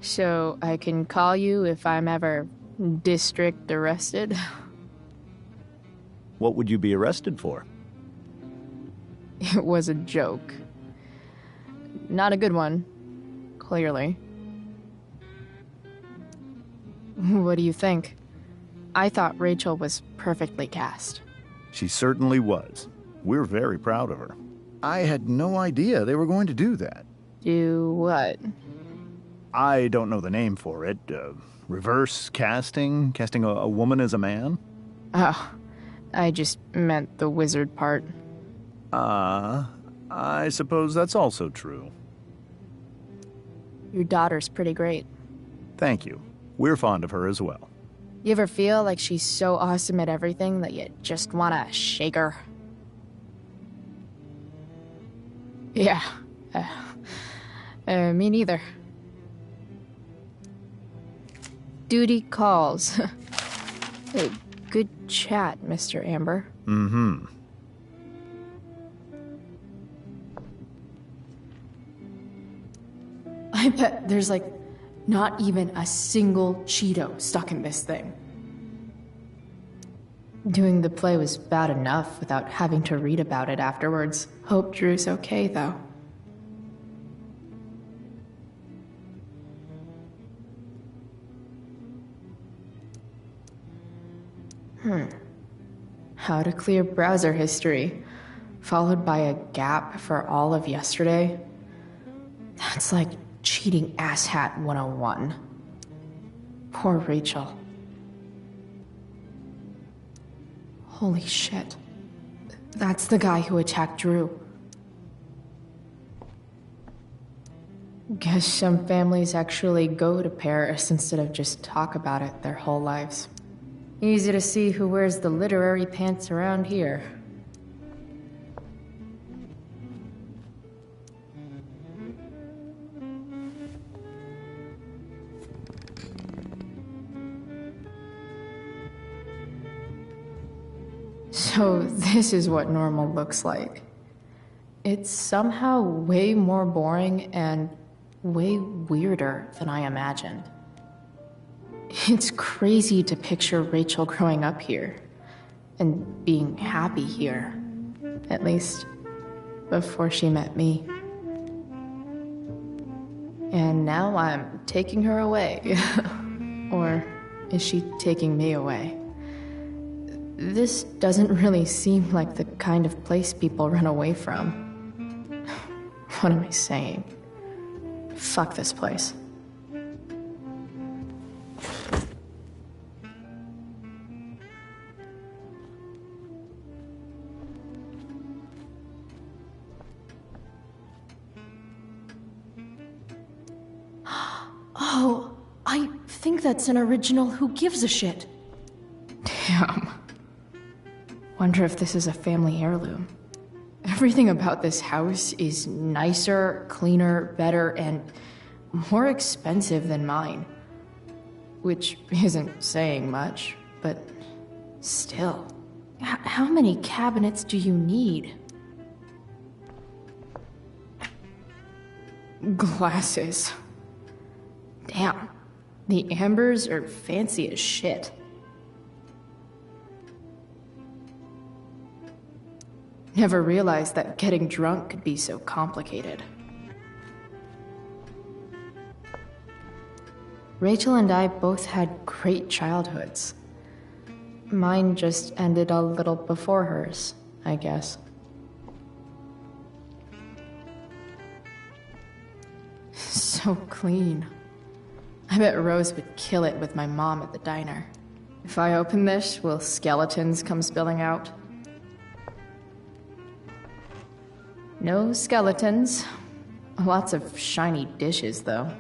So I can call you if I'm ever district arrested? What would you be arrested for? It was a joke. Not a good one, clearly. What do you think? I thought Rachel was perfectly cast. She certainly was. We're very proud of her. I had no idea they were going to do that. Do what? I don't know the name for it. Reverse casting? Casting a woman as a man? Oh, I just meant the wizard part. I suppose that's also true. Your daughter's pretty great. Thank you. We're fond of her as well. You ever feel like she's so awesome at everything that you just wanna shake her? Yeah. Me neither. Duty calls. Hey, good chat, Mr. Amber. Mm-hmm. I bet there's like not even a single Cheeto stuck in this thing. Doing the play was bad enough without having to read about it afterwards. Hope Drew's okay, though. How to clear browser history, followed by a gap for all of yesterday. That's like cheating asshat 101. Poor Rachel. Holy shit. That's the guy who attacked Drew. Guess some families actually go to Paris instead of just talk about it their whole lives. Easy to see who wears the literary pants around here. So this is what normal looks like. It's somehow way more boring and way weirder than I imagined. It's crazy to picture Rachel growing up here and being happy here, at least before she met me. And now I'm taking her away. Or is she taking me away? This doesn't really seem like the kind of place people run away from. What am I saying? Fuck this place. Oh, I think that's an original Who Gives a Shit. Damn. Wonder if this is a family heirloom. Everything about this house is nicer, cleaner, better, and more expensive than mine. Which isn't saying much, but still. How many cabinets do you need? Glasses. Damn, the Ambers are fancy as shit. Never realized that getting drunk could be so complicated. Rachel and I both had great childhoods. Mine just ended a little before hers, I guess. So clean. I bet Rose would kill it with my mom at the diner. If I open this, will skeletons come spilling out? No skeletons. Lots of shiny dishes, though.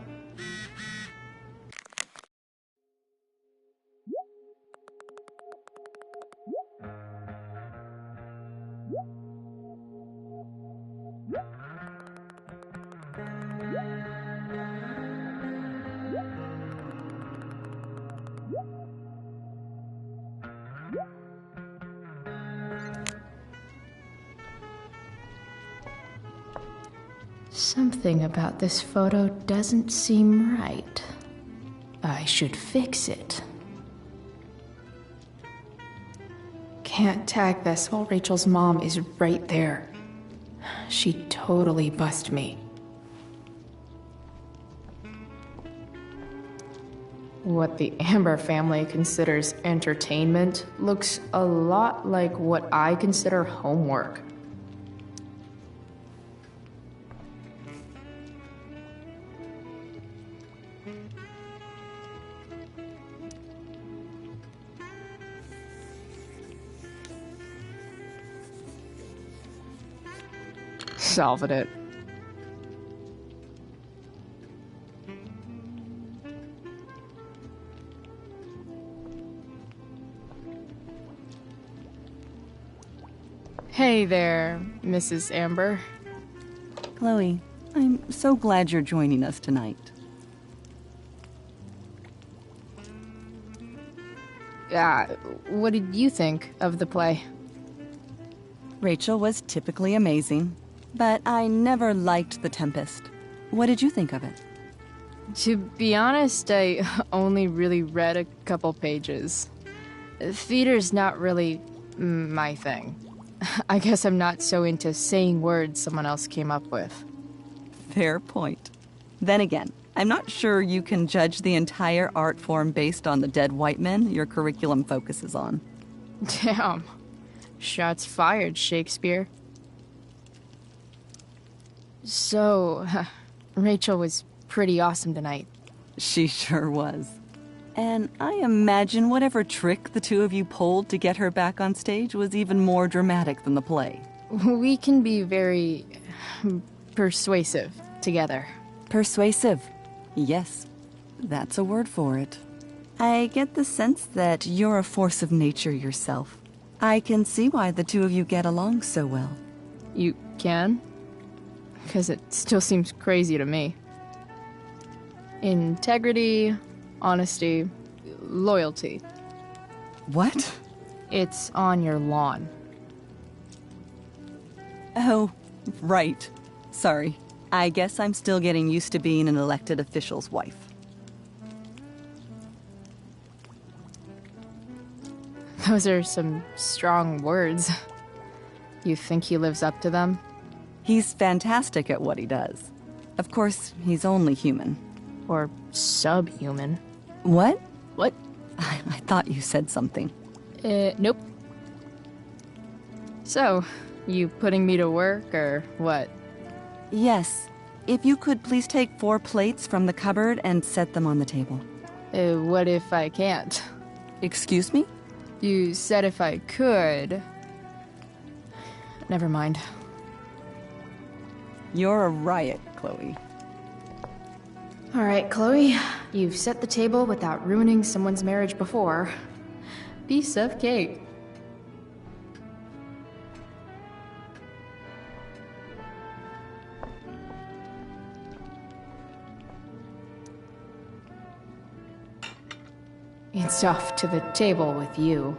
Something about this photo doesn't seem right. I should fix it. Can't tag this while Rachel's mom is right there. She'd totally bust me. What the Amber family considers entertainment looks a lot like what I consider homework. Solved it. Hey there, Mrs. Amber. Chloe, I'm so glad you're joining us tonight. What did you think of the play? Rachel was typically amazing, but I never liked The Tempest. What did you think of it? To be honest, I only really read a couple pages. Theater's not really my thing. I guess I'm not so into saying words someone else came up with. Fair point. Then again, I'm not sure you can judge the entire art form based on the dead white men your curriculum focuses on. Damn. Shots fired, Shakespeare. So, Rachel was pretty awesome tonight. She sure was. And I imagine whatever trick the two of you pulled to get her back on stage was even more dramatic than the play. We can be very persuasive together. Persuasive. Yes, that's a word for it. I get the sense that you're a force of nature yourself. I can see why the two of you get along so well. You can? Because it still seems crazy to me. Integrity, honesty, loyalty. What? It's on your lawn. Oh, right. Sorry. I guess I'm still getting used to being an elected official's wife. Those are some strong words. You think he lives up to them? He's fantastic at what he does. Of course, he's only human. Or subhuman. What? What? I thought you said something. Nope. So, you putting me to work, or what? Yes. If you could please take 4 plates from the cupboard and set them on the table. What if I can't? Excuse me? You said if I could. Never mind. You're a riot, Chloe. All right, Chloe. You've set the table without ruining someone's marriage before. Piece of cake. It's off to the table with you.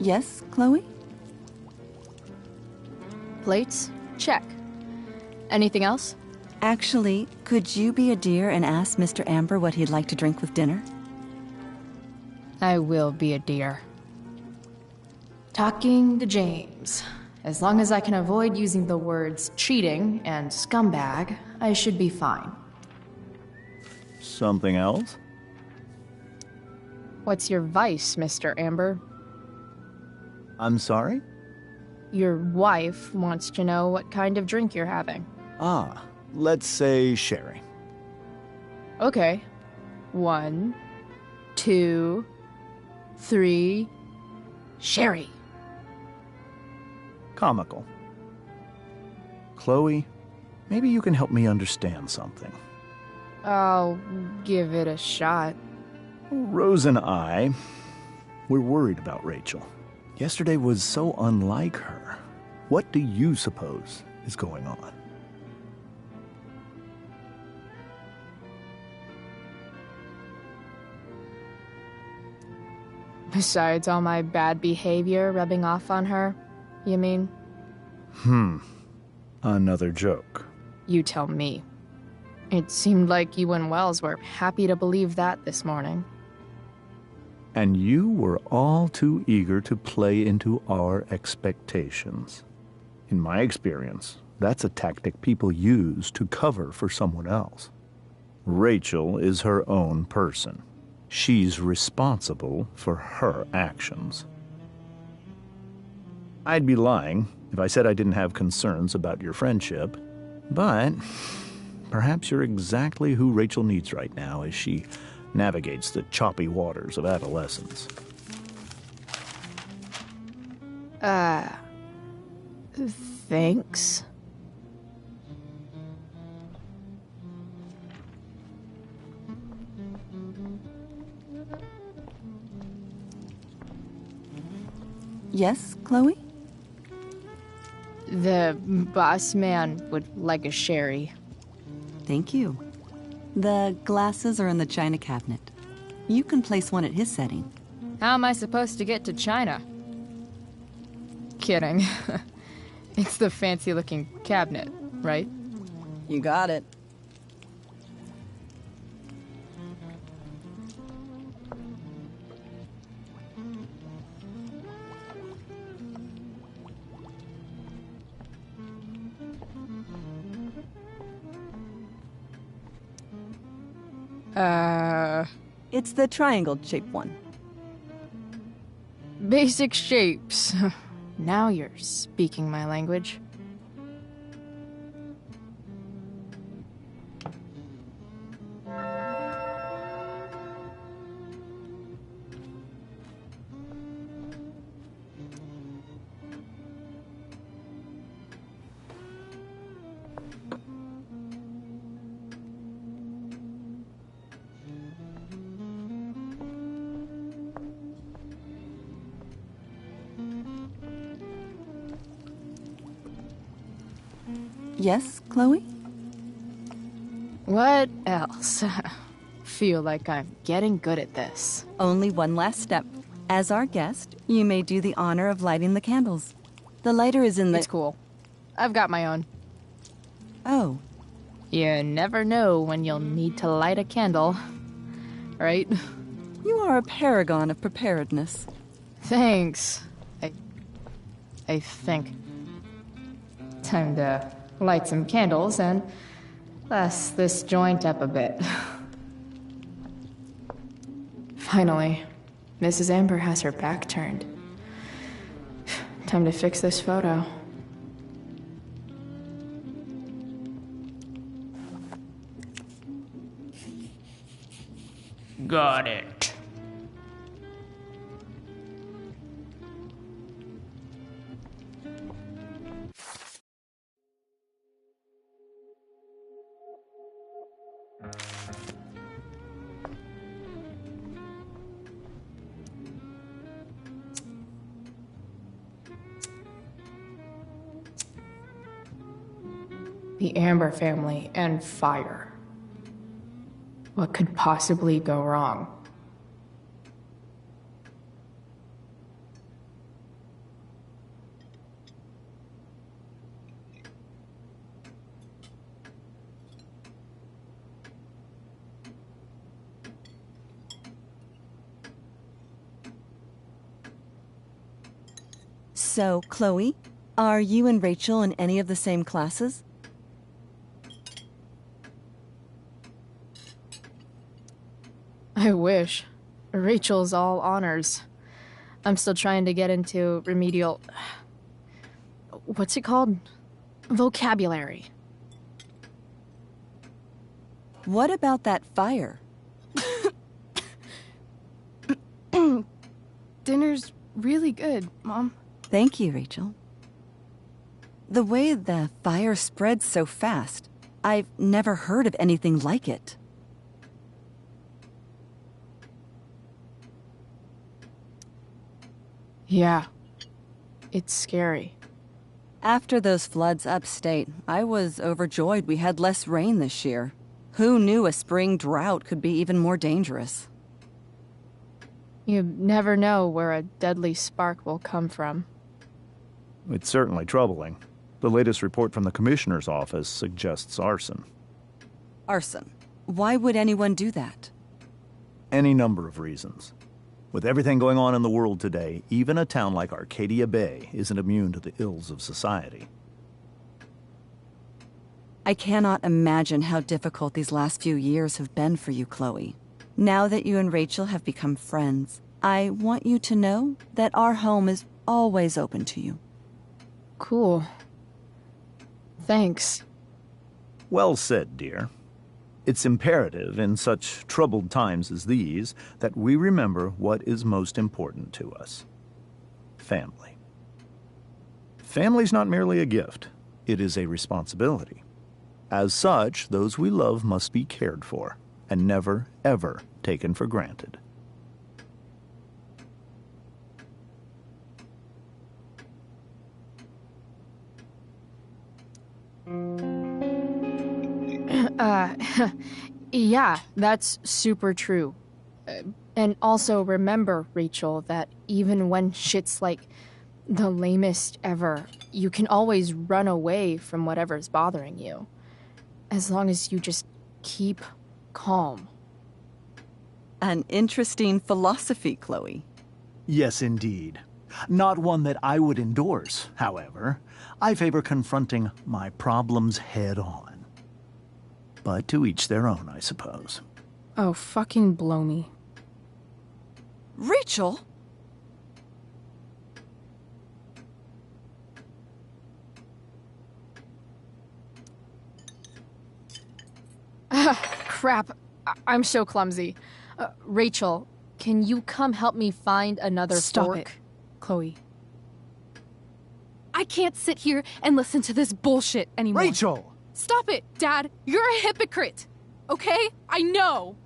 Yes, Chloe? Plates? Check. Anything else? Actually, could you be a dear and ask Mr. Amber what he'd like to drink with dinner? I will be a dear. Talking to James. As long as I can avoid using the words cheating and scumbag, I should be fine. Something else? What's your vice, Mr. Amber? I'm sorry? Your wife wants to know what kind of drink you're having. Ah, let's say sherry. Okay. 1, 2, 3. Sherry. Comical. Chloe, maybe you can help me understand something. I'll give it a shot. Rose and I, we're worried about Rachel. Yesterday was so unlike her. What do you suppose is going on? Besides all my bad behavior rubbing off on her, you mean? Another joke. You tell me. It seemed like you and Wells were happy to believe that this morning. And you were all too eager to play into our expectations. In my experience, that's a tactic people use to cover for someone else. Rachel is her own person. She's responsible for her actions. I'd be lying if I said I didn't have concerns about your friendship, but perhaps you're exactly who Rachel needs right now as she navigates the choppy waters of adolescence. Thanks. Yes, Chloe? The boss man would like a sherry. Thank you. The glasses are in the china cabinet. You can place one at his setting. How am I supposed to get to China? Kidding. It's the fancy-looking cabinet, right? You got it. It's the triangle-shaped one. Basic shapes. Now you're speaking my language. Yes, Chloe? What else? Feel like I'm getting good at this. Only one last step. As our guest, you may do the honor of lighting the candles. The lighter is in the... It's cool. I've got my own. Oh. You never know when you'll need to light a candle, right? You are a paragon of preparedness. Thanks. I think. Time to light some candles and bless this joint up a bit. Finally, Mrs. Amber has her back turned. Time to fix this photo. Got it. The Amber family and fire. What could possibly go wrong? So, Chloe, are you and Rachel in any of the same classes? I wish. Rachel's all honors. I'm still trying to get into remedial... What's it called? Vocabulary. What about that fire? Dinner's really good, Mom. Thank you, Rachel. The way the fire spreads so fast, I've never heard of anything like it. Yeah. It's scary. After those floods upstate, I was overjoyed we had less rain this year. Who knew a spring drought could be even more dangerous? You never know where a deadly spark will come from. It's certainly troubling. The latest report from the Commissioner's office suggests arson. Arson? Why would anyone do that? Any number of reasons. With everything going on in the world today, even a town like Arcadia Bay isn't immune to the ills of society. I cannot imagine how difficult these last few years have been for you, Chloe. Now that you and Rachel have become friends, I want you to know that our home is always open to you. Cool. Thanks. Well said, dear. It's imperative in such troubled times as these that we remember what is most important to us. Family. Family's not merely a gift, it is a responsibility. As such, those we love must be cared for and never, ever taken for granted. Yeah, that's super true. And also remember, Rachel, that even when shit's like the lamest ever, you can always run away from whatever's bothering you. As long as you just keep calm. An interesting philosophy, Chloe. Yes, indeed. Not one that I would endorse, however. I favor confronting my problems head on. But to each their own, I suppose. Oh, fucking blow me. Rachel? Crap. I'm so clumsy. Rachel, can you come help me find another Stop fork? it, Chloe. I can't sit here and listen to this bullshit anymore. Rachel! Stop it, Dad. You're a hypocrite. Okay? I know.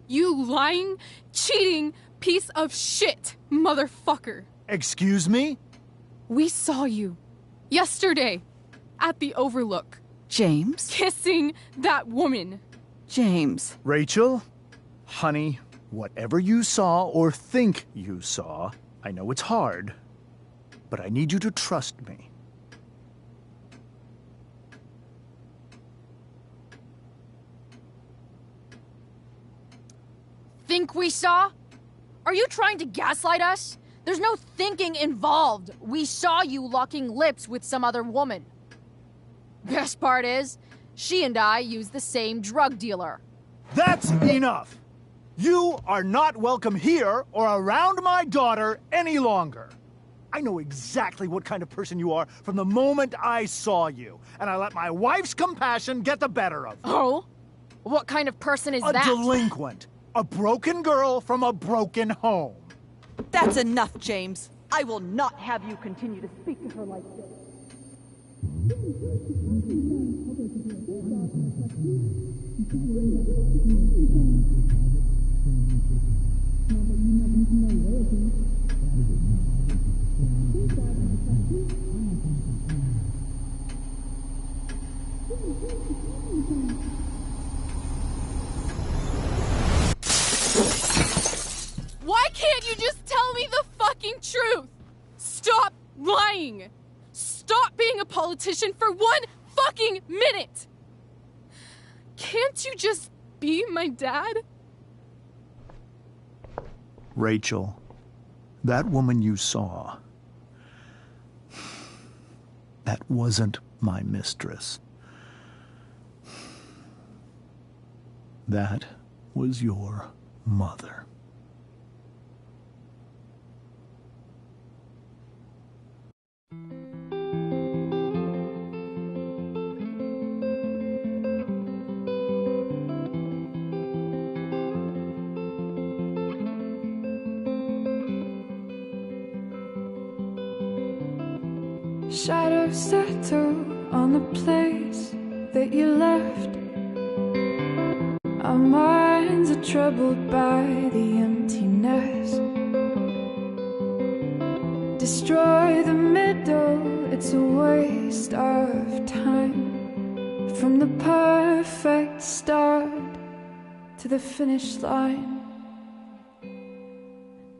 You lying, cheating piece of shit, motherfucker. Excuse me? We saw you yesterday at the Overlook. James? Kissing that woman. James. Rachel? Honey, whatever you saw or think you saw, I know it's hard, but I need you to trust me. Think we saw? Are you trying to gaslight us? There's no thinking involved. We saw you locking lips with some other woman. Best part is, she and I used the same drug dealer. That's enough! You are not welcome here or around my daughter any longer. I know exactly what kind of person you are from the moment I saw you, and I let my wife's compassion get the better of you. Oh? What kind of person is that? A delinquent. A broken girl from a broken home. That's enough, James. I will not have you continue to speak to her like this. Why can't you just tell me the fucking truth? Stop lying. Stop being a politician for one fucking minute. Can't you just be my dad? Rachel, that woman you saw, That wasn't my mistress. That was your mother. Shadows settle on the place that you left. Our minds are troubled by the emptiness. Destroy the middle, it's a waste of time. From the perfect start to the finish line.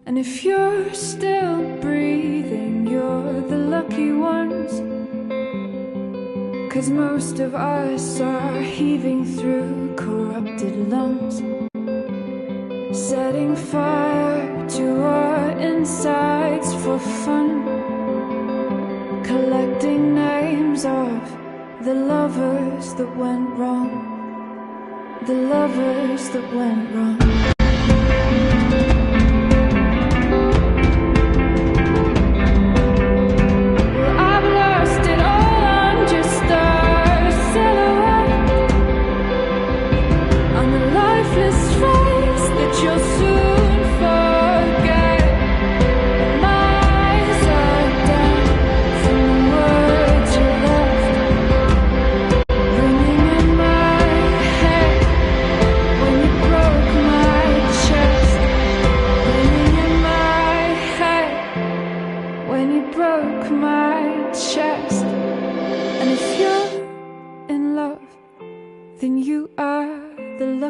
And if you're still breathing, you're the lucky ones. 'Cause most of us are heaving through corrupted lungs, setting fire to our insides for fun, collecting names of the lovers that went wrong, the lovers that went wrong.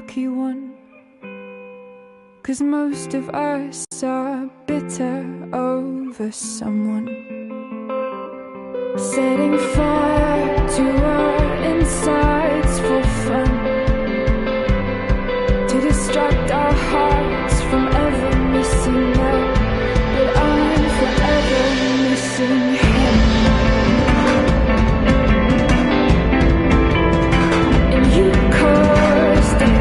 Lucky one, 'cause most of us are bitter over someone, setting fire to our insides for fun, to distract our hearts from ever missing that. But I'm forever missing him. And you caused it.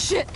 Shit!